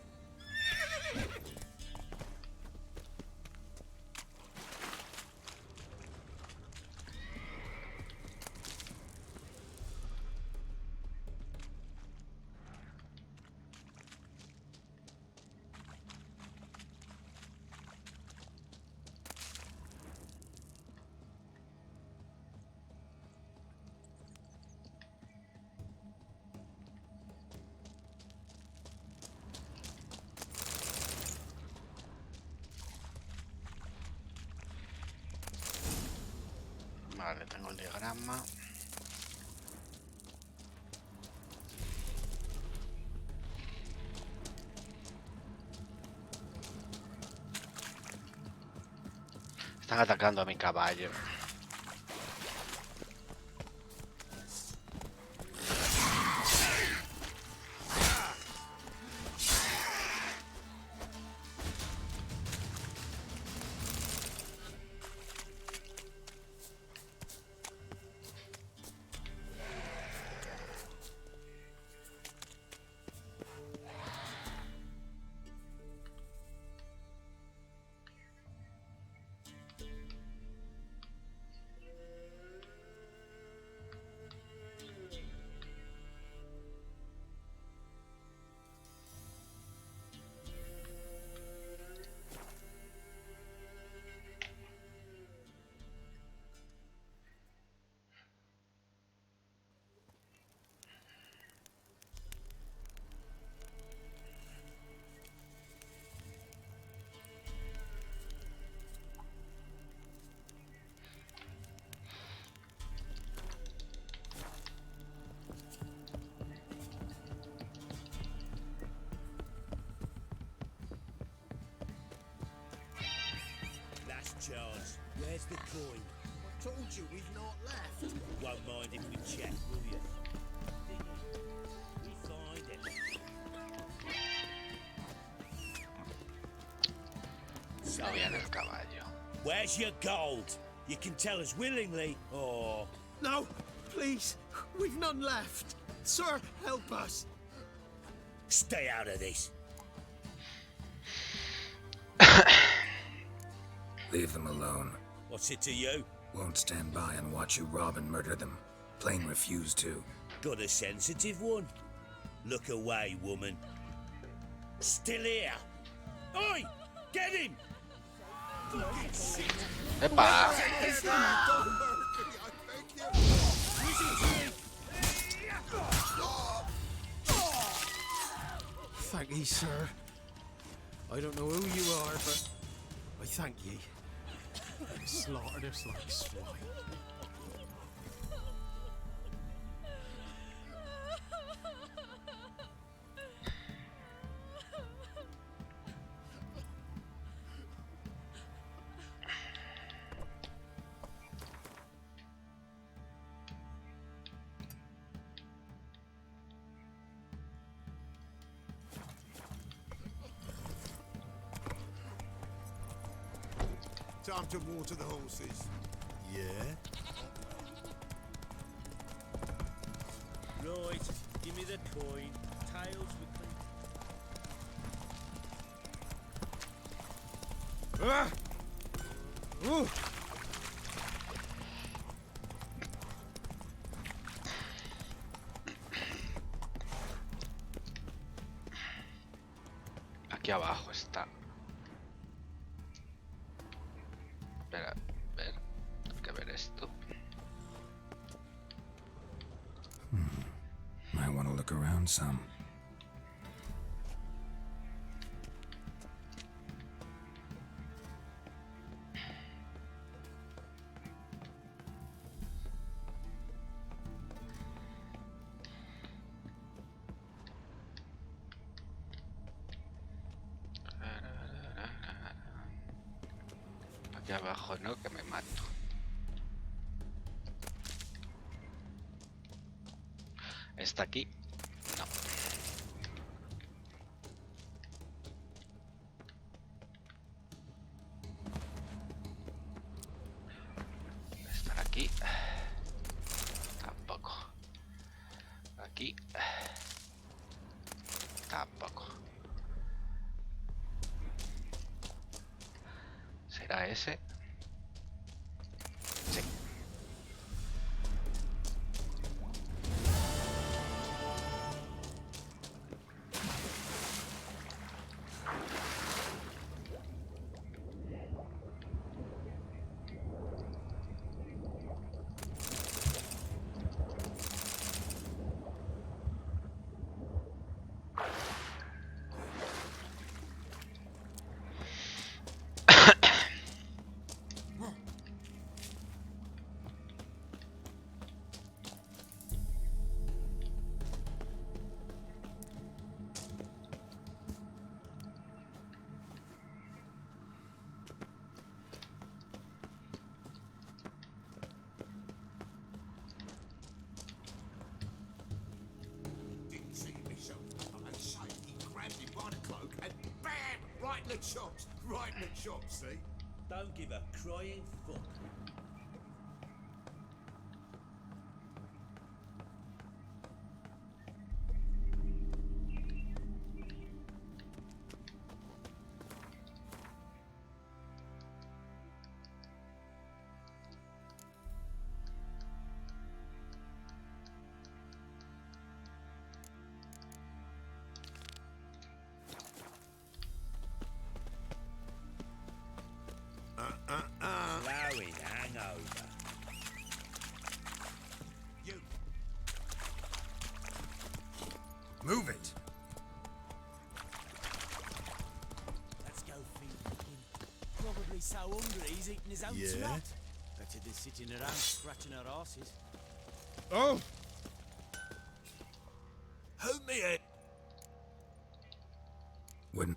Vale, tengo el diagrama. Están atacando a mi caballo. Charles, where's the coin? I told you we've not left. Won't mind if we check, will you? We find it. So, Viene el caballo. where's your gold? You can tell us willingly, or... No, please, we've none left. Sir, help us. Stay out of this. Leave them alone. What's it to you? Won't stand by and watch you rob and murder them. Plain refuse to. Got a sensitive one? Look away, woman. Still here. Oi! Get him! ¡Epa! Thank ye, sir. I don't know who you are, but I thank ye. You slaughtered us like swine. Time to water the horses. Yeah? Right, give me the coin. Tails with me. Ah! Ooh! Aquí abajo está. Espera, ver. Hay que ver esto. Might want to look around some. Aquí abajo, ¿no? Que me mato. ¿Está aquí? No. ¿Estar aquí? Tampoco. Aquí. Tampoco. ¿Será ese? Sí. Didn't see him myself. I say, he grabbed him by the cloak and bam! Right in the chops. Right in the chops, see? Don't give a crying fuck. Flowing hangover. You. Move it. Let's go feed him. Probably so hungry he's eating his own Yeah? snot. Better than sitting around scratching our asses. Oh! Hold me head. When...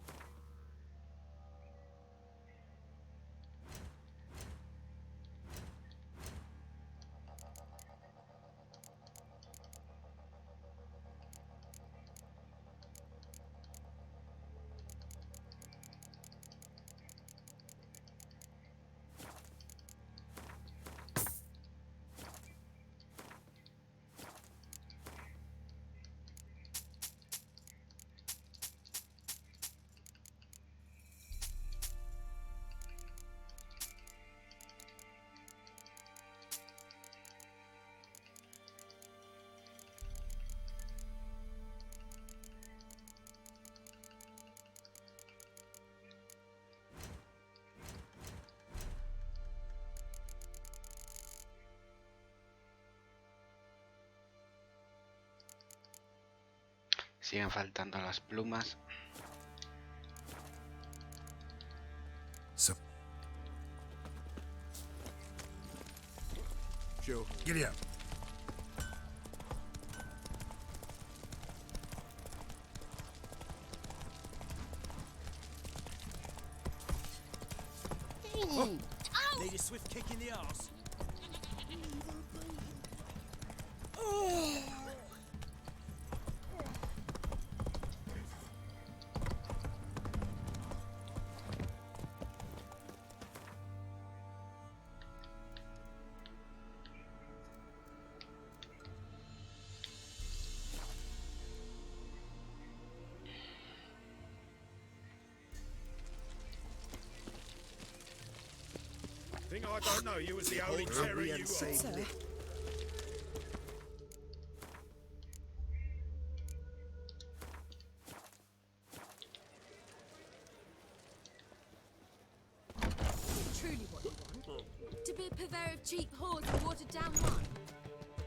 Siguen faltando las plumas. So... Sure. Giddy up. Need a swift kick in the arse. Think I don't know you was the only terror you are. Truly what you want? To be a purveyor of cheap whores and watered down wine?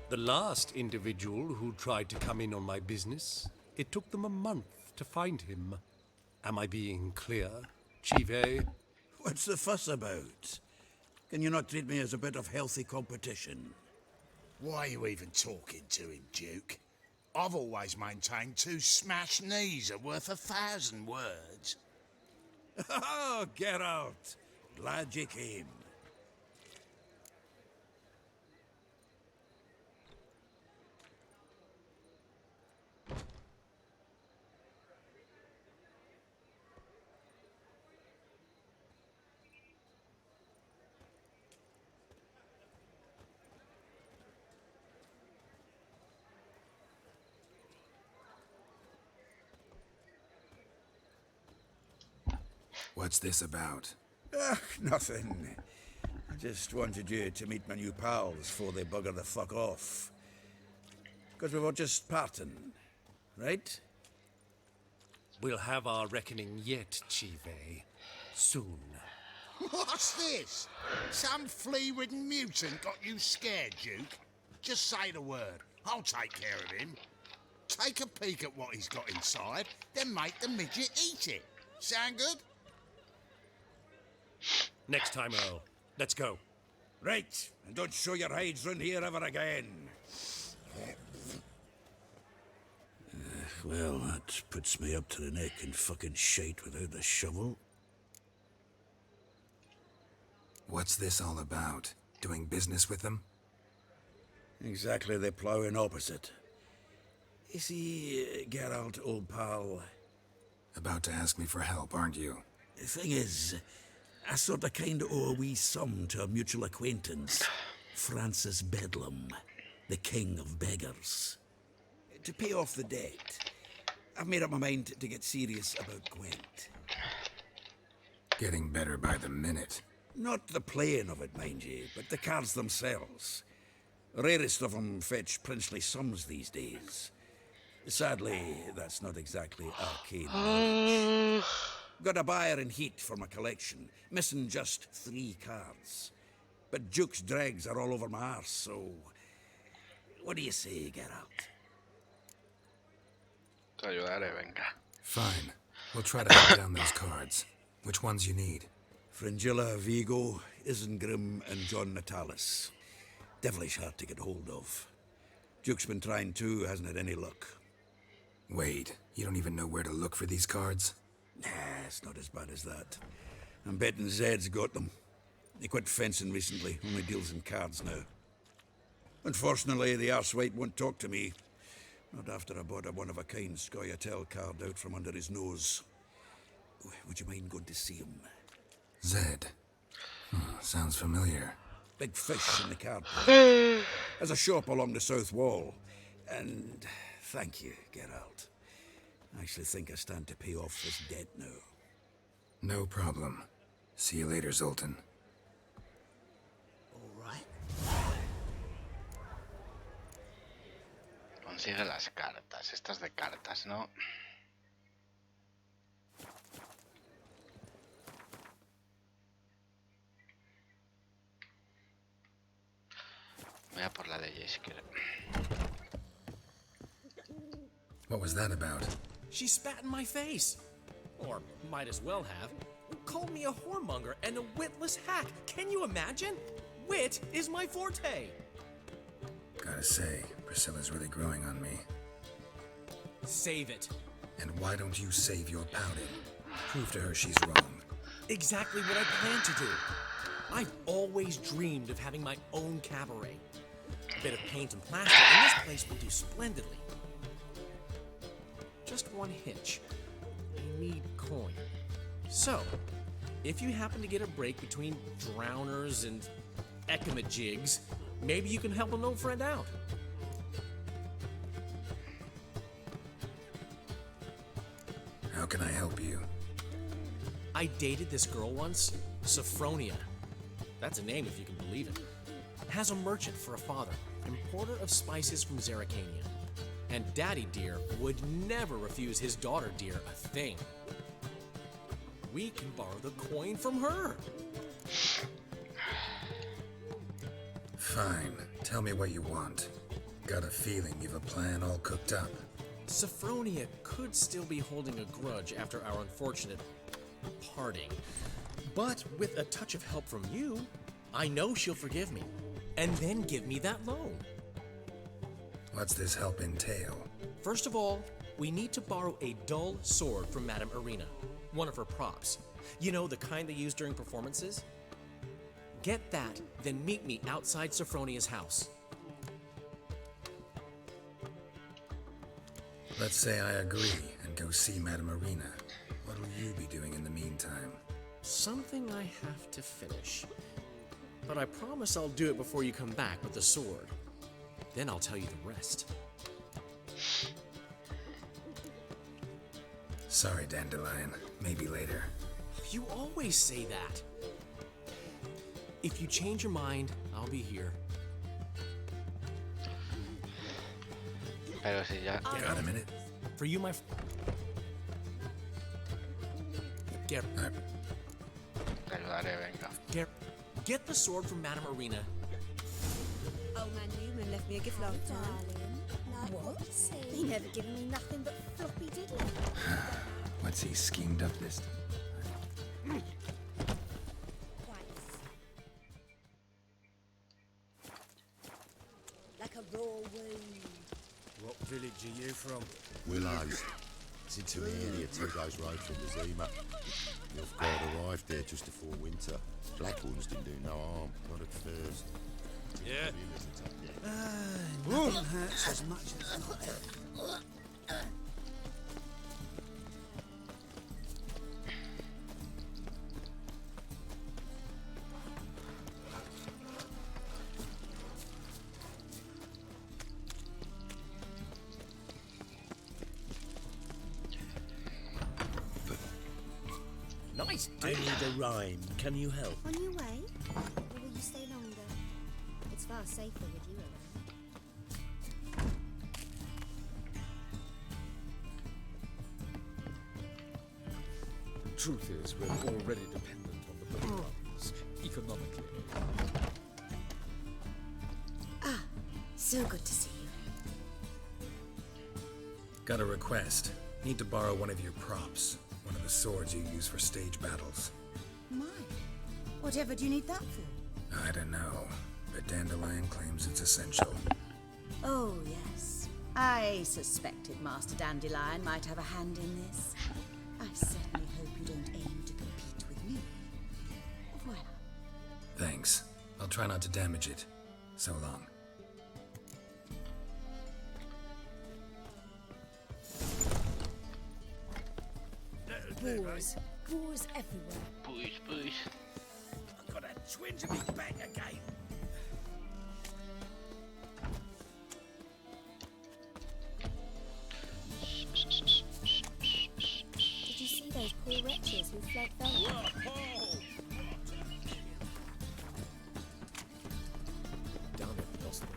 The last individual who tried to come in on my business, it took them a month to find him. Am I being clear, Chive? What's the fuss about? Can you not treat me as a bit of healthy competition? Why are you even talking to him, Duke? I've always maintained 2 smashed knees are worth 1,000 words. Oh, Geralt. Glad you came. What's this about? Nothing. I just wanted you to meet my new pals before they bugger the fuck off. Because we were just parting, right? We'll have our reckoning yet, Chive. Soon. What's this? Some flea-ridden mutant got you scared, Duke? Just say the word. I'll take care of him. Take a peek at what he's got inside, then make the midget eat it. Sound good? Next time, Earl. Let's go. Right, and don't show your hides round here ever again. Well, that puts me up to the neck in fucking shite without a shovel. What's this all about? Doing business with them? Exactly the ploughing opposite. You see, Geralt, old pal... About to ask me for help, aren't you? The thing is, I sort of kind of owe a wee sum to a mutual acquaintance, Francis Bedlam, the king of beggars. To pay off the debt, I've made up my mind to get serious about Gwent. Getting better by the minute. Not the playing of it, mind you, but the cards themselves. Rarest of them fetch princely sums these days. Sadly, that's not exactly arcane knowledge. Got a buyer in heat for my collection, missing just 3 cards. But Duke's dregs are all over my arse, so... What do you say, Geralt? Te ayudaré, venga. Fine. We'll try to hunt down those cards. Which ones you need? Fringilla, Vigo, Isengrim, and John Natalis. Devilish hard to get hold of. Duke's been trying too, hasn't had any luck. Wait, you don't even know where to look for these cards? Nah, it's not as bad as that. I'm betting Zed's got them. He quit fencing recently, only deals in cards now. Unfortunately, the arsewipe won't talk to me. Not after I bought a one-of-a-kind Scoia'tael card out from under his nose. Would you mind going to see him? Zed. Sounds familiar. Big fish in the card play. Has a shop along the south wall. And thank you, Geralt. I actually think I stand to pay off this debt now. No problem. See you later, Zoltan. All right. Consigue las cartas. Estas de cartas, ¿no? Voy a por la de Jay si quiere. What was that about? She spat in my face. Or might as well have. Called me a whoremonger and a witless hack. Can you imagine? Wit is my forte. Gotta say, Priscilla's really growing on me. Save it. And why don't you save your pouting? Prove to her she's wrong. Exactly what I plan to do. I've always dreamed of having my own cabaret. A bit of paint and plaster, and this place would do splendidly. Just one hitch. I need coin. So, if you happen to get a break between drowners and ekamajigs, maybe you can help an old friend out. How can I help you? I dated this girl once, Sophronia. That's a name if you can believe it. Has a merchant for a father, importer of spices from Zerrikania. And Daddy Dear would never refuse his daughter Dear a thing. We can borrow the coin from her. Fine. Tell me what you want. Got a feeling you've a plan all cooked up. Sophronia could still be holding a grudge after our unfortunate parting. But with a touch of help from you, I know she'll forgive me. And then give me that loan. What's this help entail? First of all, we need to borrow a dull sword from Madame Irina, one of her props. You know, the kind they use during performances? Get that, then meet me outside Sophronia's house. Let's say I agree and go see Madame Irina. What'll you be doing in the meantime? Something I have to finish. But I promise I'll do it before you come back with the sword. Then I'll tell you the rest. Sorry, Dandelion. Maybe later. You always say that. If you change your mind, I'll be here. Pero si ya... Got a minute? For you, my... Get... Te ayudaré, venga. Get the sword from Madame Arena. Old man Newman left me a gift last time. What? He never given me nothing but floppy diddly. What's he schemed up this time? Like a raw wound. What village are you from? Willows. It's into the area 2 days' road from the Zima. The off-guard arrived there just before winter. Blackhorns didn't do no harm, not at first. Yeah. Nothing hurts as much as Nice. I need a rhyme. Can you help? On your way? Or will you stay longer? It's far safer with you around. Truth is, we're already dependent on the bloody ones, economically. Ah, so good to see you. Got a request. Need to borrow one of your props. One of the swords you use for stage battles. My, whatever do you need that for? I don't know, but Dandelion claims it's essential. Oh, yes. I suspected Master Dandelion might have a hand in this. I certainly hope you don't aim to compete with me. Voilà. Thanks. I'll try not to damage it. So long. Wars. Wars everywhere. Push. I've got a twinge of me back again. Did you see those poor wretches who fled Velvet? Damn it, lost them.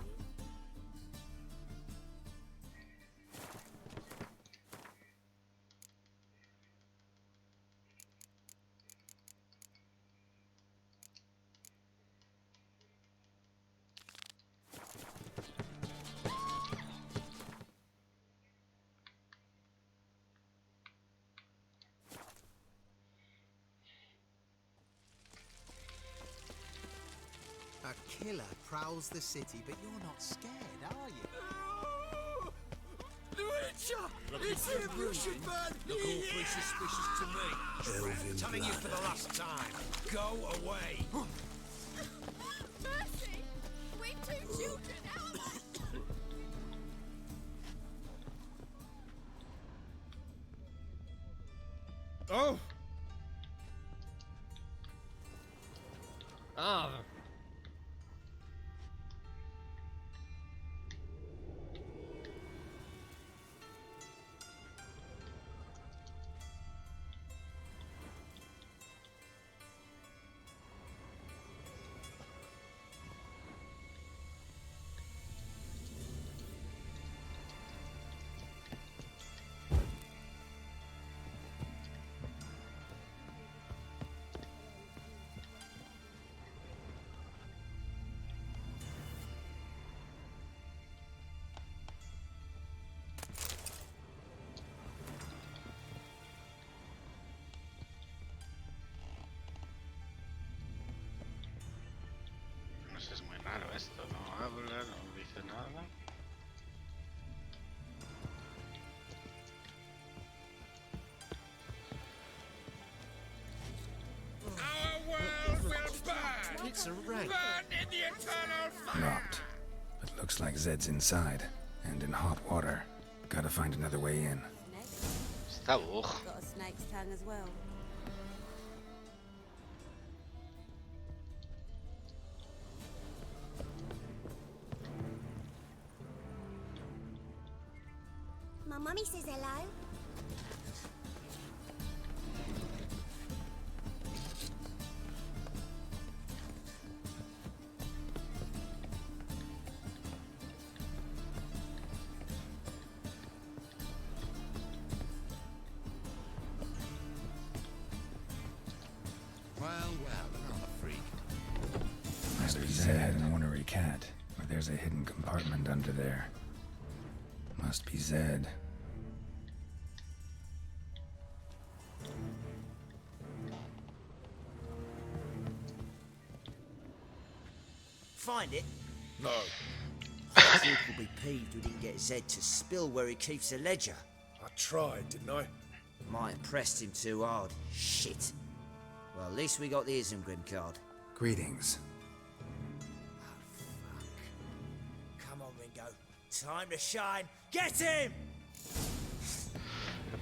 A killer prowls the city, but you're not scared, are you? The Witcher! It's him, you should burn! Look awfully suspicious to me. I'm telling you for the last time. Go away. Mercy! We've 2 children out! Oh! Ah! No sé, es muy raro esto. No habla, no dice nada. Our world will burn! It's a raid. Burn in the eternal fire! Locked. But looks like Zed's inside. And in hot water. Gotta find another way in. Está bug. Got a snake's tongue as well. My mummy says hello. cat, but there's a hidden compartment under there. Must be Zed. Find it? No. Duke will be peeved we didn't get Zed to spill where he keeps the ledger. I tried, didn't I? Might have pressed him too hard. Shit. Well, at least we got the Isengrim card. Greetings. Come on, Ringo. Time to shine. Get him!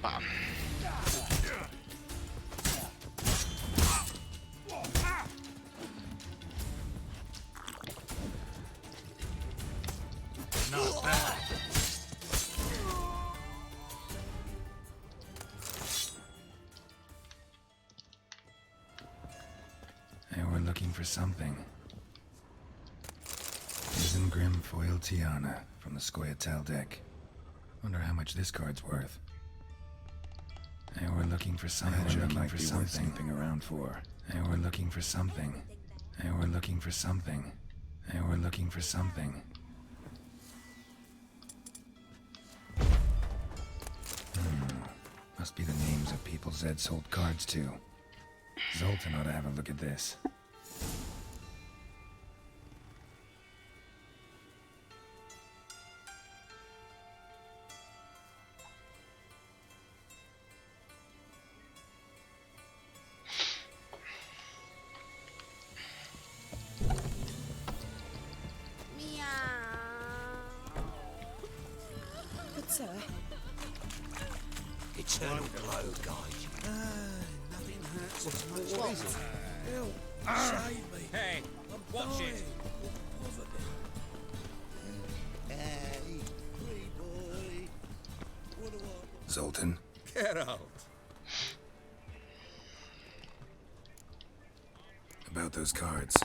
Bam. Not bad. Hey, we're looking for something. Isengrim foil Tiana from the Scoia'tael deck. Wonder how much this card's worth. Hey, we're looking for something. We're looking for something. Snooping around for. Hey, we're looking for something. Hey, we're looking for something. Hey, we're looking for something. Must be the names of people Zed sold cards to. Zoltan ought to have a look at this. Good sir. Eternal blow, guide. Nothing hurts as much What as is it? help. Save me. Hey, watch it. Hey, free boy. What do I... Zoltan? Get out. About those cards.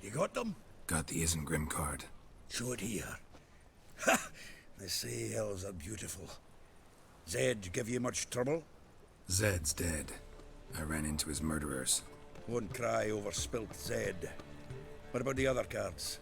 You got them? Got the Isengrim card. Show it here. Ha! They say elves are beautiful. Zed give you much trouble? Zed's dead. I ran into his murderers. Won't cry over spilt Zed. What about the other cards?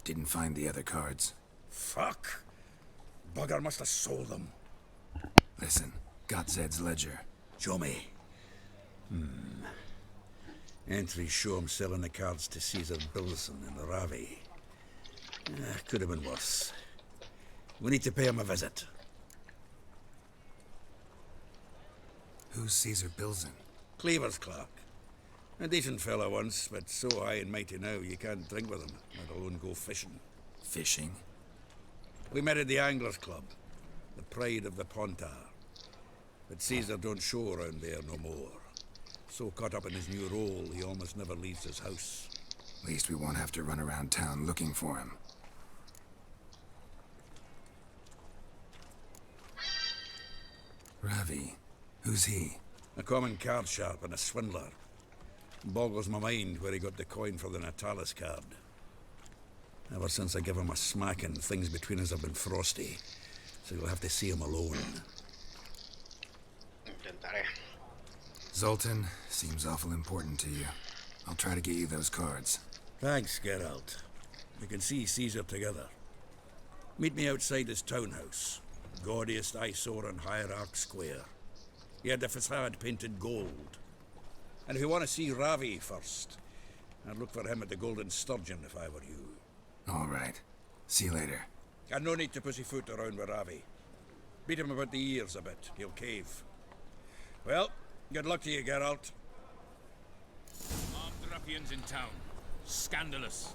Didn't find the other cards. Fuck. Bugger must have sold them. Listen, got Zed's ledger. Show me. Entries show him selling the cards to Caesar Bilson in Ravi. Could have been worse. We need to pay him a visit. Who's Caesar Bilson? Cleaver's clerk. A decent fellow once, but so high and mighty now you can't drink with him, let alone go fishing. Fishing? We met at the Anglers Club, the pride of the Pontar. But Caesar don't show around there no more. So caught up in his new role, he almost never leaves his house. At least we won't have to run around town looking for him. Ravi, who's he? A common card sharp and a swindler. Boggles my mind where he got the coin for the Natalis card. Ever since I gave him a smacking, things between us have been frosty. So you'll have to see him alone. Intentaré. Zoltan, seems awful important to you. I'll try to get you those cards. Thanks, Geralt. We can see Caesar together. Meet me outside his townhouse. Gaudiest eyesore on Hierarch Square. He had the facade painted gold. And if you want to see Ravi first, I'd look for him at the Golden Sturgeon if I were you. All right. See you later. And no need to pussyfoot around with Ravi. Beat him about the ears a bit. He'll cave. Well, good luck to you, Geralt. Armed ruffians in town. Scandalous.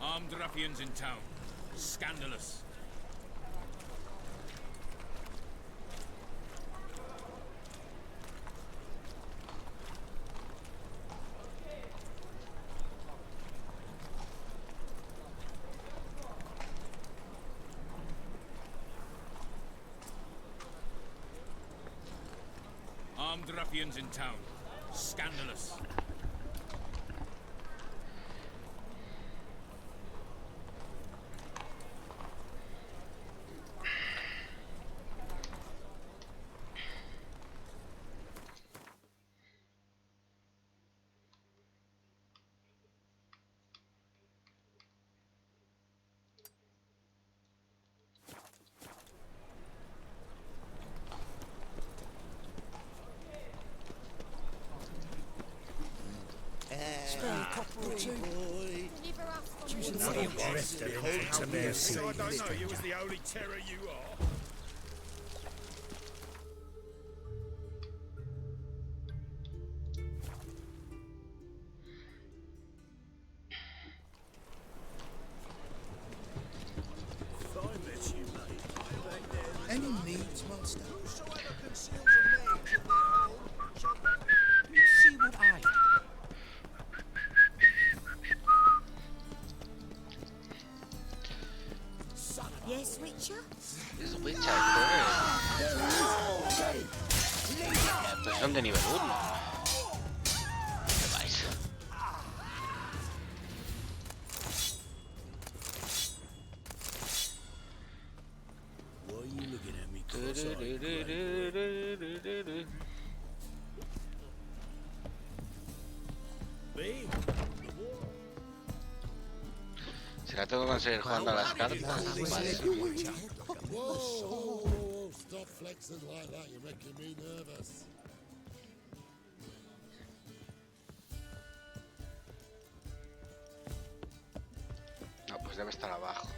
Armed ruffians in town. Scandalous. Armed ruffians in town. Scandalous. I don't know, you was the only terror you are. Any needs, monster? You see what I... Yes, Witcher? Es Witcher, pues son de nivel 1. ¿Qué vais? Why are you looking at me ¿Será tengo que conseguir jugando a las cartas? Vale. Whoa, stop flexing like that, you're making me nervous. No, pues debe estar abajo.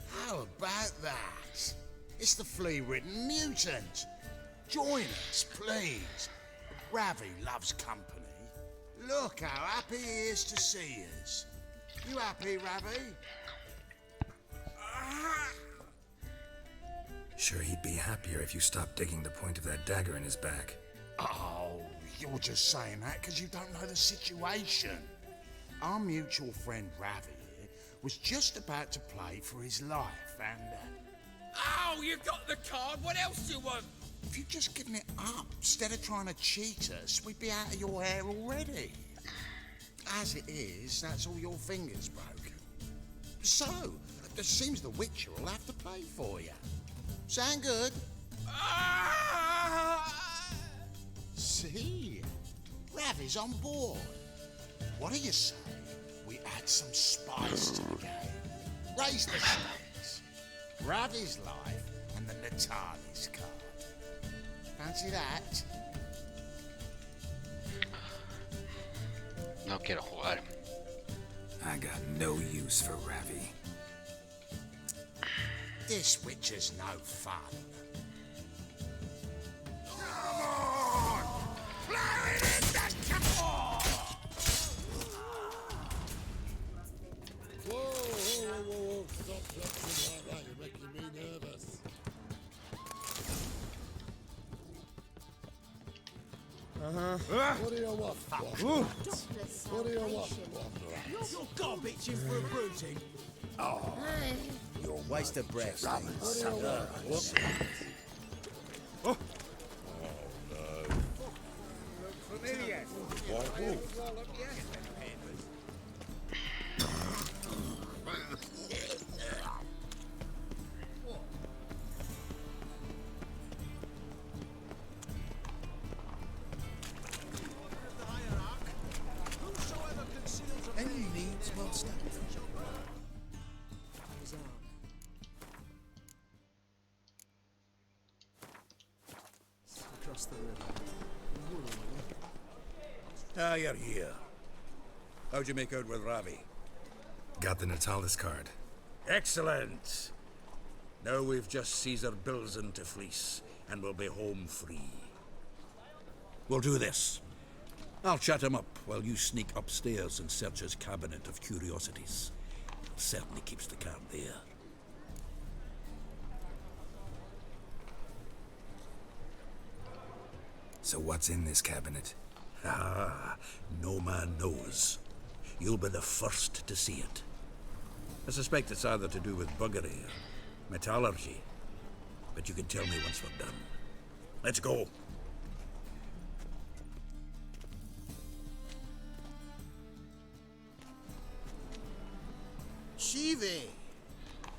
How about that? It's the flea-ridden mutant. Join us, please. Ravi loves company. Look how happy he is to see us. You happy, Ravi? Sure, he'd be happier if you stopped digging the point of that dagger in his back. Oh, you're just saying that because you don't know the situation. Our mutual friend Ravi here was just about to play for his life and... Oh, you got the card. What else do you want? If you'd just given it up instead of trying to cheat us, we'd be out of your hair already. As it is, that's all your fingers broken. So, it seems the Witcher will have to play for you. Sound good? See? Ravi's on board. What do you say we add some spice to the game? Raise the stakes. Ravi's life and the Natali's card. Fancy that? No quiero jugar. I got no use for Ravi. This Witcher's no fun. Come on! Play it in the Capítulo! Whoa, whoa, whoa, whoa, stop flexing like that, you're making me nervous. What do you want? What do you want? You're garbage in for a bruising. Oh, you're a waste of breath. Oh, Familiar. Any needs, Master? Across the river. Ah, you're here. How'd you make out with Ravi? Got the Natalis card. Excellent. Now we've just Caesar Bilzen to fleece, and we'll be home free. We'll do this. I'll chat him up while you sneak upstairs and search his cabinet of curiosities. Certainly keeps the card there. So what's in this cabinet? Ah, no man knows. You'll be the first to see it. I suspect it's either to do with buggery or metallurgy. But you can tell me once we're done. Let's go. Shivi!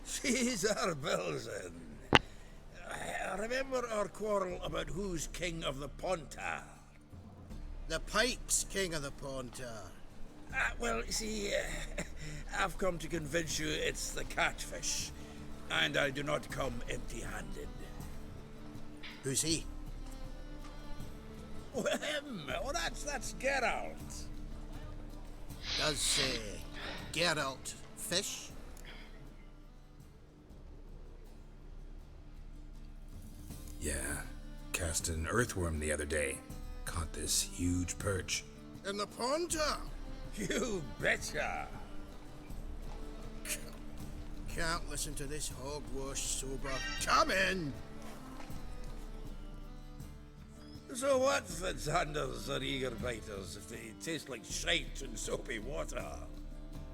Caesar Bilzen. I remember our quarrel about who's king of the Pontar. The Pike's king of the Pontar. Well, see, I've come to convince you it's the catfish, and I do not come empty-handed. Who's he? Well, him. Oh, that's Geralt. Does Geralt fish? Yeah, cast an earthworm the other day. Caught this huge perch. In the Pontar? You betcha. Can't listen to this hogwash sober. Come in! So what, Fitzhanders or eager biters, if they taste like shite and soapy water?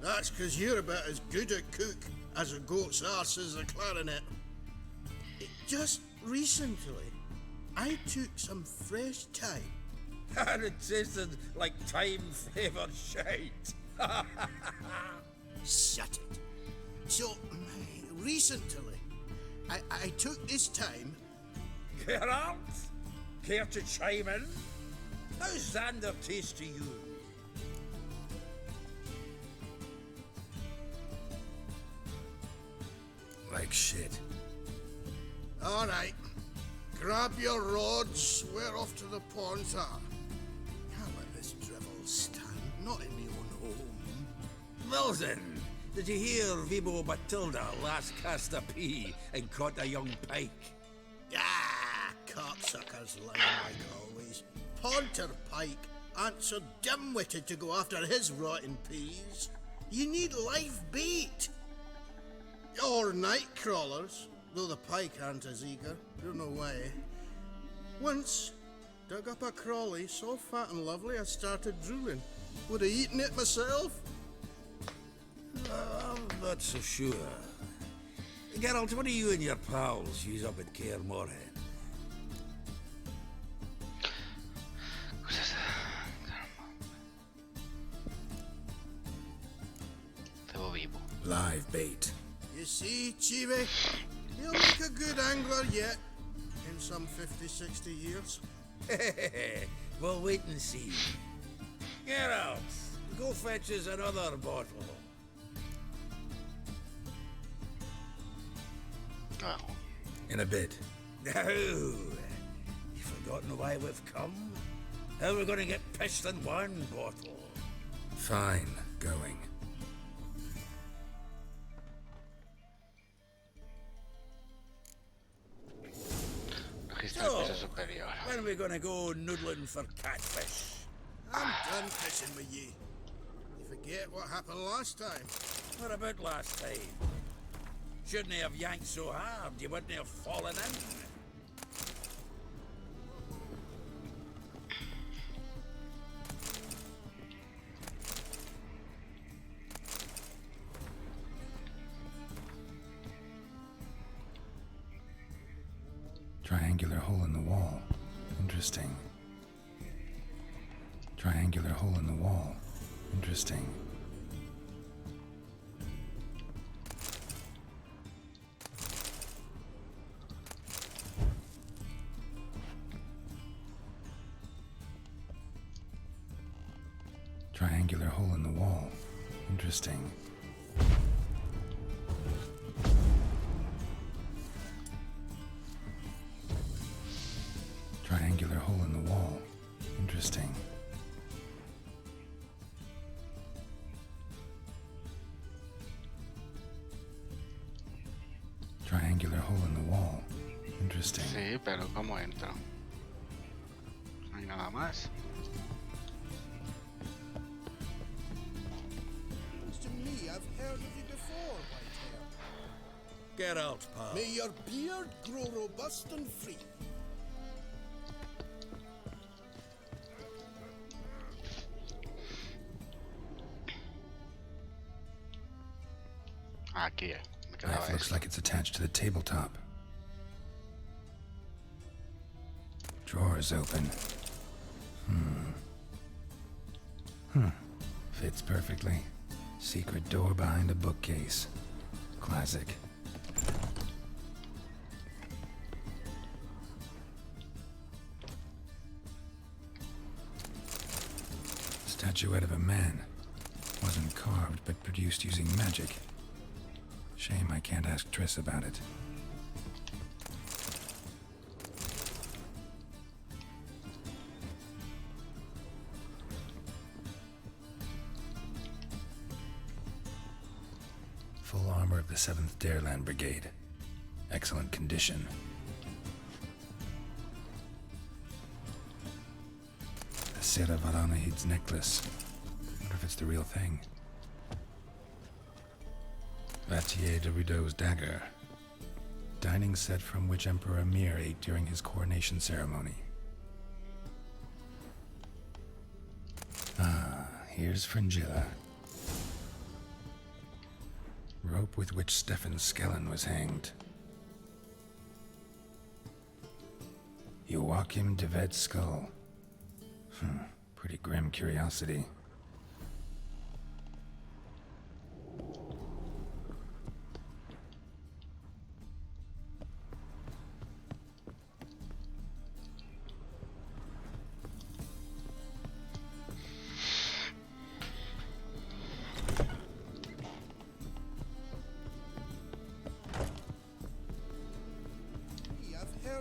That's 'cause you're about as good a cook as a goat's arse is a clarinet. Just recently, I took some fresh thyme. And it tasted like thyme-flavoured shite. Shut it. So, recently, I took this thyme. Geralt, care to chime in? How's Xander taste to you? Like shit. All right. Grab your rods. We're off to the Pontar. Can't let this drivel stand. Not in my own home. Wilson, did you hear Vibo Matilda last cast a pea and caught a young pike? Ah, cocksuckers lying like always. Pontar Pike aren't so dim-witted to go after his rotten peas. You need live bait. Or night crawlers, though the pike aren't as eager. Don't know why. Once, Dug up a crawly so fat and lovely I started drooling. Would have eaten it myself. I'm not so sure. Geralt, what do you and your pals use up at Kaer Morhen? Live bait. You see, Chibi, he'll make a good angler yet. In some 50-60 years. We'll wait and see. Geralt, go fetch us another bottle. In a bit. No. You've forgotten why we've come? How we're going to get pissed in one bottle? Fine, going. So, when are we going to go noodling for catfish? I'm done fishing with ye. You forget what happened last time. What about last time? Shouldn't he have yanked so hard you wouldn't have fallen in? Triangular hole in the wall. Interesting. Triangular hole in the wall. Interesting. Triangular hole in the wall. Interesting. Triangular hole in the wall. Interesting. Triangular hole in the wall. Interesting. Sí, pero ¿cómo entro? No hay nada más. Seems to me I've heard of you before, Whitehair. Get out, pal. May your beard grow robust and free. Aquí, me quedaba Knife looks like it's attached to the tabletop. Drawers open. Fits perfectly. Secret door behind a bookcase. Classic. Statuette of a man. Wasn't carved, but produced using magic. Shame I can't ask Triss about it. Full armor of the 7th Dareland Brigade. Excellent condition. The Sera Varanahid's necklace. Wonder if it's the real thing. Vatier de Rideau's dagger. Dining set from which Emperor Mir ate during his coronation ceremony. Ah, here's Fringilla. Rope with which Stefan Skellen was hanged. Joachim de Ved's skull. Pretty grim curiosity.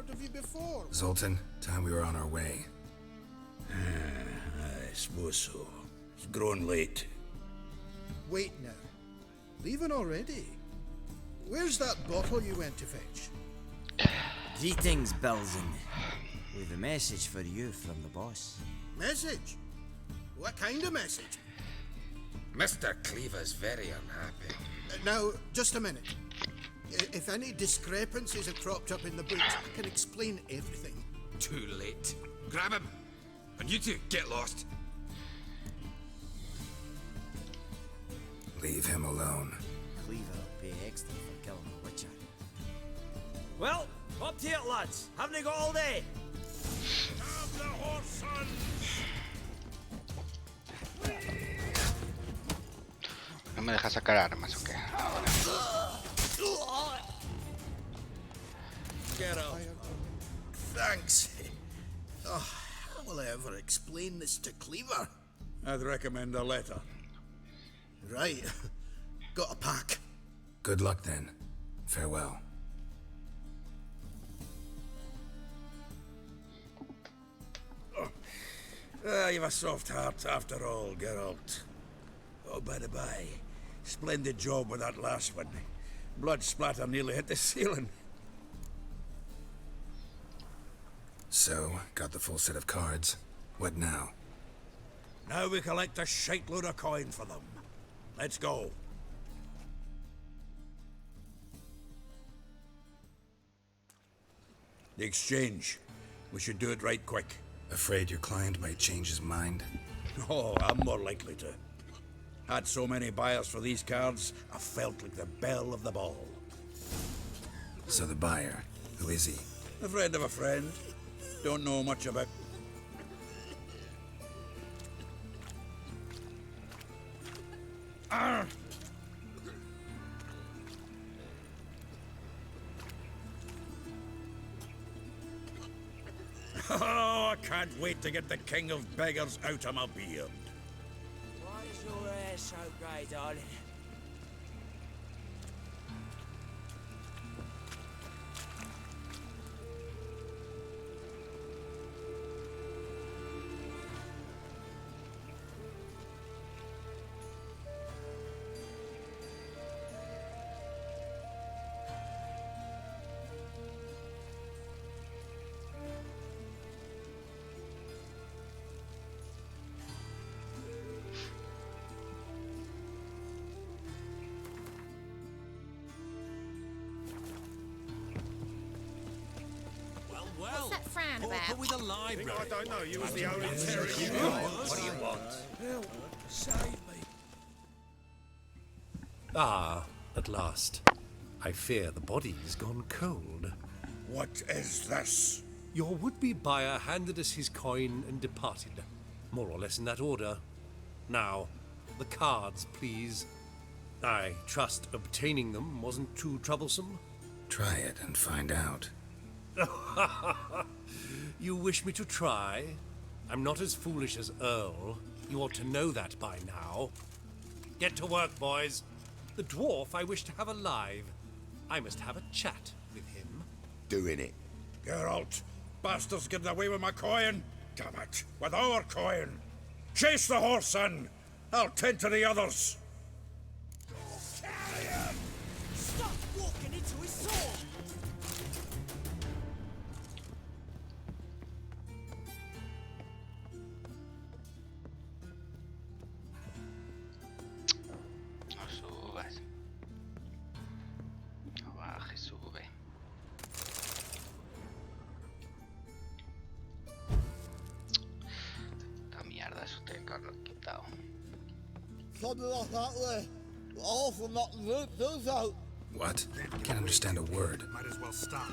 Of you before. Zoltan, time we were on our way. I suppose so. It's growing late. Wait now. Leaving already? Where's that bottle you went to fetch? Greetings, Belzen. We've a message for you from the boss. Message? What kind of message? Mr. Cleaver's very unhappy. Now, just a minute. If any discrepancies have cropped up in the books, I can explain everything. Too late. Grab him. And you two, get lost. Leave him alone. Cleaver will pay extra for killing a witcher. Well, up to it, lads. Haven't they got all day? Have the horse, son! No me deja sacar armas, ¿o qué? Get out. Thanks. Oh, how will I ever explain this to Cleaver? I'd recommend a letter. Right. Got a pack. Good luck then. Farewell. You've a soft heart after all, Geralt. Oh, by the by, splendid job with that last one. Blood splatter nearly hit the ceiling. So, got the full set of cards. What now? Now we collect a shiteload of coin for them. Let's go. The exchange. We should do it right quick. Afraid your client might change his mind? Oh, I'm more likely to. Had so many buyers for these cards, I felt like the belle of the ball. So the buyer, who is he? A friend of a friend. Don't know much about... Arr! Oh, I can't wait to get the king of beggars out of my beard. Why is your hair so grey, darling? Well, What's that frown Porker about? with a library. I don't know. You was the only terror you What do you want? Help! Save me! Ah, at last. I fear the body's gone cold. What is this? Your would-be buyer handed us his coin and departed. More or less in that order. Now, the cards, please. I trust obtaining them wasn't too troublesome. Try it and find out. You wish me to try? I'm not as foolish as Earl. You ought to know that by now. Get to work, boys. The dwarf I wish to have alive. I must have a chat with him. Doing it. Geralt, bastards getting away with my coin. Damn it, with our coin. Chase the horse, son. I'll tend to the others. Stop walking into his sword! No subas. No bajes, sube. Esta mierda, eso tiene que haberlo quitado. Something like that way. Awful not to do so. What? Can't understand a word. Might as well stop.